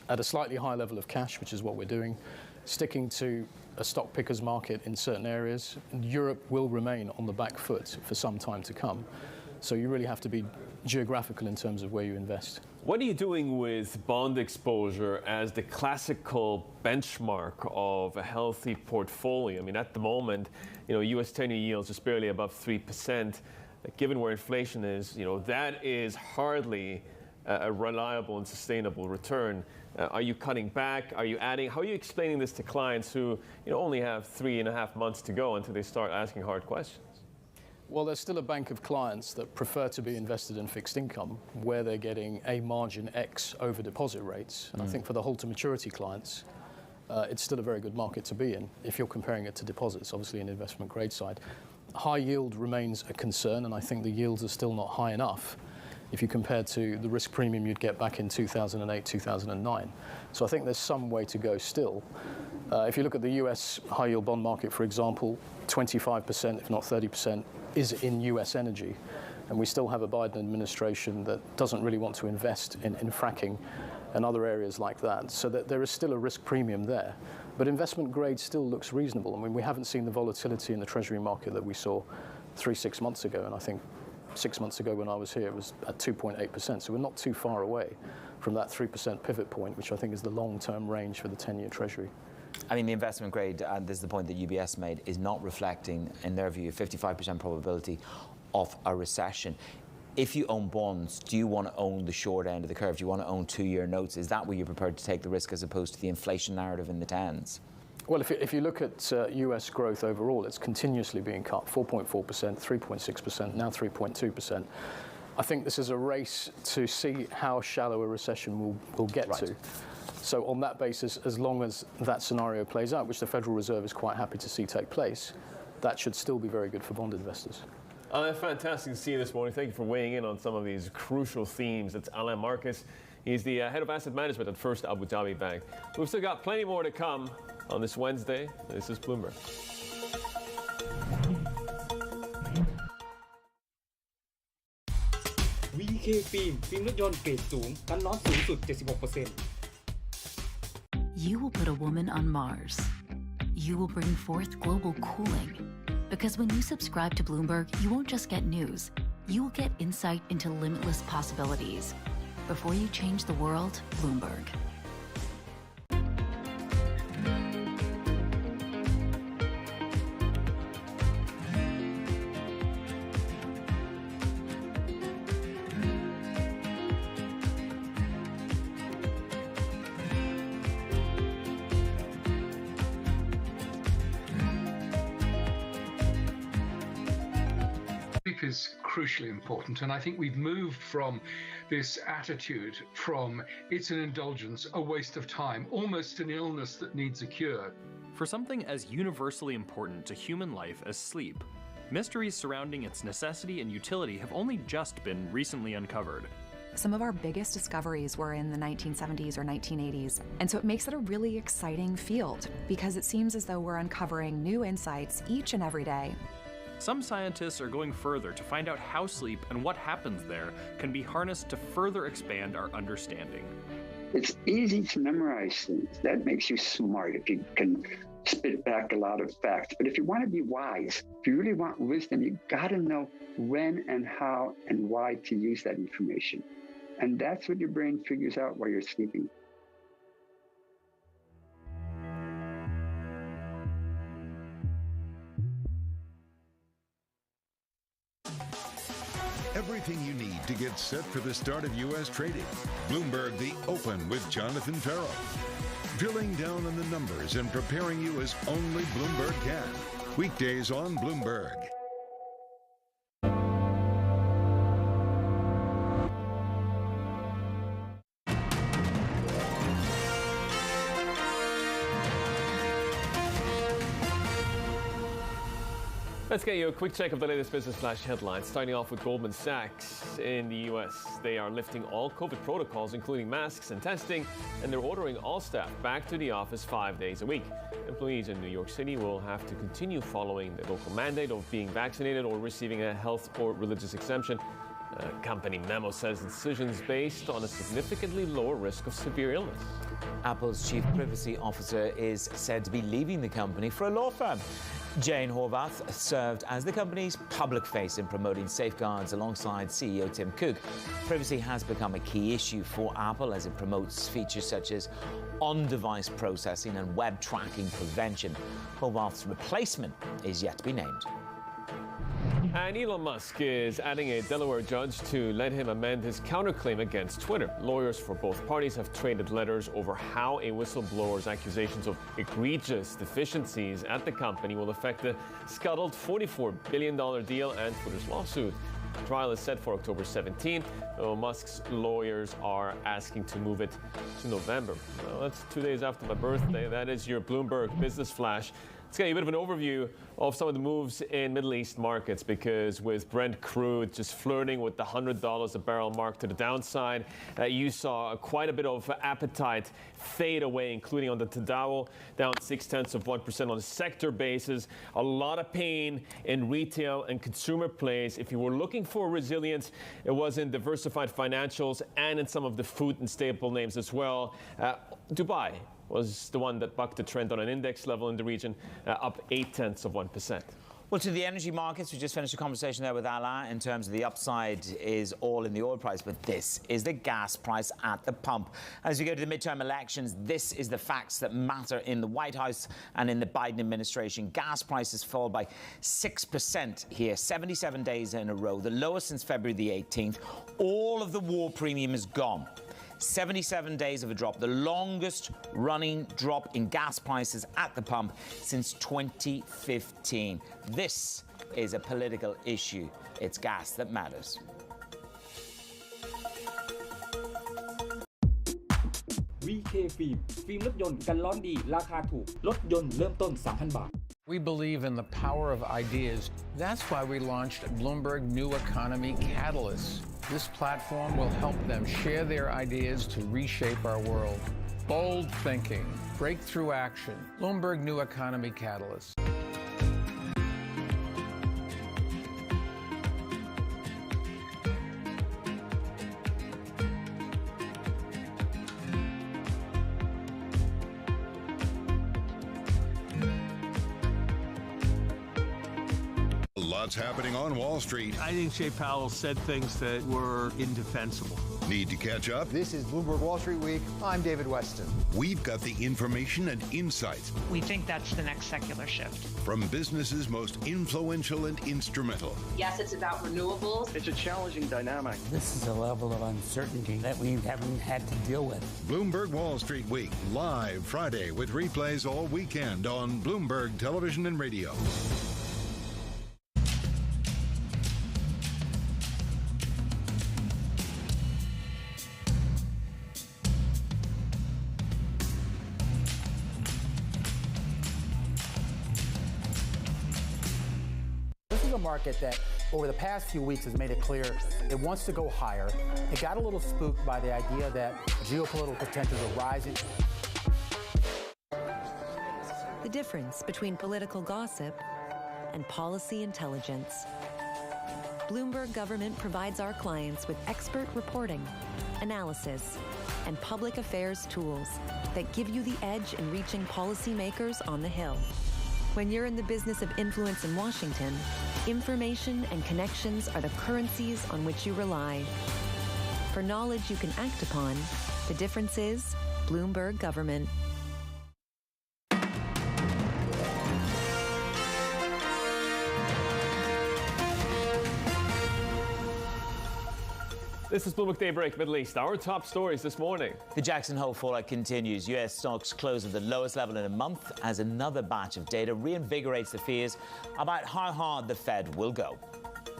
at a slightly higher level of cash, which is what we're doing, sticking to a stock pickers market in certain areas. Europe will remain on the back foot for some time to come. So you really have to be geographical in terms of where you invest. What are you doing with bond exposure as the classical benchmark of a healthy portfolio? I mean, at the moment, US 10-year yields just barely above 3%. Given where inflation is, that is hardly a reliable and sustainable return. Are you cutting back? Are you adding? How are you explaining this to clients who only have 3.5 months to go until they start asking hard questions? Well, there's still a bank of clients that prefer to be invested in fixed income where they're getting a margin X over deposit rates. And I think for the hold to maturity clients, it's still a very good market to be in if you're comparing it to deposits, obviously in investment grade side. High yield remains a concern, and I think the yields are still not high enough if you compare to the risk premium you'd get back in 2008, 2009. So I think there's some way to go still. If you look at the US high yield bond market, for example, 25%, if not 30%, is in US energy. And we still have a Biden administration that doesn't really want to invest in fracking and other areas like that. So that there is still a risk premium there. But investment grade still looks reasonable. I mean, we haven't seen the volatility in the Treasury market that we saw 3-6 months ago. And I think 6 months ago when I was here, it was at 2.8%. So we're not too far away from that 3% pivot point, which I think is the long-term range for the 10-year Treasury. I mean, the investment grade, and this is the point that UBS made, is not reflecting, in their view, a 55% probability of a recession. If you own bonds, do you want to own the short end of the curve? Do you want to own 2-year notes? Is that where you're prepared to take the risk as opposed to the inflation narrative in the 10s? Well, if you look at US growth overall, it's continuously being cut, 4.4%, 3.6%, now 3.2%. I think this is a race to see how shallow a recession will get to. So on that basis, as long as that scenario plays out, which the Federal Reserve is quite happy to see take place, that should still be very good for bond investors. Fantastic to see you this morning. Thank you for weighing in on some of these crucial themes. It's Alain Marcus. He's the head of asset management at First Abu Dhabi Bank. We've still got plenty more to come on this Wednesday. This is Bloomberg. VK ฟิล์มรถยนต์เกรดสูงกันร้อนสูงสุด 76% You will put a woman on Mars. You will bring forth global cooling. Because when you subscribe to Bloomberg, you won't just get news. You will get insight into limitless possibilities. Before you change the world, Bloomberg. Is crucially important, and I think we've moved from this attitude from it's an indulgence, a waste of time, almost an illness that needs a cure. For something as universally important to human life as sleep, mysteries surrounding its necessity and utility have only just been recently uncovered. Some of our biggest discoveries were in the 1970s or 1980s, and so it makes it a really exciting field because it seems as though we're uncovering new insights each and every day. Some scientists are going further to find out how sleep and what happens there can be harnessed to further expand our understanding. It's easy to memorize things. That makes you smart if you can spit back a lot of facts. But if you want to be wise, if you really want wisdom, you got to know when and how and why to use that information. And that's what your brain figures out while you're sleeping. Everything you need to get set for the start of U.S. trading. Bloomberg The Open with Jonathan Farrow. Drilling down on the numbers and preparing you as only Bloomberg can. Weekdays on Bloomberg. Let's get you a quick check of the latest business flash headlines, starting off with Goldman Sachs in the U.S. They are lifting all COVID protocols, including masks and testing, and they're ordering all staff back to the office 5 days a week. Employees in New York City will have to continue following the local mandate of being vaccinated or receiving a health or religious exemption. A company memo says the decision is based on a significantly lower risk of severe illness. Apple's chief privacy officer is said to be leaving the company for a law firm. Jane Horvath served as the company's public face in promoting safeguards alongside CEO Tim Cook. Privacy has become a key issue for Apple as it promotes features such as on-device processing and web tracking prevention. Horvath's replacement is yet to be named. And Elon Musk is adding a Delaware judge to let him amend his counterclaim against Twitter. Lawyers for both parties have traded letters over how a whistleblower's accusations of egregious deficiencies at the company will affect the scuttled $44 billion deal and Twitter's lawsuit. The trial is set for October 17th, though Musk's lawyers are asking to move it to November. Well, that's 2 days after my birthday. That is your Bloomberg Business Flash. Let's get you a bit of an overview of some of the moves in Middle East markets, because with Brent crude just flirting with the $100 a barrel mark to the downside, you saw quite a bit of appetite fade away, including on the Tadawul, down 0.6% on a sector basis. A lot of pain in retail and consumer plays. If you were looking for resilience, it was in diversified financials and in some of the food and staple names as well. Dubai was the one that bucked the trend on an index level in the region, up 0.8%. Well, to the energy markets, we just finished a conversation there with Alain in terms of the upside is all in the oil price, but this is the gas price at the pump. As we go to the midterm elections, this is the facts that matter in the White House and in the Biden administration. Gas prices fall by 6% here, 77 days in a row, the lowest since February the 18th. All of the war premium is gone. 77 days of a drop, the longest running drop in gas prices at the pump since 2015. This is a political issue. It's gas that matters. VK ฟิล์มรถยนต์กันร้อนดีราคาถูกรถยนต์เริ่มต้น 3,000 บาท We believe in the power of ideas. That's why we launched Bloomberg New Economy Catalyst. This platform will help them share their ideas to reshape our world. Bold thinking, breakthrough action. Bloomberg New Economy Catalyst. Lots happening on Wall Street. I think Jay Powell said things that were indefensible. Need to catch up? This is Bloomberg Wall Street Week. I'm David Weston. We've got the information and insights. We think that's the next secular shift. From businesses most influential and instrumental. Yes, it's about renewables. It's a challenging dynamic. This is a level of uncertainty that we haven't had to deal with. Bloomberg Wall Street Week, live Friday with replays all weekend on Bloomberg Television and Radio. Market that over the past few weeks has made it clear it wants to go higher. It got a little spooked by the idea that geopolitical tensions are rising. The difference between political gossip and policy intelligence. Bloomberg Government provides our clients with expert reporting, analysis, and public affairs tools that give you the edge in reaching policymakers on the Hill. When you're in the business of influence in Washington, information and connections are the currencies on which you rely. For knowledge you can act upon, the difference is Bloomberg Government. This is Bloomberg Daybreak Middle East. Our top stories this morning. The Jackson Hole fallout continues. U.S. stocks close at the lowest level in a month as another batch of data reinvigorates the fears about how hard the Fed will go.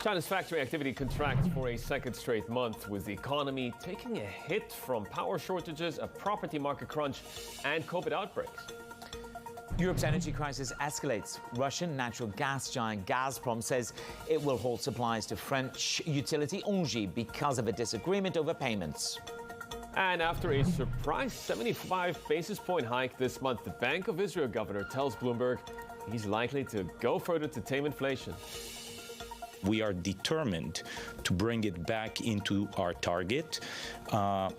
China's factory activity contracts for a second straight month, with the economy taking a hit from power shortages, a property market crunch, and COVID outbreaks. Europe's energy crisis escalates. Russian natural gas giant Gazprom says it will halt supplies to French utility Engie because of a disagreement over payments. And after a surprise 75 basis point hike this month, the Bank of Israel governor tells Bloomberg he's likely to go further to tame inflation. We are determined to bring it back into our target.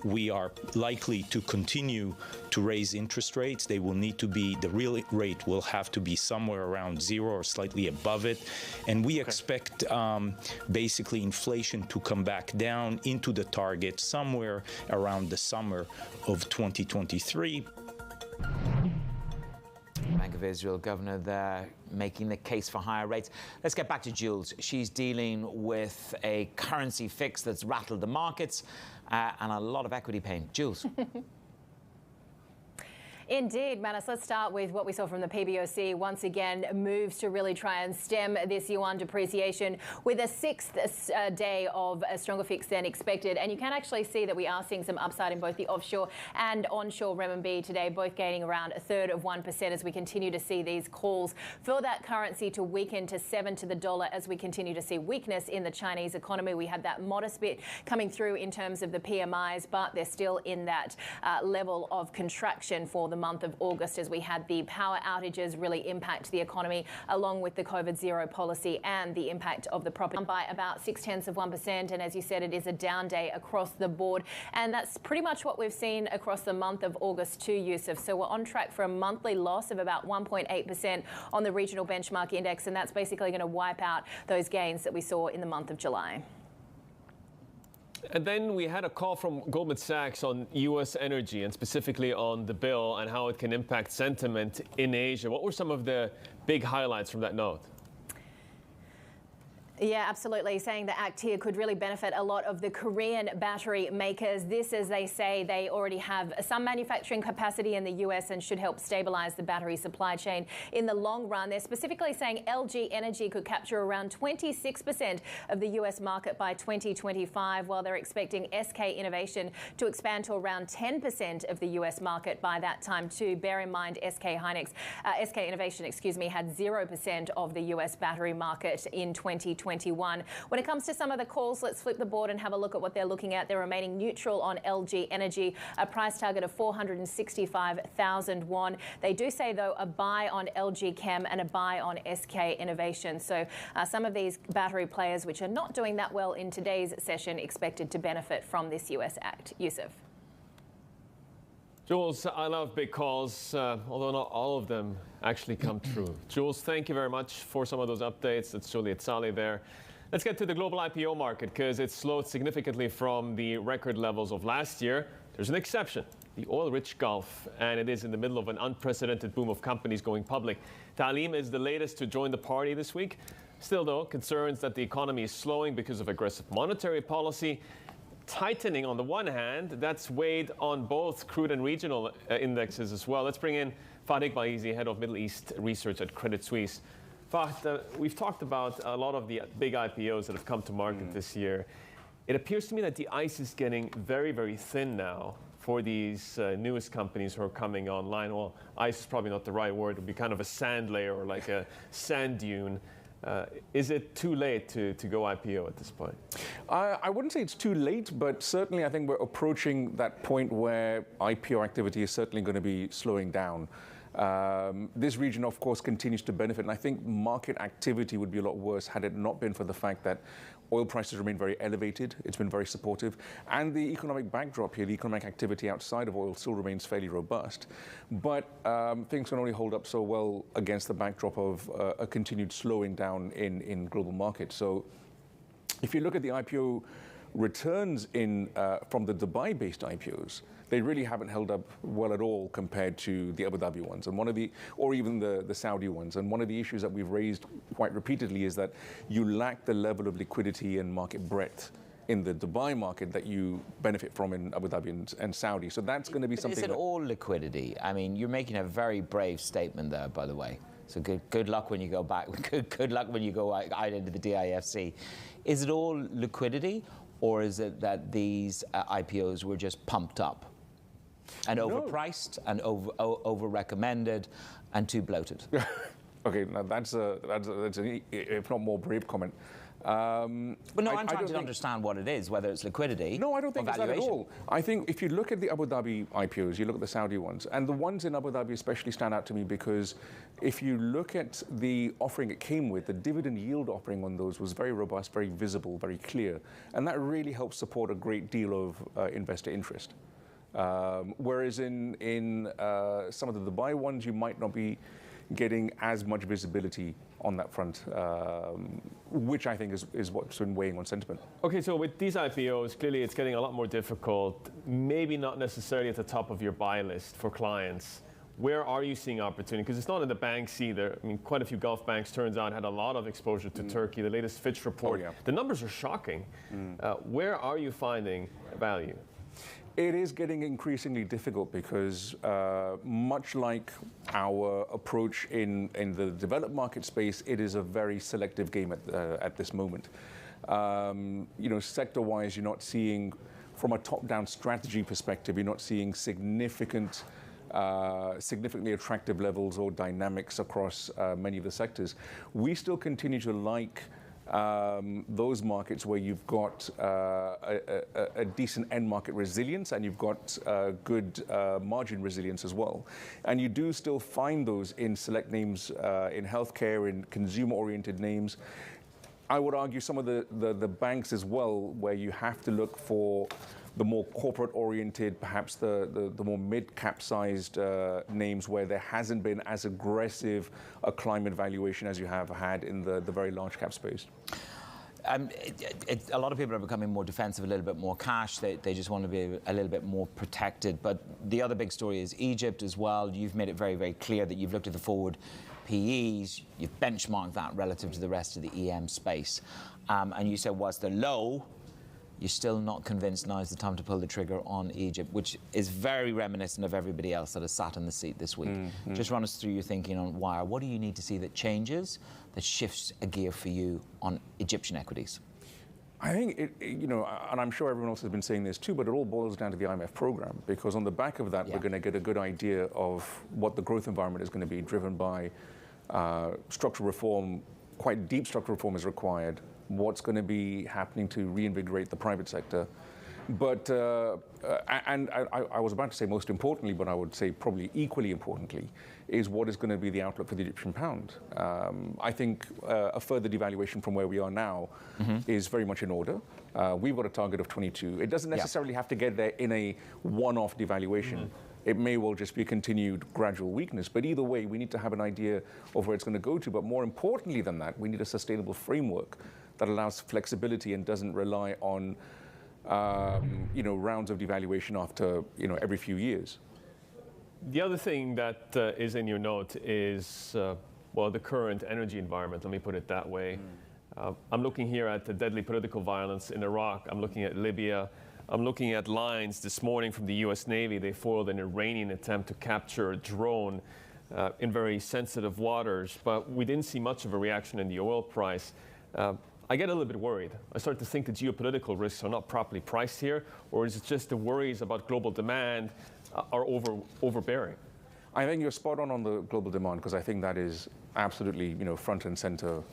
We are likely to continue to raise interest rates. They will need to be, the real rate will have to be somewhere around zero or slightly above it. And we expect basically inflation to come back down into the target somewhere around the summer of 2023. Bank of of Israel, Governor there making the case for higher rates. Let's get back to Jules. She's dealing with a currency fix that's rattled the markets and a lot of equity pain. Jules. Indeed, Manus. Let's start with what we saw from the PBOC. Once again, moves to really try and stem this yuan depreciation with a sixth day of a stronger fix than expected. And you can actually see that we are seeing some upside in both the offshore and onshore renminbi today, both gaining around 1/3 as we continue to see these calls for that currency to weaken to 7 to the dollar as we continue to see weakness in the Chinese economy. We had that modest bit coming through in terms of the PMIs, but they're still in that level of contraction for the month of August as we had the power outages really impact the economy, along with the COVID-0 policy and the impact of the property by about 0.6%. And as you said, it is a down day across the board. And that's pretty much what we've seen across the month of August too, Yusuf. So we're on track for a monthly loss of about 1.8% on the regional benchmark index. And that's basically going to wipe out those gains that we saw in the month of July. And then we had a call from Goldman Sachs on U.S. energy and specifically on the bill and how it can impact sentiment in Asia. What were some of the big highlights from that note? Yeah, absolutely. Saying the act here could really benefit a lot of the Korean battery makers. This, as they say, they already have some manufacturing capacity in the US and should help stabilize the battery supply chain in the long run. They're specifically saying LG Energy could capture around 26% of the US market by 2025, while they're expecting SK Innovation to expand to around 10% of the US market by that time too. Bear in mind, SK Innovation, had 0% of the US battery market in 2021. When it comes to some of the calls, let's flip the board and have a look at what they're looking at. They're remaining neutral on LG Energy, a price target of 465,000 won. They do say, though, a buy on LG Chem and a buy on SK Innovation. So some of these battery players, which are not doing that well in today's session, expected to benefit from this US act. Yusuf. Jules, I love big calls, although not all of them actually come true. Jules, thank you very much for some of those updates. That's Juliet Saleh there. Let's get to the global IPO market because it slowed significantly from the record levels of last year. There's an exception, the oil-rich Gulf, and it is in the middle of an unprecedented boom of companies going public. Talim is the latest to join the party this week. Still, though, concerns that the economy is slowing because of aggressive monetary policy. Tightening on the one hand, that's weighed on both crude and regional indexes as well. Let's bring in Fahd Iqbal, head of Middle East research at Credit Suisse. Fahd, we've talked about a lot of the big IPOs that have come to market this year. It appears to me that the ice is getting very, very thin now for these newest companies who are coming online. Well, ice is probably not the right word. It would be kind of a sand layer or like a sand dune. Is it too late to go IPO at this point? I wouldn't say it's too late, but certainly I think we're approaching that point where IPO activity is certainly going to be slowing down. This region, of course, continues to benefit, and I think market activity would be a lot worse had it not been for the fact that oil prices remain very elevated. It's been very supportive. And the economic backdrop here, the economic activity outside of oil still remains fairly robust. But things can only hold up so well against the backdrop of a continued slowing down in global markets. So if you look at the IPO returns from the Dubai-based IPOs, they really haven't held up well at all compared to the Abu Dhabi ones, and or even the Saudi ones. And one of the issues that we've raised quite repeatedly is that you lack the level of liquidity and market breadth in the Dubai market that you benefit from in Abu Dhabi and Saudi. So that's going to be something. Is it all liquidity? I mean, you're making a very brave statement there, by the way. So good luck when you go back. Good luck when you go out into the DIFC. Is it all liquidity, or is it that these IPOs were just pumped up and overpriced and over recommended and too bloated? Okay, now that's an if not more brave comment. But no, I'm trying to understand what it is, whether it's liquidity. No, I don't think it's that at all. I think if you look at the Abu Dhabi IPOs, you look at the Saudi ones, and the ones in Abu Dhabi especially stand out to me because if you look at the offering it came with, the dividend yield offering on those was very robust, very visible, very clear, and that really helps support a great deal of investor interest. Whereas in some of the Dubai ones, you might not be getting as much visibility on that front, which I think is what's been weighing on sentiment. Okay, so with these IPOs, clearly it's getting a lot more difficult, maybe not necessarily at the top of your buy list for clients. where are you seeing opportunity? Because it's not in the banks either. I mean, quite a few Gulf banks, turns out, had a lot of exposure to Turkey. The latest Fitch report, the numbers are shocking. Where are you finding value? It is getting increasingly difficult because much like our approach in the developed market space, it is a very selective game at this moment. Sector-wise, you're not seeing, from a top-down strategy perspective, you're not seeing significantly attractive levels or dynamics across many of the sectors. We still continue to like those markets where you've got a decent end market resilience and you've got good margin resilience as well. And you do still find those in select names in healthcare, in consumer-oriented names. I would argue some of the banks as well, where you have to look for the more corporate-oriented, perhaps the more mid-cap sized names where there hasn't been as aggressive a climate valuation as you have had in the very large cap space. A lot of people are becoming more defensive, a little bit more cash. They just want to be a little bit more protected. But the other big story is Egypt as well. You've made it very, very clear that you've looked at the forward PEs, you've benchmarked that relative to the rest of the EM space. And you said, whilst they're low, you're still not convinced now is the time to pull the trigger on Egypt, which is very reminiscent of everybody else that has sat in the seat this week. Just run us through your thinking on why. What do you need to see that changes, that shifts a gear for you on Egyptian equities? I think, and I'm sure everyone else has been saying this too, but it all boils down to the IMF program, because on the back of that, we're going to get a good idea of what the growth environment is going to be, driven by structural reform. Quite deep structural reform is required. What's going to be happening to reinvigorate the private sector. But, and I was about to say most importantly, but I would say probably equally importantly, is what is going to be the outlook for the Egyptian pound. I think a further devaluation from where we are now is very much in order. We've got a target of 22. It doesn't necessarily have to get there in a one-off devaluation. It may well just be a continued gradual weakness. But either way, we need to have an idea of where it's going to go to. But more importantly than that, we need a sustainable framework that allows flexibility and doesn't rely on rounds of devaluation after every few years. The other thing that is in your note is the current energy environment. Let me put it that way. I'm looking here at the deadly political violence in Iraq. I'm looking at Libya. I'm looking at lines this morning from the U.S. Navy. They foiled an Iranian attempt to capture a drone in very sensitive waters, but we didn't see much of a reaction in the oil price. I get a little bit worried. I start to think the geopolitical risks are not properly priced here, or is it just the worries about global demand are overbearing? I think you're spot on the global demand, because I think that is absolutely front and center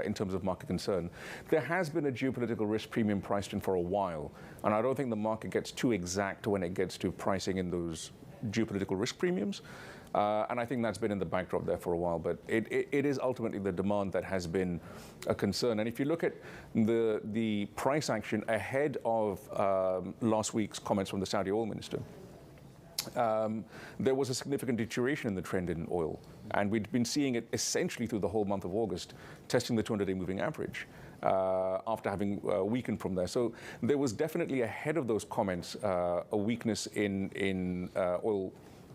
in terms of market concern. There has been a geopolitical risk premium priced in for a while, and I don't think the market gets too exact when it gets to pricing in those geopolitical risk premiums. And I think that's been in the backdrop there for a while, but it is ultimately the demand that has been a concern. And if you look at the price action ahead of last week's comments from the Saudi oil minister, there was a significant deterioration in the trend in oil. And we'd been seeing it essentially through the whole month of August, testing the 200-day moving average after having weakened from there. So there was definitely ahead of those comments a weakness in oil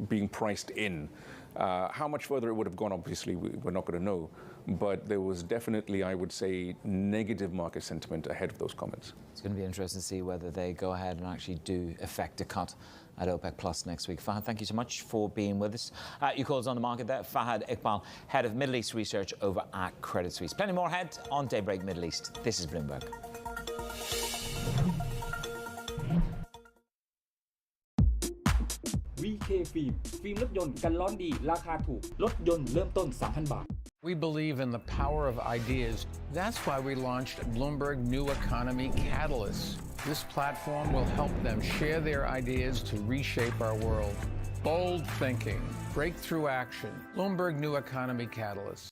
being priced in. How much further it would have gone, obviously, we're not going to know. But there was definitely, I would say, negative market sentiment ahead of those comments. It's going to be interesting to see whether they go ahead and actually do effect a cut at OPEC Plus next week. Fahad, thank you so much for being with us. Your calls on the market there. Fahad Iqbal, Head of Middle East Research over at Credit Suisse. Plenty more ahead on Daybreak Middle East. This is Bloomberg. VK ฟิล์มรถยนต์กันร้อนดีราคาถูกรถยนต์เริ่มต้น 3,000 บาท We believe in the power of ideas. That's why we launched Bloomberg New Economy Catalyst. This platform will help them share their ideas to reshape our world. Bold thinking, breakthrough action. Bloomberg New Economy Catalyst.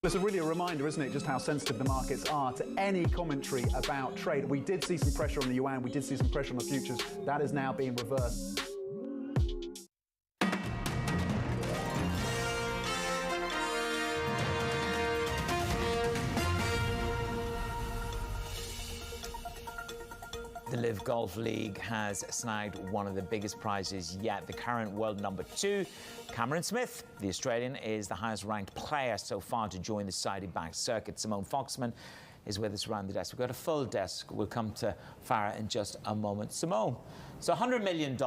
It's really a reminder, isn't it, just how sensitive the markets are to any commentary about trade. We did see some pressure on the yuan, we did see some pressure on the futures. That is now being reversed. The Live Golf League has snagged one of the biggest prizes yet. The current world number 2, Cameron Smith, the Australian, is the highest ranked player so far to join the Saudi-backed circuit. Simone Foxman is with us around the desk. We've got a full desk. We'll come to Farah in just a moment. Simone, so $100 million.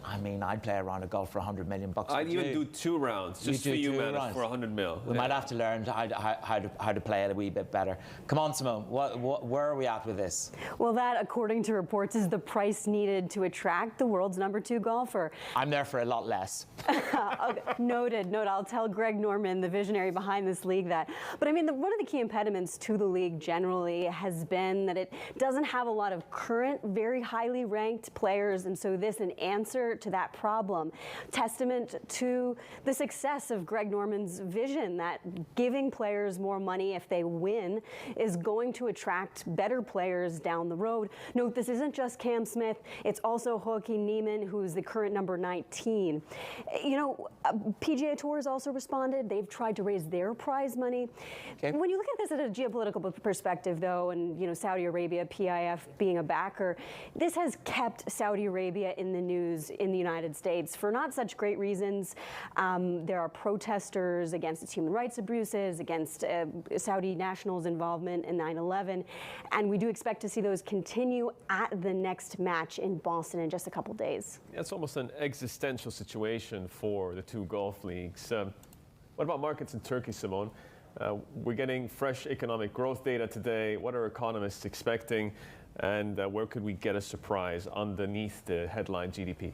I mean, I'd play a round of golf for $100 million. I'd even do 2 rounds just for you, man, for $100 mil. We might have to learn how to play it a wee bit better. Come on, Simone. Where are we at with this? Well, that, according to reports, is the price needed to attract the world's number 2 golfer. I'm there for a lot less. Okay. Noted. I'll tell Greg Norman, the visionary behind this league, that. But I mean, one of the key impediments to the league generally has been that it doesn't have a lot of current, very highly ranked players, and so this an answer to that problem. Testament to the success of Greg Norman's vision that giving players more money if they win is going to attract better players down the road. Note, this isn't just Cam Smith, it's also Joaquin Niemann, who's the current number 19. You know, PGA Tour has also responded. They've tried to raise their prize money. Okay. When you look at this at a geopolitical perspective, though, and, you know, Saudi Arabia, PIF being a backer, this has kept Saudi Arabia in the news in the United States for not such great reasons. There are protesters against its human rights abuses, against Saudi nationals' involvement in 9/11, and we do expect to see those continue at the next match in Boston in just a couple days. Yeah, it's almost an existential situation for the 2 golf leagues. What about markets in Turkey, Simone? We're getting fresh economic growth data today. What are economists expecting? And where could we get a surprise underneath the headline GDP?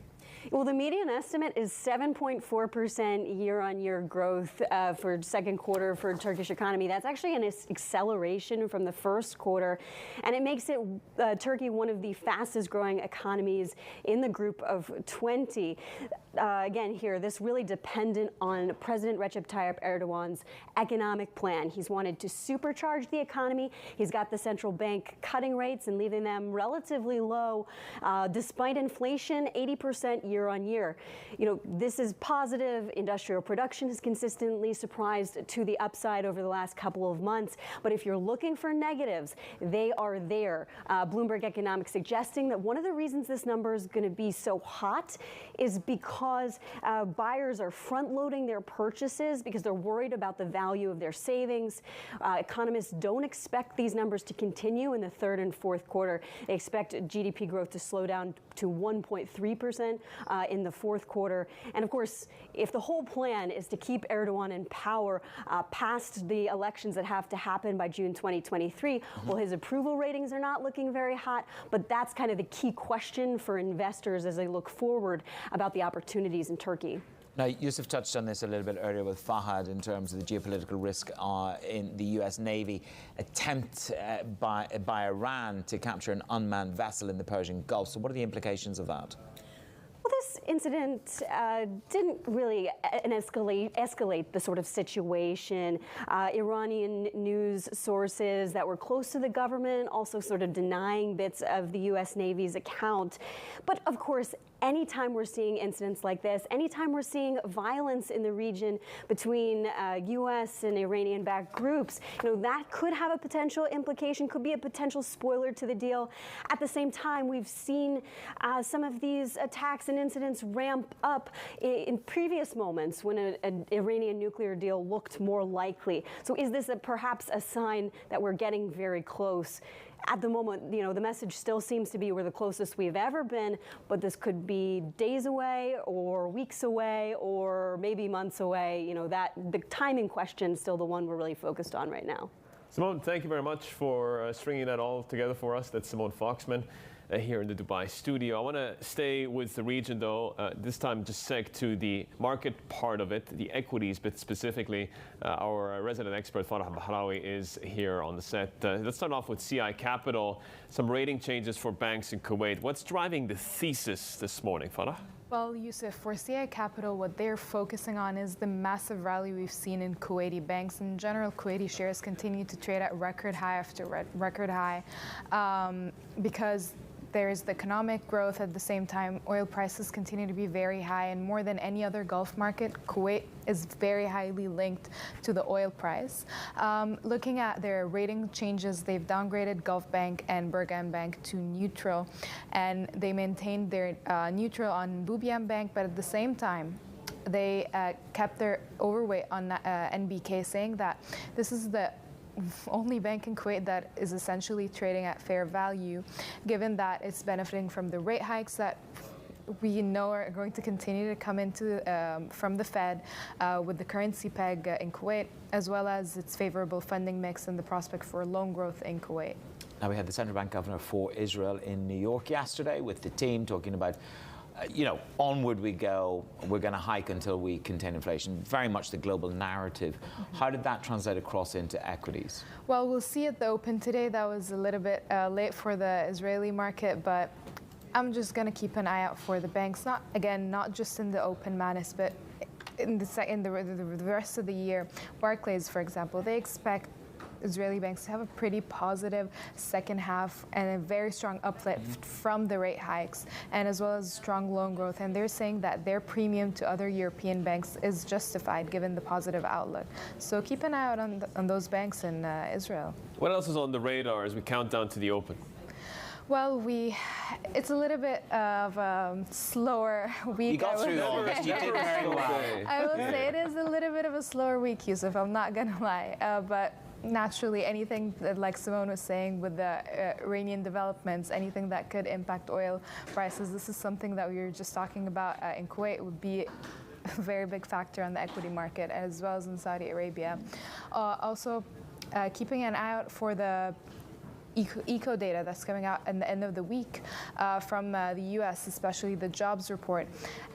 Well, the median estimate is 7.4% year-on-year growth for second quarter for Turkish economy. That's actually an acceleration from the first quarter, and it makes it Turkey one of the fastest growing economies in the group of 20. Again, here, this really dependent on President Recep Tayyip Erdogan's economic plan. He's wanted to supercharge the economy. He's got the central bank cutting rates and leaving them relatively low, despite inflation, 80% year on year. You know, this is positive. Industrial production has consistently surprised to the upside over the last couple of months. But if you're looking for negatives, they are there. Bloomberg Economics suggesting that one of the reasons this number is going to be so hot is because buyers are front-loading their purchases because they're worried about the value of their savings. Economists don't expect these numbers to continue in the third and fourth quarter. They expect GDP growth to slow down to 1.3% in the fourth quarter. And of course, if the whole plan is to keep Erdogan in power past the elections that have to happen by June 2023, well, his approval ratings are not looking very hot, but that's kind of the key question for investors as they look forward about the opportunities in Turkey. Now, Yusuf touched on this a little bit earlier with Fahad in terms of the geopolitical risk in the U.S. Navy attempt by Iran to capture an unmanned vessel in the Persian Gulf. So what are the implications of that? Well, this incident didn't really escalate the sort of situation. Iranian news sources that were close to the government also sort of denying bits of the U.S. Navy's account. But of course, anytime we're seeing incidents like this, anytime we're seeing violence in the region between U.S. and Iranian-backed groups, you know, that could have a potential implication, could be a potential spoiler to the deal. At the same time, we've seen some of these attacks and incidents ramp up in previous moments when an Iranian nuclear deal looked more likely. So is this perhaps a sign that we're getting very close? At the moment, you know, the message still seems to be we're the closest we've ever been, but this could be days away or weeks away or maybe months away. You know, that the timing question is still the one we're really focused on right now. Simone, thank you very much for stringing that all together for us. That's Simone Foxman here in the Dubai studio. I want to stay with the region, though, this time just seg to the market part of it, the equities, but specifically our resident expert, Farah Bahrawi, is here on the set. Let's start off with CI Capital, some rating changes for banks in Kuwait. What's driving the thesis this morning, Farah? Well, Yusuf, for CI Capital, what they're focusing on is the massive rally we've seen in Kuwaiti banks. In general, Kuwaiti shares continue to trade at record high after record high because there is the economic growth. At the same time, oil prices continue to be very high, and more than any other Gulf market, Kuwait is very highly linked to the oil price. Looking at their rating changes, they've downgraded Gulf Bank and Bergan Bank to neutral, and they maintained their neutral on Bubian Bank, but at the same time, they kept their overweight on NBK, saying that this is the only bank in Kuwait that is essentially trading at fair value, given that it's benefiting from the rate hikes that we know are going to continue to come into from the Fed with the currency peg in Kuwait, as well as its favorable funding mix and the prospect for loan growth in Kuwait. Now, we had the central bank governor for Israel in New York yesterday with the team talking about onward we go, we're going to hike until we contain inflation, very much the global narrative. How did that translate across into equities? Well, we'll see at the open today. That was a little bit late for the Israeli market, but I'm just going to keep an eye out for the banks, not just in the open madness, but in the rest of the year. Barclays, for example, they expect Israeli banks to have a pretty positive second half and a very strong uplift from the rate hikes, and as well as strong loan growth. And they're saying that their premium to other European banks is justified given the positive outlook. So keep an eye out on those banks in Israel. What else is on the radar as we count down to the open? Well, it's a little bit of a slower week. You got through August, you did very well. I will say it is a little bit of a slower week, Yusuf, I'm not going to lie. But naturally, anything that, like Simone was saying, with the Iranian developments, anything that could impact oil prices, this is something that we were just talking about in Kuwait, would be a very big factor on the equity market, as well as in Saudi Arabia. Keeping an eye out for the eco data that's coming out at the end of the week from the U.S., especially the jobs report.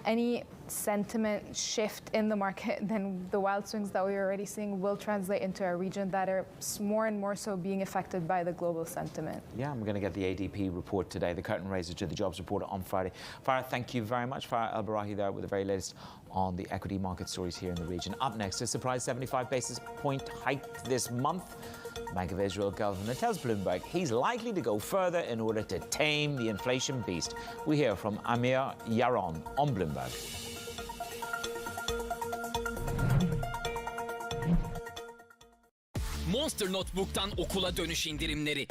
Any sentiment shift in the market, then the wild swings that we're already seeing will translate into a region that are more and more so being affected by the global sentiment. Yeah, I'm going to get the ADP report today, the curtain raiser to the jobs report on Friday. Farah, thank you very much. Farah El-Barahi there with the very latest on the equity market stories here in the region. Up next, a surprise 75 basis point hike this month. Bank of Israel governor tells Bloomberg he's likely to go further in order to tame the inflation beast. We hear from Amir Yaron on Bloomberg. Monster Notebook'tan okula dönüş indirimleri.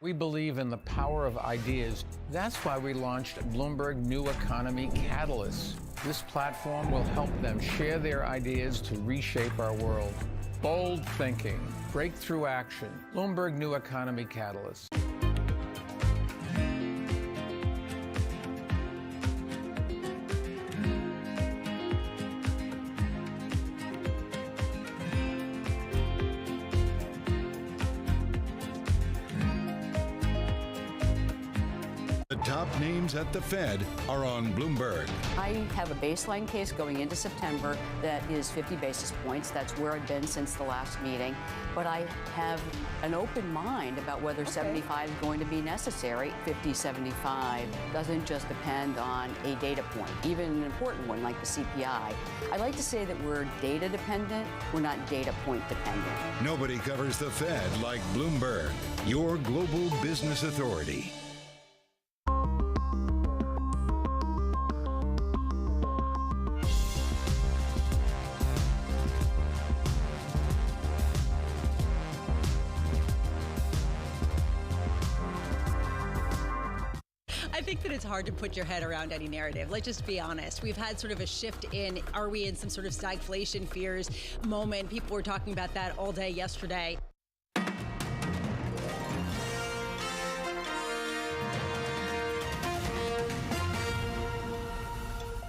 We believe in the power of ideas. That's why we launched Bloomberg New Economy Catalyst. This platform will help them share their ideas to reshape our world. Bold thinking, breakthrough action. Bloomberg New Economy Catalyst. Top names at the Fed are on Bloomberg. I have a baseline case going into September that is 50 basis points. That's where I've been since the last meeting. But I have an open mind about whether 75 is going to be necessary. 50, 75 doesn't just depend on a data point, even an important one like the CPI. I like to say that we're data dependent, we're not data point dependent. Nobody covers the Fed like Bloomberg, your global business authority. I think that it's hard to put your head around any narrative. Let's just be honest. We've had sort of a shift in, are we in some sort of stagflation fears moment? People were talking about that all day yesterday.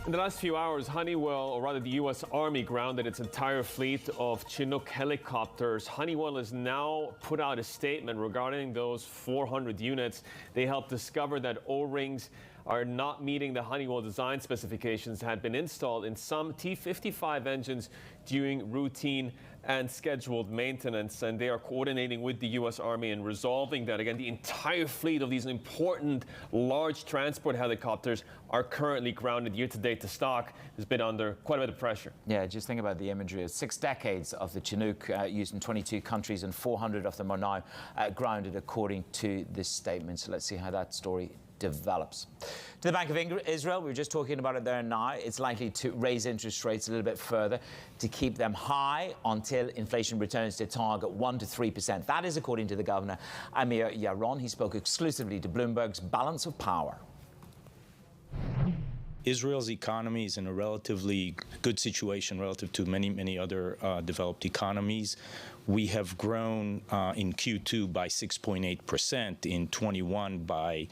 In the last few hours, Honeywell, or rather the U.S. Army, grounded its entire fleet of Chinook helicopters. Honeywell has now put out a statement regarding those 400 units. They helped discover that O-rings are not meeting the Honeywell design specifications that had been installed in some T-55 engines during routine and scheduled maintenance, and they are coordinating with the U.S. Army in resolving that. Again, the entire fleet of these important large transport helicopters are currently grounded. Year-to-date, the stock has been under quite a bit of pressure. Yeah, just think about the imagery of 6 decades of the Chinook used in 22 countries, and 400 of them are now grounded, according to this statement. So let's see how that story develops. To the Bank of Israel, we were just talking about it there now. It's likely to raise interest rates a little bit further to keep them high until inflation returns to target 1 to 3%. That is according to the governor, Amir Yaron. He spoke exclusively to Bloomberg's Balance of Power. Israel's economy is in a relatively good situation relative to many other developed economies. We have grown in Q2 by 6.8%, in 21 by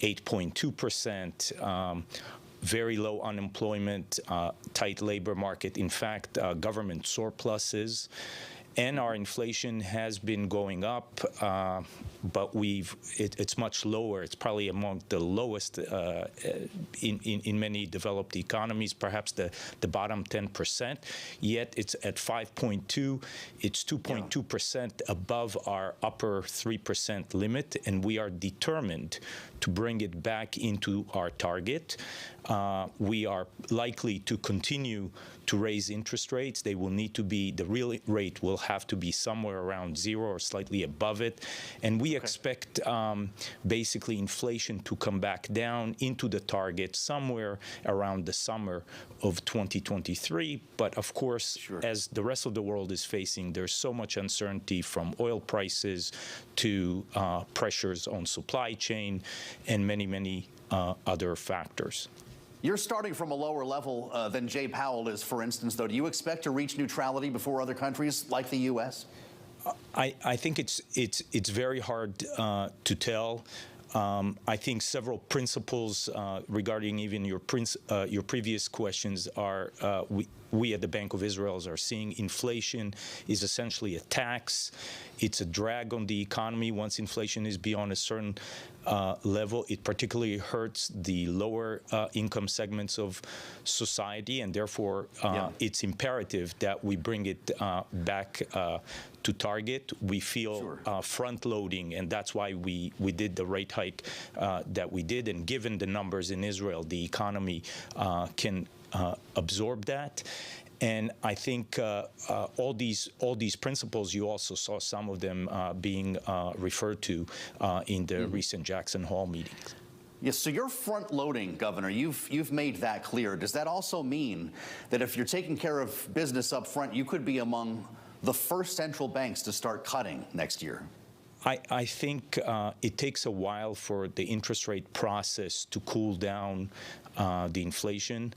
8.2%. Very low unemployment, tight labor market. In fact, government surpluses. And our inflation has been going up, but it's much lower. It's probably among the lowest in many developed economies, perhaps the bottom 10%. Yet it's at 5.2. It's 2.2% above our upper 3% limit, and we are determined to bring it back into our target. We are likely to continue to raise interest rates. They will need to be, the real rate will have to be somewhere around 0 or slightly above it. And we expect basically inflation to come back down into the target somewhere around the summer of 2023. But of course, as the rest of the world is facing, there's so much uncertainty, from oil prices to pressures on supply chain and many other factors. You're starting from a lower level than Jay Powell is, for instance, though. Do you expect to reach neutrality before other countries like the U.S.? I think it's very hard to tell. I think several principles regarding even your previous questions are we at the Bank of Israel are seeing inflation is essentially a tax. It's a drag on the economy. Once inflation is beyond a certain level, it particularly hurts the lower income segments of society, and therefore it's imperative that we bring it back to target. We feel front-loading, and that's why we did the rate hike that we did. And given the numbers in Israel, the economy can absorb that. And I think all these principles, you also saw some of them being referred to in the recent Jackson Hole meetings. Yes, so you're front-loading, Governor. You've made that clear. Does that also mean that if you're taking care of business up front, you could be among the first central banks to start cutting next year? I think it takes a while for the interest rate process to cool down the inflation.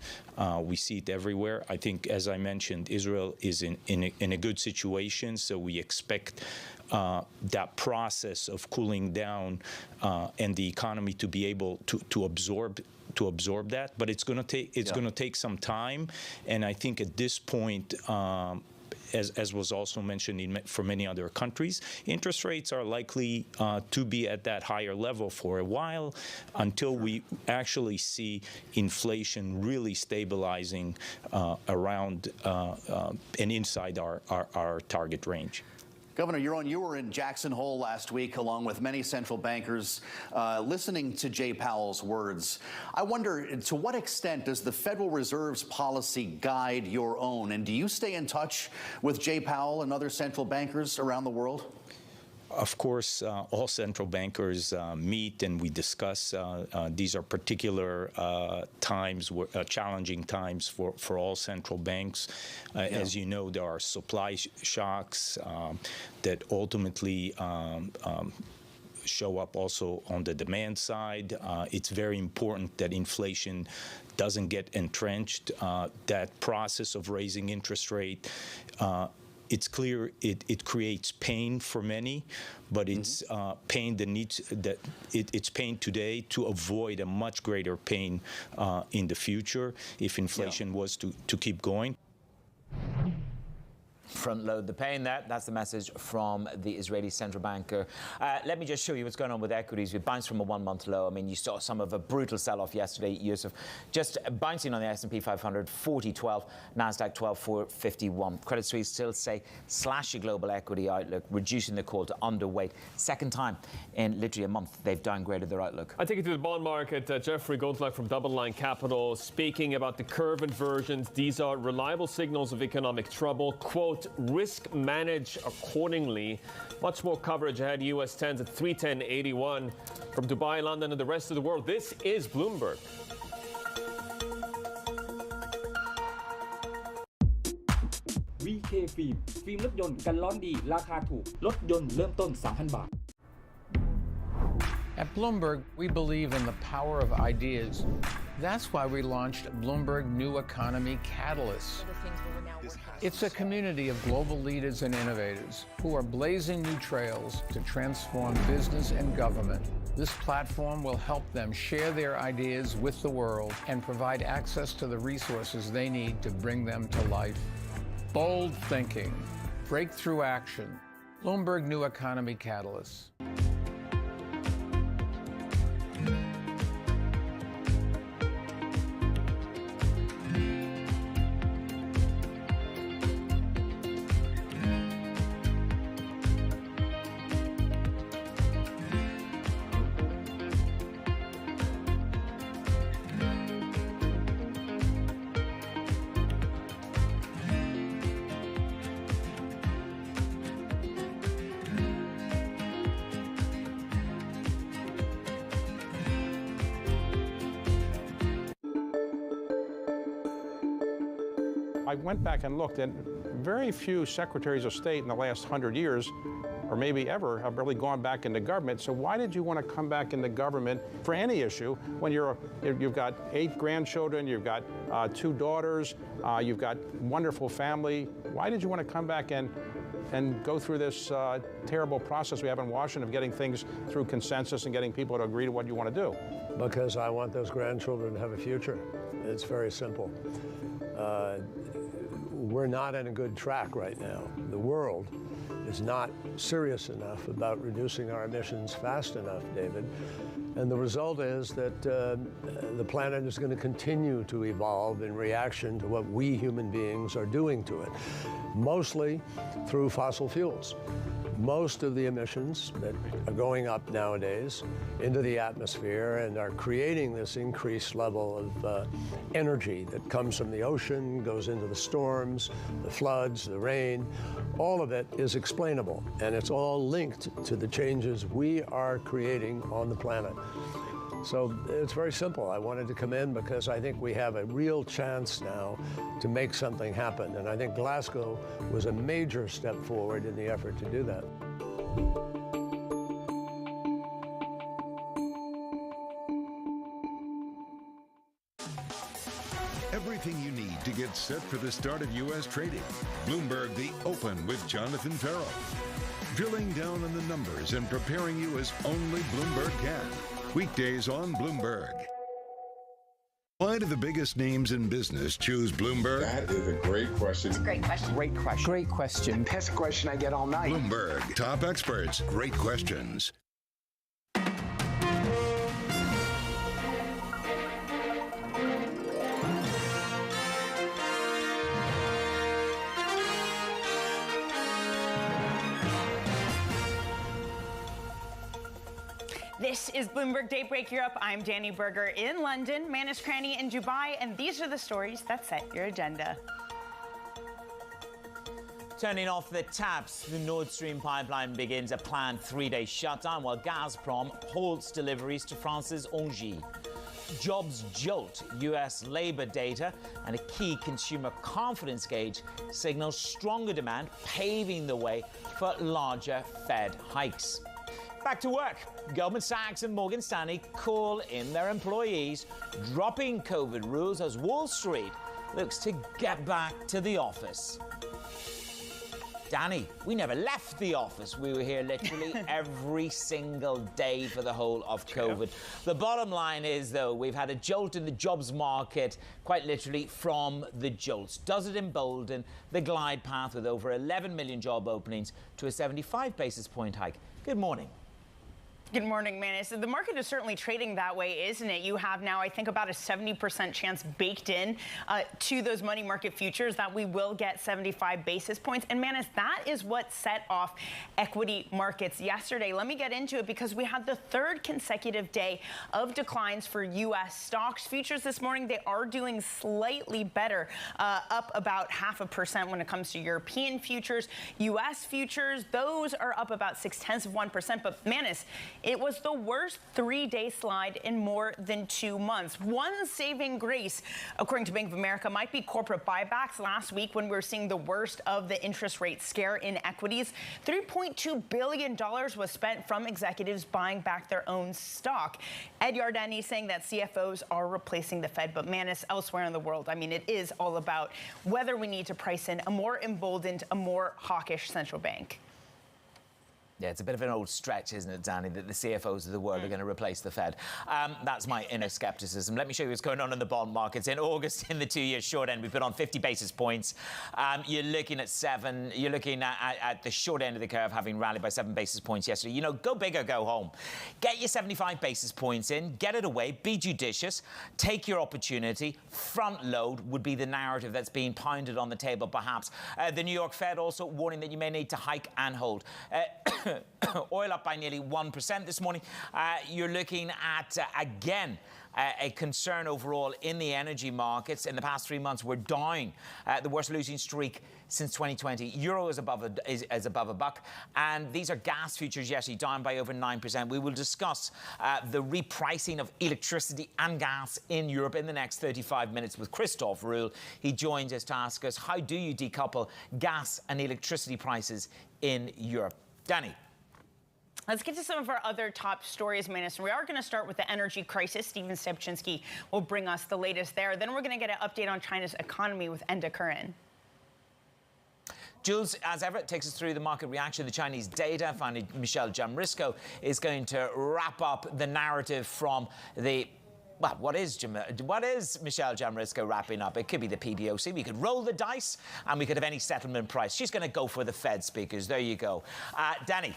We see it everywhere. I think, as I mentioned, Israel is in a good situation, so we expect that process of cooling down and the economy to be able to absorb that. But it's going to take some time, and I think at this point, as was also mentioned for many other countries, interest rates are likely to be at that higher level for a while until we actually see inflation really stabilizing around and inside our target range. Governor, you were in Jackson Hole last week along with many central bankers listening to Jay Powell's words. I wonder, to what extent does the Federal Reserve's policy guide your own? And do you stay in touch with Jay Powell and other central bankers around the world? Of course, all central bankers meet and we discuss. These are particular times, challenging times for all central banks. As you know, there are supply shocks that ultimately show up also on the demand side. It's very important that inflation doesn't get entrenched. That process of raising interest rate, it's clear it creates pain for many, but it's pain it's pain today to avoid a much greater pain in the future if inflation was to keep going. front load the pain there. That's the message from the Israeli central banker. Let me just show you what's going on with equities. We bounced from a 1-month low. I mean, you saw some of a brutal sell-off yesterday, Yusuf. Just bouncing on the S&P 500, 40.12, NASDAQ 12.451. Credit Suisse still say slash your global equity outlook, reducing the call to underweight. Second time in literally a month they've downgraded their outlook. I take it to the bond market. Jeffrey Goldfleck from Double Line Capital speaking about the curve inversions. These are reliable signals of economic trouble. Quote, risk manage accordingly. Much more coverage ahead. US 10s at 310.81 from Dubai, London, and the rest of the world. This is Bloomberg. VK ฟิล์มรถยนต์กันร้อนดีราคาถูกรถยนต์เริ่มต้น 3,000 บาท At Bloomberg, we believe in the power of ideas. That's why we launched Bloomberg New Economy Catalyst. It's a community of global leaders and innovators who are blazing new trails to transform business and government. This platform will help them share their ideas with the world and provide access to the resources they need to bring them to life. Bold thinking, breakthrough action. Bloomberg New Economy Catalyst. I went back and looked, and very few secretaries of state in the last 100 years, or maybe ever, have really gone back into government. So why did you want to come back into government for any issue when you've got 8 grandchildren, you've got 2 daughters, you've got wonderful family? Why did you want to come back and go through this terrible process we have in Washington of getting things through consensus and getting people to agree to what you want to do? Because I want those grandchildren to have a future. It's very simple. We're not on a good track right now. The world is not serious enough about reducing our emissions fast enough, David. And the result is that the planet is going to continue to evolve in reaction to what we human beings are doing to it, mostly through fossil fuels. Most of the emissions that are going up nowadays into the atmosphere and are creating this increased level of energy that comes from the ocean, goes into the storms, the floods, the rain, all of it is explainable, and it's all linked to the changes we are creating on the planet. So it's very simple. I wanted to come in because I think we have a real chance now to make something happen. And I think Glasgow was a major step forward in the effort to do that. Everything you need to get set for the start of U.S. trading. Bloomberg The Open with Jonathan Farrow. Drilling down on the numbers and preparing you as only Bloomberg can. Weekdays on Bloomberg. Why do the biggest names in business choose Bloomberg? That is a great question. It's a great question. Great question. Great question. Best question I get all night. Bloomberg. Top experts. Great questions. This is Bloomberg Daybreak Europe. I'm Danny Berger in London, Manus Cranny in Dubai, and these are the stories that set your agenda. Turning off the taps, the Nord Stream pipeline begins a planned 3-day shutdown while Gazprom halts deliveries to France's Engie. Jobs jolt, US labor data and a key consumer confidence gauge signals stronger demand, paving the way for larger Fed hikes. Back to work. Goldman Sachs and Morgan Stanley call in their employees, dropping COVID rules as Wall Street looks to get back to the office. Danny, we never left the office. We were here literally every single day for the whole of COVID. The bottom line is, though, we've had a jolt in the jobs market, quite literally from the jolts. Does it embolden the glide path with over 11 million job openings to a 75 basis point hike? Good morning. Good morning, Manus. The market is certainly trading that way, isn't it? You have now, I think, about a 70% chance baked in to those money market futures that we will get 75 basis points. And Manus, that is what set off equity markets yesterday. Let me get into it because we had the third consecutive day of declines for U.S. stocks. Futures this morning, they are doing slightly better, up about 0.5% when it comes to European futures. U.S. futures, those are up about 0.6%. But Manus, it was the worst 3-day slide in more than 2 months. One saving grace, according to Bank of America, might be corporate buybacks. Last week, when we were seeing the worst of the interest rate scare in equities, $3.2 billion was spent from executives buying back their own stock. Ed Yardeni saying that CFOs are replacing the Fed, but Manus, elsewhere in the world, I mean, it is all about whether we need to price in a more emboldened, a more hawkish central bank. Yeah, it's a bit of an old stretch, isn't it, Danny, that the CFOs of the world are going to replace the Fed. That's my inner skepticism. Let me show you what's going on in the bond markets. In August, in the 2-year short end, we put on 50 basis points. You're looking at 7. You're looking at the short end of the curve having rallied by 7 basis points yesterday. You know, go big or go home. Get your 75 basis points in, get it away, be judicious, take your opportunity. Front load would be the narrative that's being pounded on the table, perhaps. The New York Fed also warning that you may need to hike and hold. Oil up by nearly 1% this morning. You're looking at, again, a concern overall in the energy markets. In the past 3 months, we're down the worst losing streak since 2020. Euro is above a buck, and these are gas futures yesterday down by over 9%. We will discuss the repricing of electricity and gas in Europe in the next 35 minutes with Christoph Ruhl. He joins us to ask us, how do you decouple gas and electricity prices in Europe? Danny. Let's get to some of our other top stories, Manus. We are going to start with the energy crisis. Stephen Stepchinsky will bring us the latest there. Then we're going to get an update on China's economy with Enda Curran. Jules, as ever, takes us through the market reaction to the Chinese data. Finally, Michelle Jamrisco is going to wrap up the narrative from the... Well, what is Michelle Jamrisco wrapping up? It could be the PBOC. We could roll the dice, and we could have any settlement price. She's going to go for the Fed speakers. There you go. Danny.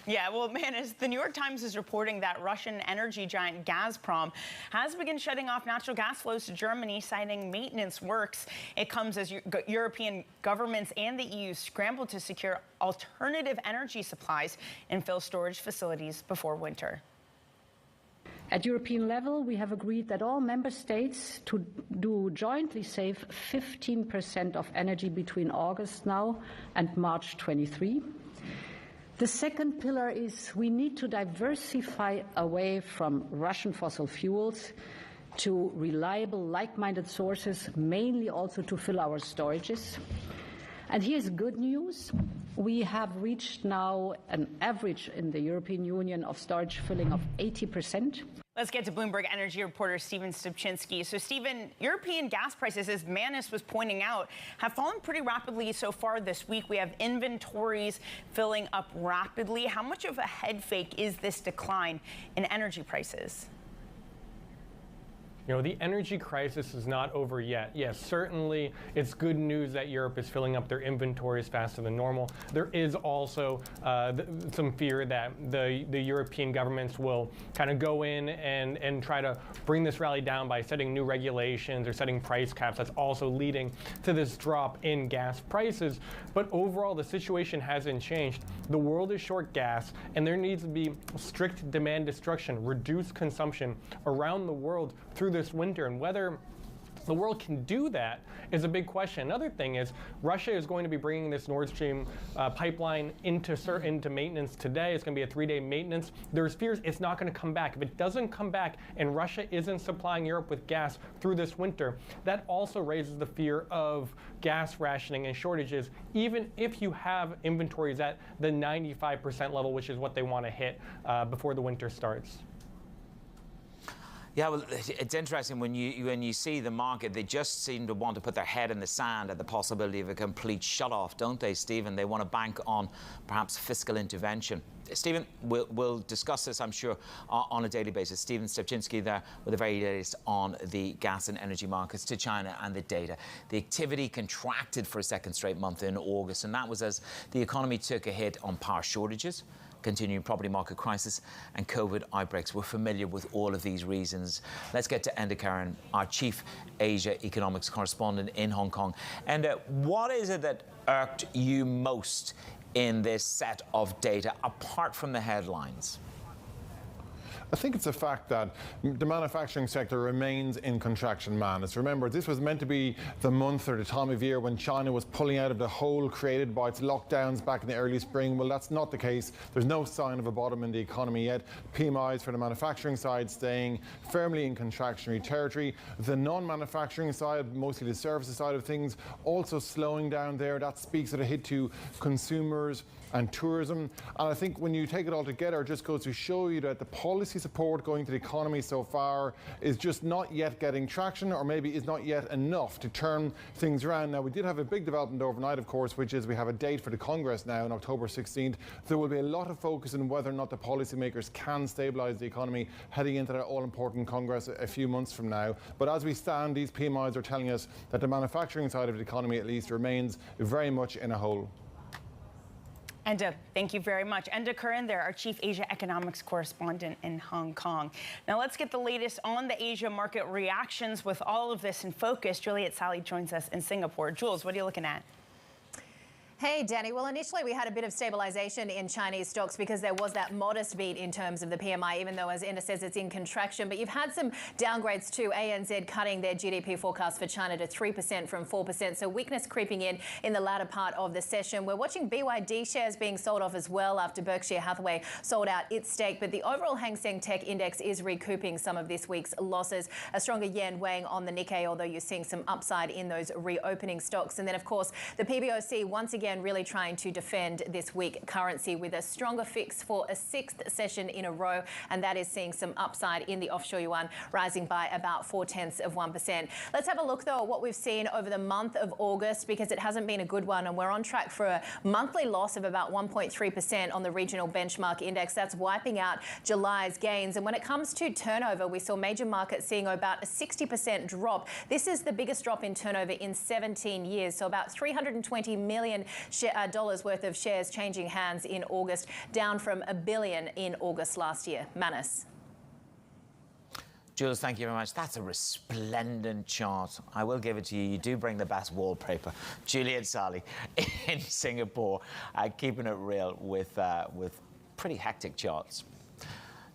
Yeah, well, Manus, the New York Times is reporting that Russian energy giant Gazprom has begun shutting off natural gas flows to Germany, citing maintenance works. It comes as European governments and the EU scramble to secure alternative energy supplies and fill storage facilities before winter. At European level, we have agreed that all member states do jointly save 15% of energy between August now and March 23. The second pillar is we need to diversify away from Russian fossil fuels to reliable, like-minded sources, mainly also to fill our storages. And here's good news. We have reached now an average in the European Union of storage filling of 80%. Let's get to Bloomberg Energy reporter Stephen Stepchinsky. So, Stephen, European gas prices, as Manus was pointing out, have fallen pretty rapidly so far this week. We have inventories filling up rapidly. How much of a head fake is this decline in energy prices? You know, the energy crisis is not over yet. Yes, certainly it's good news that Europe is filling up their inventories faster than normal. There is also some fear that the European governments will kind of go in and try to bring this rally down by setting new regulations or setting price caps. That's also leading to this drop in gas prices. But overall, the situation hasn't changed. The world is short gas, and there needs to be strict demand destruction, reduced consumption around the world through this winter, and whether the world can do that is a big question. Another thing is Russia is going to be bringing this Nord Stream pipeline into maintenance today. It's going to be a 3-day maintenance. There's fears it's not going to come back. If it doesn't come back and Russia isn't supplying Europe with gas through this winter, that also raises the fear of gas rationing and shortages, even if you have inventories at the 95% level, which is what they want to hit before the winter starts. Yeah, well, it's interesting when you see the market, they just seem to want to put their head in the sand at the possibility of a complete shut-off, don't they, Stephen? They want to bank on perhaps fiscal intervention. Stephen, we'll discuss this, I'm sure, on a daily basis. Stephen Stepchinsky there with the very latest on the gas and energy markets to China and the data. The activity contracted for a second straight month in August, and that was as the economy took a hit on power shortages, continuing property market crisis and COVID outbreaks. We're familiar with all of these reasons. Let's get to Enda Karen, our Chief Asia Economics Correspondent in Hong Kong. Enda, what is it that irked you most in this set of data, apart from the headlines? I think it's the fact that the manufacturing sector remains in contraction, Manus. Remember, this was meant to be the month or the time of year when China was pulling out of the hole created by its lockdowns back in the early spring. Well, that's not the case. There's no sign of a bottom in the economy yet. PMIs for the manufacturing side staying firmly in contractionary territory. The non-manufacturing side, mostly the services side of things, also slowing down there. That speaks of a hit to consumers and tourism. And I think when you take it all together, it just goes to show you that the policy support going to the economy so far is just not yet getting traction, or maybe is not yet enough to turn things around. Now, we did have a big development overnight, of course, which is we have a date for the Congress now on October 16th. There will be a lot of focus on whether or not the policymakers can stabilise the economy heading into that all-important Congress a few months from now. But as we stand, these PMIs are telling us that the manufacturing side of the economy, at least, remains very much in a hole. Enda, thank you very much. Enda Curran there, our Chief Asia Economics Correspondent in Hong Kong. Now let's get the latest on the Asia market reactions with all of this in focus. Juliet Sally joins us in Singapore. Jules, what are you looking at? Hey, Danny. Well, initially we had a bit of stabilisation in Chinese stocks because there was that modest beat in terms of the PMI, even though, as Enda says, it's in contraction. But you've had some downgrades too. ANZ cutting their GDP forecast for China to 3% from 4%. So weakness creeping in the latter part of the session. We're watching BYD shares being sold off as well after Berkshire Hathaway sold out its stake. But the overall Hang Seng Tech Index is recouping some of this week's losses. A stronger yen weighing on the Nikkei, although you're seeing some upside in those reopening stocks. And then, of course, the PBOC once again really trying to defend this weak currency with a stronger fix for a sixth session in a row, and that is seeing some upside in the offshore yuan, rising by about 0.4%. Let's have a look, though, at what we've seen over the month of August, because it hasn't been a good one, and we're on track for a monthly loss of about 1.3% on the regional benchmark index. That's wiping out July's gains. And when it comes to turnover, we saw major markets seeing about a 60% drop. This is the biggest drop in turnover in 17 years, so about $320 million worth of shares changing hands in August, down from $1 billion in August last year. Manus. Jules, thank you very much. That's a resplendent chart. I will give it to you. You do bring the best wallpaper. Juliet Sally in Singapore, keeping it real with pretty hectic charts.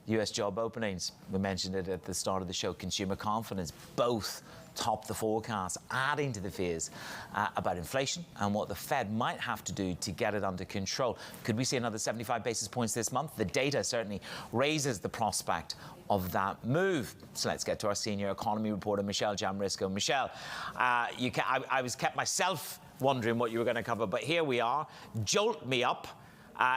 US job openings, we mentioned it at the start of the show, consumer confidence, both top the forecast, adding to the fears about inflation and what the Fed might have to do to get it under control. Could we see another 75 basis points this month? The data certainly raises the prospect of that move. So let's get to our senior economy reporter, Michelle Jamrisco. Michelle, I was kept myself wondering what you were going to cover, but here we are. Jolt me up.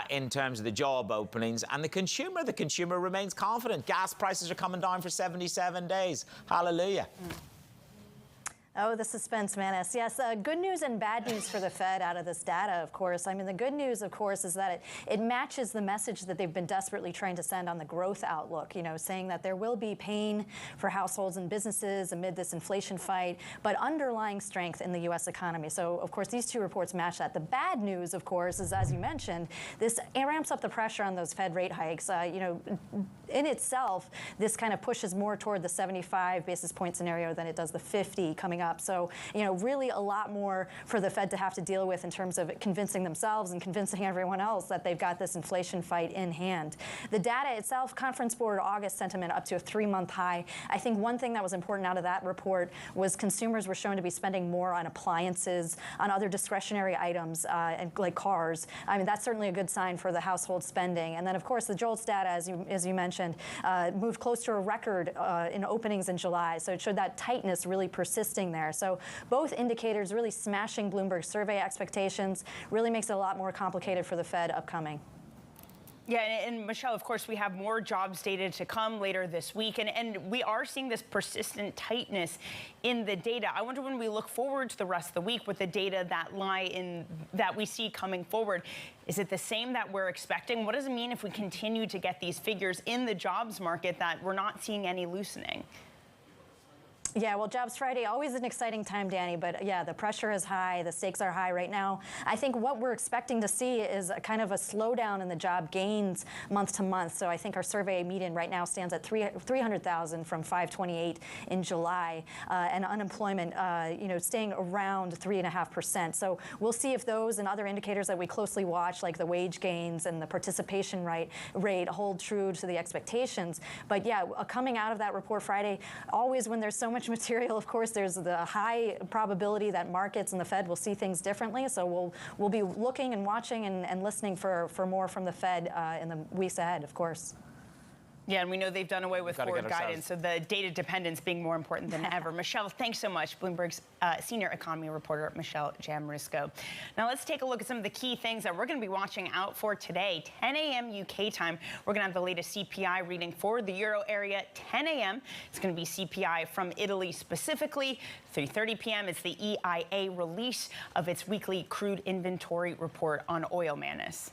In terms of the job openings, and the consumer remains confident. Gas prices are coming down for 77 days. Hallelujah. Oh, the suspense, Manus. Yes, good news and bad news for the Fed out of this data, of course. I mean, the good news, of course, is that it matches the message that they've been desperately trying to send on the growth outlook, you know, saying that there will be pain for households and businesses amid this inflation fight, but underlying strength in the U.S. economy. So, of course, these two reports match that. The bad news, of course, is, as you mentioned, it ramps up the pressure on those Fed rate hikes. You know, in itself, this kind of pushes more toward the 75 basis point scenario than it does the 50 coming up. So, you know, really a lot more for the Fed to have to deal with in terms of convincing themselves and convincing everyone else that they've got this inflation fight in hand. The data itself, Conference Board August sentiment up to a 3-month high. I think one thing that was important out of that report was consumers were shown to be spending more on appliances, on other discretionary items, and like cars. I mean, that's certainly a good sign for the household spending. And then, of course, the JOLTS data, as you mentioned, moved close to a record in openings in July. So it showed that tightness really persisting there. So both indicators really smashing Bloomberg survey expectations, really makes it a lot more complicated for the Fed upcoming. Yeah, and Michelle, of course, we have more jobs data to come later this week, and we are seeing this persistent tightness in the data. I wonder when we look forward to the rest of the week with the data that we see coming forward, is it the same that we're expecting? What does it mean if we continue to get these figures in the jobs market that we're not seeing any loosening? Yeah, well, Jobs Friday, always an exciting time, Danny, but yeah, the pressure is high, the stakes are high right now. I think what we're expecting to see is a kind of a slowdown in the job gains month to month. So I think our survey median right now stands at 300,000 from 528 in July, and unemployment, staying around 3.5%. So we'll see if those and other indicators that we closely watch, like the wage gains and the participation rate, hold true to the expectations. But yeah, coming out of that report Friday, always when there's so much material, of course, there's the high probability that markets and the Fed will see things differently. So we'll be looking and watching and listening for more from the Fed in the weeks ahead, of course. Yeah, and we know they've done away with forward guidance, so the data dependence being more important than ever. Michelle, thanks so much. Bloomberg's senior economy reporter, Michelle Jamrisco. Now let's take a look at some of the key things that we're going to be watching out for today. 10 a.m. UK time, we're going to have the latest CPI reading for the Euro area. 10 a.m. It's going to be CPI from Italy specifically. 3:30 p.m. it's the EIA release of its weekly crude inventory report on oil, Manus.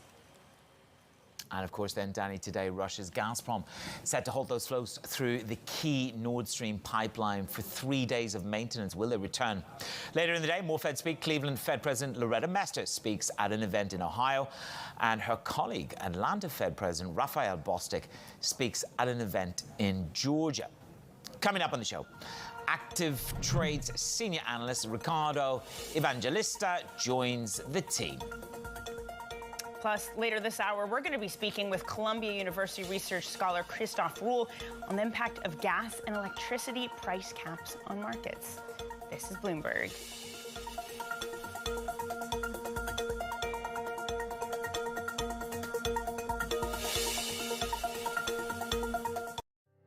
And of course then, Danny, today Russia's Gazprom set to halt those flows through the key Nord Stream pipeline for 3 days of maintenance. Will they return? Later in the day, more Fed speak. Cleveland Fed President Loretta Mester speaks at an event in Ohio, and her colleague, Atlanta Fed President Raphael Bostic, speaks at an event in Georgia. Coming up on the show, Active Trades senior analyst Ricardo Evangelista joins the team. Plus, later this hour, we're going to be speaking with Columbia University research scholar Christoph Ruhl on the impact of gas and electricity price caps on markets. This is Bloomberg.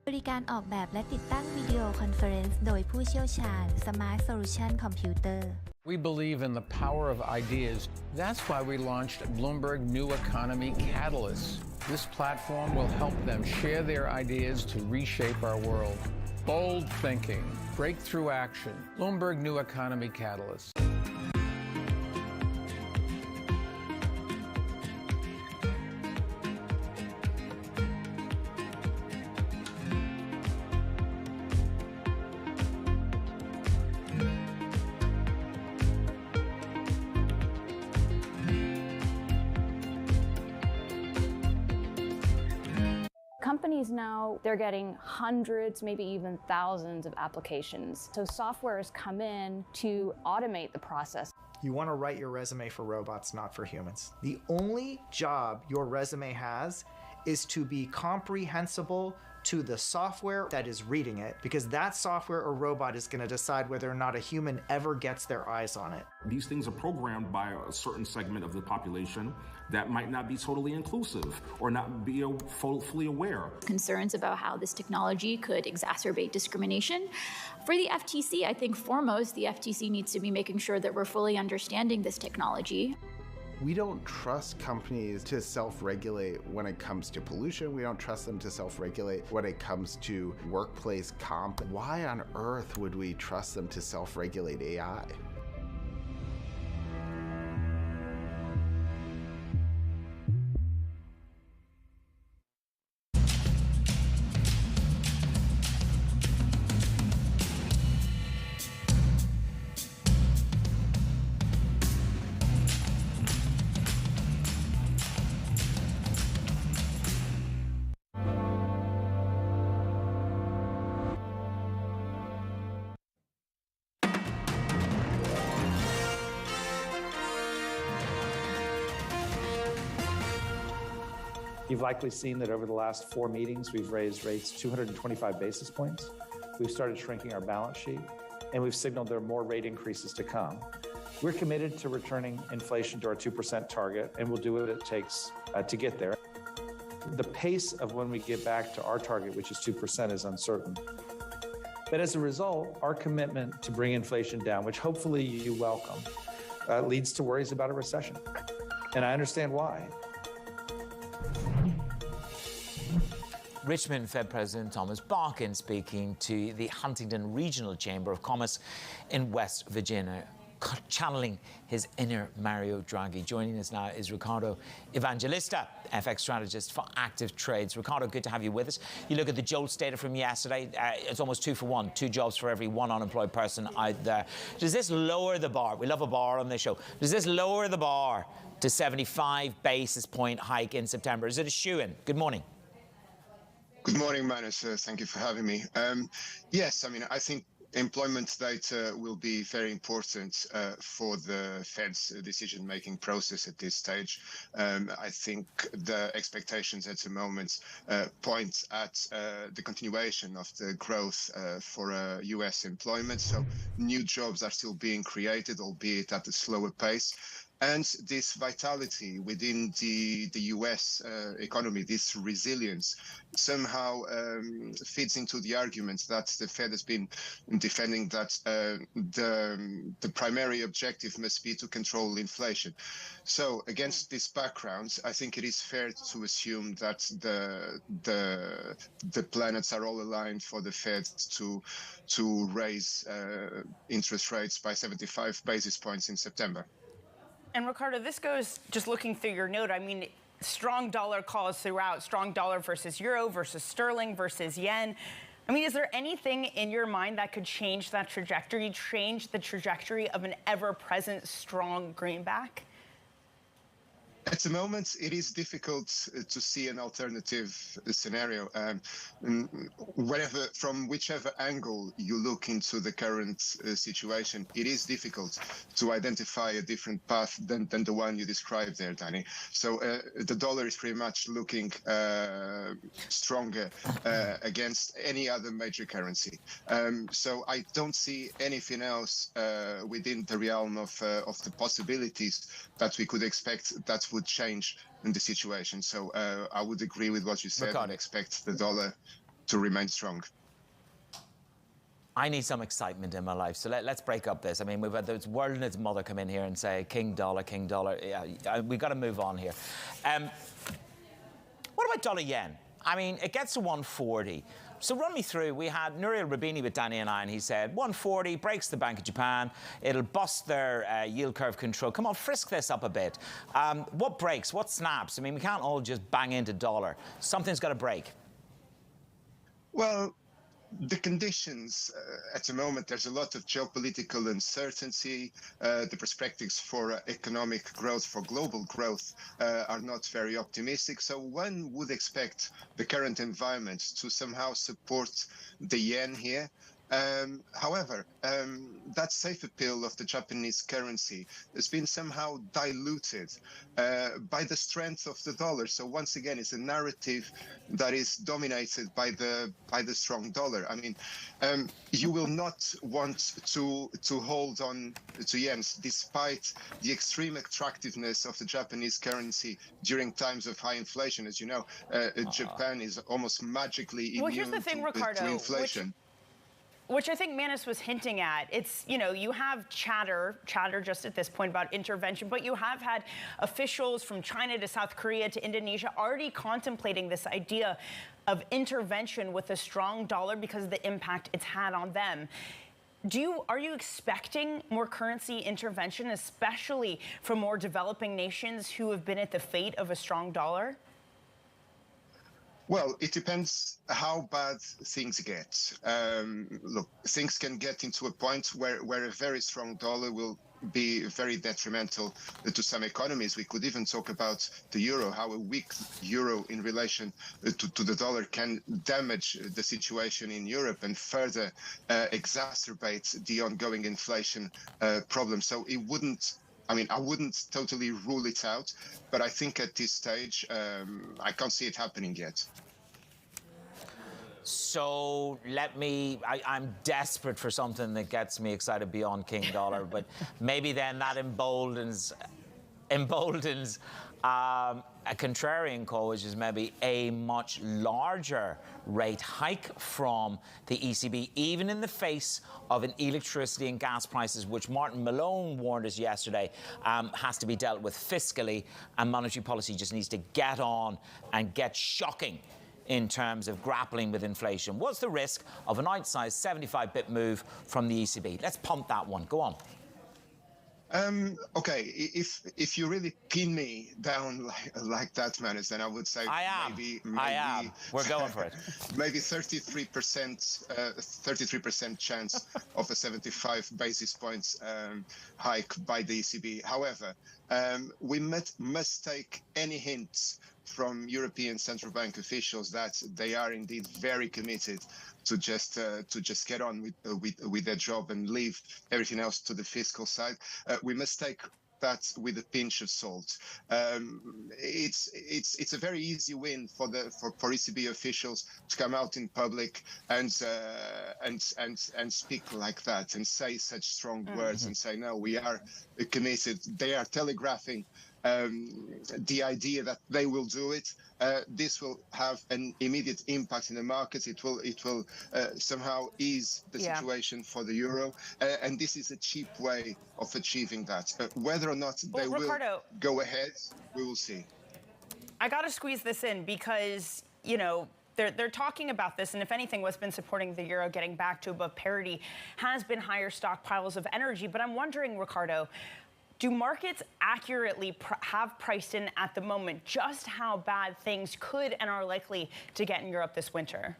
บริการออกแบบและติดตั้งวิดีโอคอนเฟอเรนซ์โดยผู้เชี่ยวชาญ Smart Solution Computer We believe in the power of ideas. That's why we launched Bloomberg New Economy Catalyst. This platform will help them share their ideas to reshape our world. Bold thinking, breakthrough action. Bloomberg New Economy Catalyst. Companies now, they're getting hundreds, maybe even thousands of applications. So software has come in to automate the process. You want to write your resume for robots, not for humans. The only job your resume has is to be comprehensible to the software that is reading it, because that software or robot is going to decide whether or not a human ever gets their eyes on it. These things are programmed by a certain segment of the population that might not be totally inclusive or not be fully aware. Concerns about how this technology could exacerbate discrimination. For the FTC, I think foremost, the FTC needs to be making sure that we're fully understanding this technology. We don't trust companies to self-regulate when it comes to pollution. We don't trust them to self-regulate when it comes to workplace comp. Why on earth would we trust them to self-regulate AI? You've likely seen that over the last 4 meetings, we've raised rates 225 basis points. We've started shrinking our balance sheet, and we've signaled there are more rate increases to come. We're committed to returning inflation to our 2% target, and we'll do what it takes to get there. The pace of when we get back to our target, which is 2%, is uncertain. But as a result, our commitment to bring inflation down, which hopefully you welcome, leads to worries about a recession. And I understand why. Richmond Fed President Thomas Barkin speaking to the Huntington Regional Chamber of Commerce in West Virginia, channeling his inner Mario Draghi. Joining us now is Ricardo Evangelista, FX strategist for Active Trades. Ricardo, good to have you with us. You look at the JOLTS data from yesterday, it's almost 2 for 1, 2 jobs for every 1 unemployed person out there. Does this lower the bar? We love a bar on this show. Does this lower the bar to 75 basis point hike in September? Is it a shoo-in? Good morning. Good morning, Manus. Thank you for having me. Yes, I mean, I think employment data will be very important for the Fed's decision-making process at this stage. I think the expectations at the moment point at the continuation of the growth for US employment. So new jobs are still being created, albeit at a slower pace. And this vitality within the US economy, this resilience, somehow feeds into the argument that the Fed has been defending, that the primary objective must be to control inflation. So against this background, I think it is fair to assume that the planets are all aligned for the Fed to raise interest rates by 75 basis points in September. And Ricardo, this goes, just looking through your note, I mean, strong dollar calls throughout, strong dollar versus euro versus sterling versus yen. I mean, is there anything in your mind that could change that trajectory, change the trajectory of an ever-present strong greenback? At the moment, it is difficult to see an alternative scenario. From whichever angle you look into the current situation, it is difficult to identify a different path than the one you described there, Danny. So the dollar is pretty much looking stronger against any other major currency. So I don't see anything else within the realm of the possibilities that we could expect that would change in the situation. So I would agree with what you said and expect the dollar to remain strong. I need some excitement in my life, so let's break up this. I mean, we've had the world and its mother come in here and say, King dollar, King dollar. Yeah, we've got to move on here. What about dollar yen? I mean, it gets to 140. So run me through. We had Nouriel Rabini with Danny and I, and he said 140 breaks the Bank of Japan. It'll bust their yield curve control. Come on, frisk this up a bit. What breaks? What snaps? I mean, we can't all just bang into dollar. Something's got to break. Well, the conditions at the moment, there's a lot of geopolitical uncertainty. The perspectives for economic growth, for global growth, are not very optimistic. So one would expect the current environment to somehow support the yen here. However, that safe appeal of the Japanese currency has been somehow diluted by the strength of the dollar. So once again, it's a narrative that is dominated by the strong dollar. I mean, you will not want to hold on to yens despite the extreme attractiveness of the Japanese currency during times of high inflation. As you know, Japan is almost magically immune to inflation. Which I think Manus was hinting at. It's, you know, you have chatter just at this point about intervention, but you have had officials from China to South Korea to Indonesia already contemplating this idea of intervention with a strong dollar because of the impact it's had on them. Are you expecting more currency intervention, especially from more developing nations who have been at the fate of a strong dollar? Well, it depends how bad things get. Look, things can get into a point where a very strong dollar will be very detrimental to some economies. We could even talk about the euro, how a weak euro in relation to the dollar can damage the situation in Europe and further exacerbate the ongoing inflation problem. So it wouldn't, I mean, I wouldn't totally rule it out, but I think at this stage, I can't see it happening yet. So I'm desperate for something that gets me excited beyond King Dollar, but maybe then that emboldens a contrarian call, which is maybe a much larger rate hike from the ECB, even in the face of an electricity and gas prices, which Martin Malone warned us yesterday has to be dealt with fiscally, and monetary policy just needs to get on and get shocking in terms of grappling with inflation was the risk of an outsized 75 bip move from the ECB. Let's pump that one. Go on. Okay, if you really pin me down like that, Manus, then I would say maybe I am. We're going for it. Maybe 33% chance of a 75 basis points hike by the ECB. However, we must take any hints from European Central Bank officials that they are indeed very committed to just get on with their job and leave everything else to the fiscal side. We must take that with a pinch of salt. It's a very easy win for ECB officials to come out in public and speak like that and say such strong words and say, no, we are committed. They are telegraphing the idea that they will do it. This will have an immediate impact in the market. It will somehow ease the situation for the euro, and this is a cheap way of achieving that. Whether or not they Ricardo, will go ahead, we will see. I got to squeeze this in because, you know, they're talking about this, and if anything, what's been supporting the euro getting back to above parity has been higher stockpiles of energy. But I'm wondering, Ricardo, do markets accurately have priced in at the moment just how bad things could and are likely to get in Europe this winter?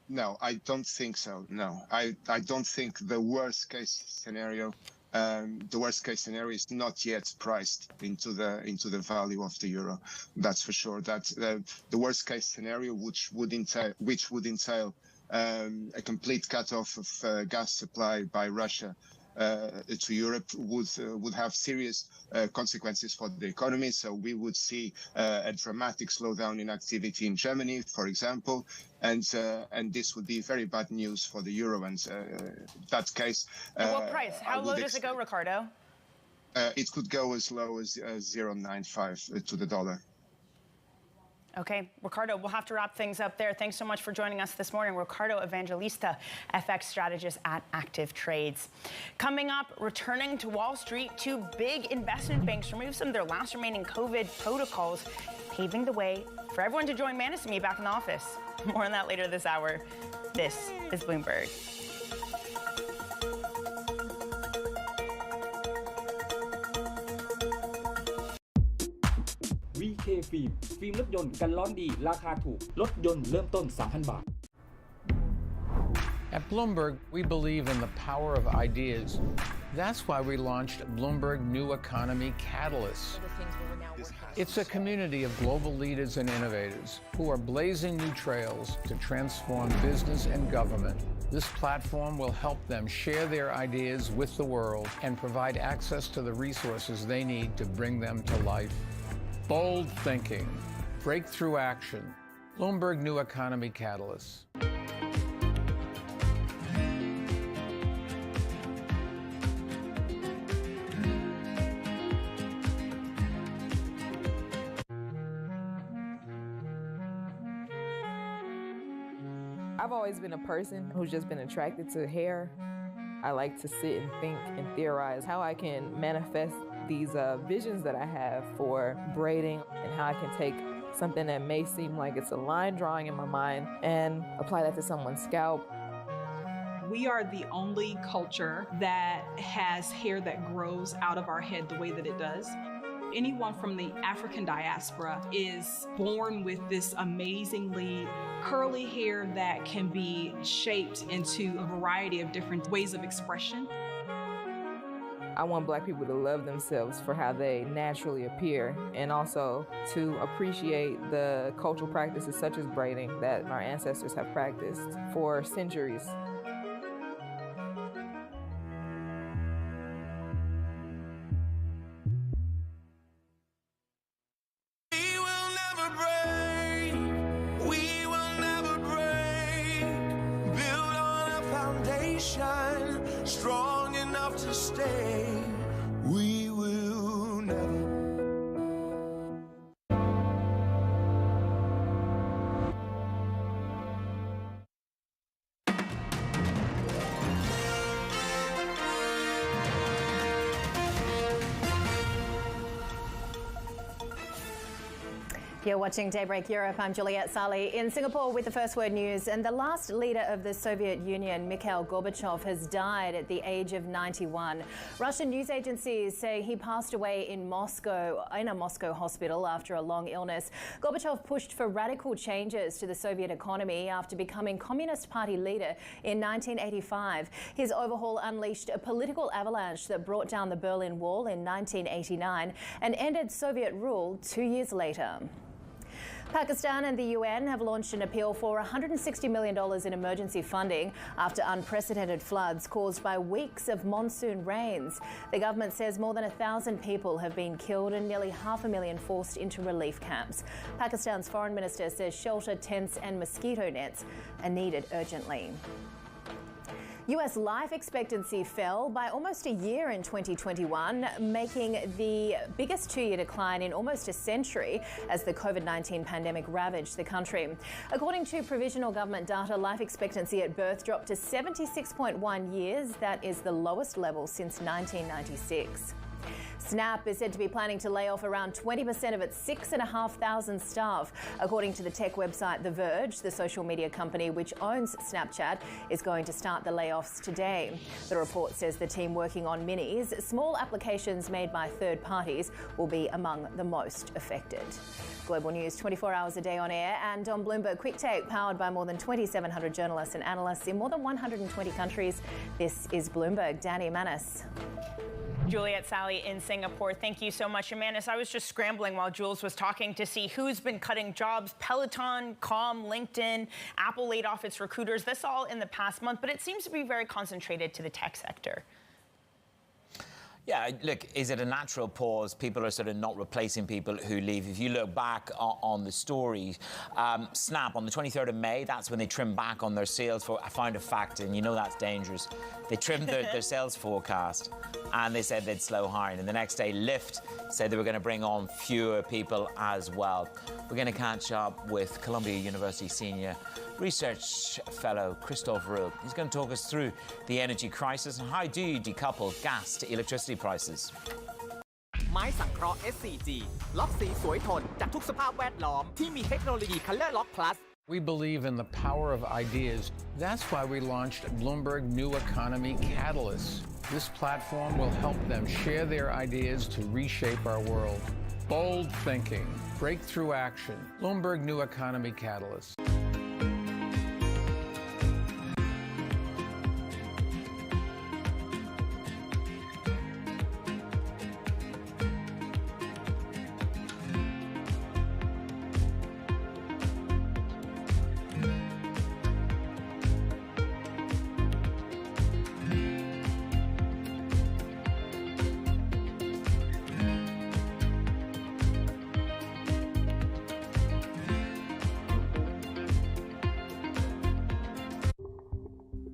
No, I don't think so. No, I don't think the worst case scenario. The worst case scenario is not yet priced into the value of the euro. That's for sure. That the worst case scenario, which would entail a complete cutoff of gas supply by Russia to Europe, would have serious consequences for the economy. So we would see a dramatic slowdown in activity in Germany, for example, and this would be very bad news for the euro. And that case, at what price? How low does it go, Ricardo? It could go as low as 0.95 to the dollar. Okay, Ricardo, we'll have to wrap things up there. Thanks so much for joining us this morning. Ricardo Evangelista, FX strategist at Active Trades. Coming up, returning to Wall Street, two big investment banks removed some of their last remaining COVID protocols, paving the way for everyone to join Manus and me back in the office. More on that later this hour. This is Bloomberg. VK ฟิล์มรถยนต์กันร้อนดีราคาถูกรถยนต์เริ่มต้น 3,000 บาท At Bloomberg, we believe in the power of ideas. That's why we launched Bloomberg New Economy Catalyst. It's a community of global leaders and innovators who are blazing new trails to transform business and government. This platform will help them share their ideas with the world and provide access to the resources they need to bring them to life. Bold thinking, breakthrough action, Bloomberg New Economy Catalyst. I've always been a person who's just been attracted to hair. I like to sit and think and theorize how I can manifest these visions that I have for braiding and how I can take something that may seem like it's a line drawing in my mind and apply that to someone's scalp. We are the only culture that has hair that grows out of our head the way that it does. Anyone from the African diaspora is born with this amazingly curly hair that can be shaped into a variety of different ways of expression. I want Black people to love themselves for how they naturally appear and also to appreciate the cultural practices such as braiding that our ancestors have practiced for centuries. Strong enough to stay, we will never. You're watching Daybreak Europe. I'm Juliet Sali in Singapore with the First Word News. And the last leader of the Soviet Union, Mikhail Gorbachev, has died at the age of 91. Russian news agencies say he passed away in a Moscow hospital after a long illness. Gorbachev pushed for radical changes to the Soviet economy after becoming Communist Party leader in 1985. His overhaul unleashed a political avalanche that brought down the Berlin Wall in 1989 and ended Soviet rule 2 years later. Pakistan and the UN have launched an appeal for $160 million in emergency funding after unprecedented floods caused by weeks of monsoon rains. The government says more than 1,000 people have been killed and nearly 500,000 forced into relief camps. Pakistan's foreign minister says shelter tents and mosquito nets are needed urgently. US life expectancy fell by almost a year in 2021, making the biggest two-year decline in almost a century as the COVID-19 pandemic ravaged the country. According to provisional government data, life expectancy at birth dropped to 76.1 years. That is the lowest level since 1996. Snap is said to be planning to lay off around 20% of its 6,500 staff. According to the tech website The Verge, the social media company which owns Snapchat is going to start the layoffs today. The report says the team working on Minis, small applications made by third parties, will be among the most affected. Global news 24 hours a day on air and on Bloomberg Quick Take, powered by more than 2,700 journalists and analysts in more than 120 countries. This is Bloomberg. Danny Manis. Juliet Sally in Singapore, thank you so much. And Manis, I was just scrambling while Jules was talking to see who's been cutting jobs. Peloton, Calm, LinkedIn, Apple laid off its recruiters. This all in the past month, but it seems to be very concentrated to the tech sector. Yeah, look, is it a natural pause? People are sort of not replacing people who leave. If you look back on the story, Snap, on the 23rd of May, that's when they trimmed back on their sales. I found a fact, and you know that's dangerous. They trimmed their sales forecast, and they said they'd slow hiring. And the next day, Lyft said they were going to bring on fewer people as well. We're going to catch up with Columbia University senior research fellow Christophe Roux. He's going to talk us through the energy crisis and how do you decouple gas to electricity prices. ไม้สังเคราะห์ SCG ล็อกสีสวยทนจากทุกสภาพแวดล้อมที่มีเทคโนโลยี Color Lock Plus. We believe in the power of ideas. That's why we launched Bloomberg New Economy Catalyst. This platform will help them share their ideas to reshape our world. Bold thinking, breakthrough action. Bloomberg New Economy Catalyst.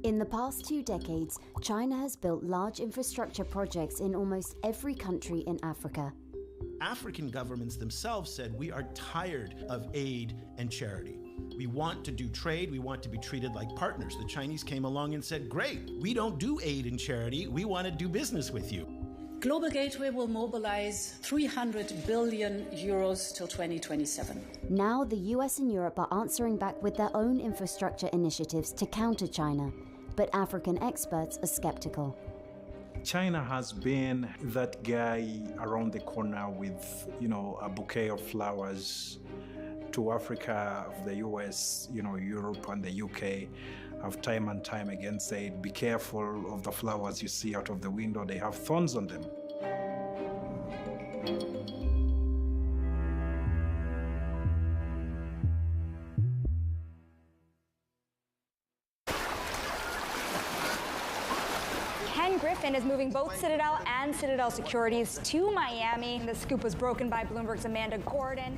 In the past 2 decades, China has built large infrastructure projects in almost every country in Africa. African governments themselves said, we are tired of aid and charity. We want to do trade. We want to be treated like partners. The Chinese came along and said, great, we don't do aid and charity. We want to do business with you. Global Gateway will mobilize 300 billion euros till 2027. Now the US and Europe are answering back with their own infrastructure initiatives to counter China. But African experts are skeptical. China has been that guy around the corner with, a bouquet of flowers to Africa, of the US, Europe and the UK have time and time again said, be careful of the flowers you see out of the window, they have thorns on them. Griffin is moving both Citadel and Citadel Securities to Miami. The scoop was broken by Bloomberg's Amanda Gordon.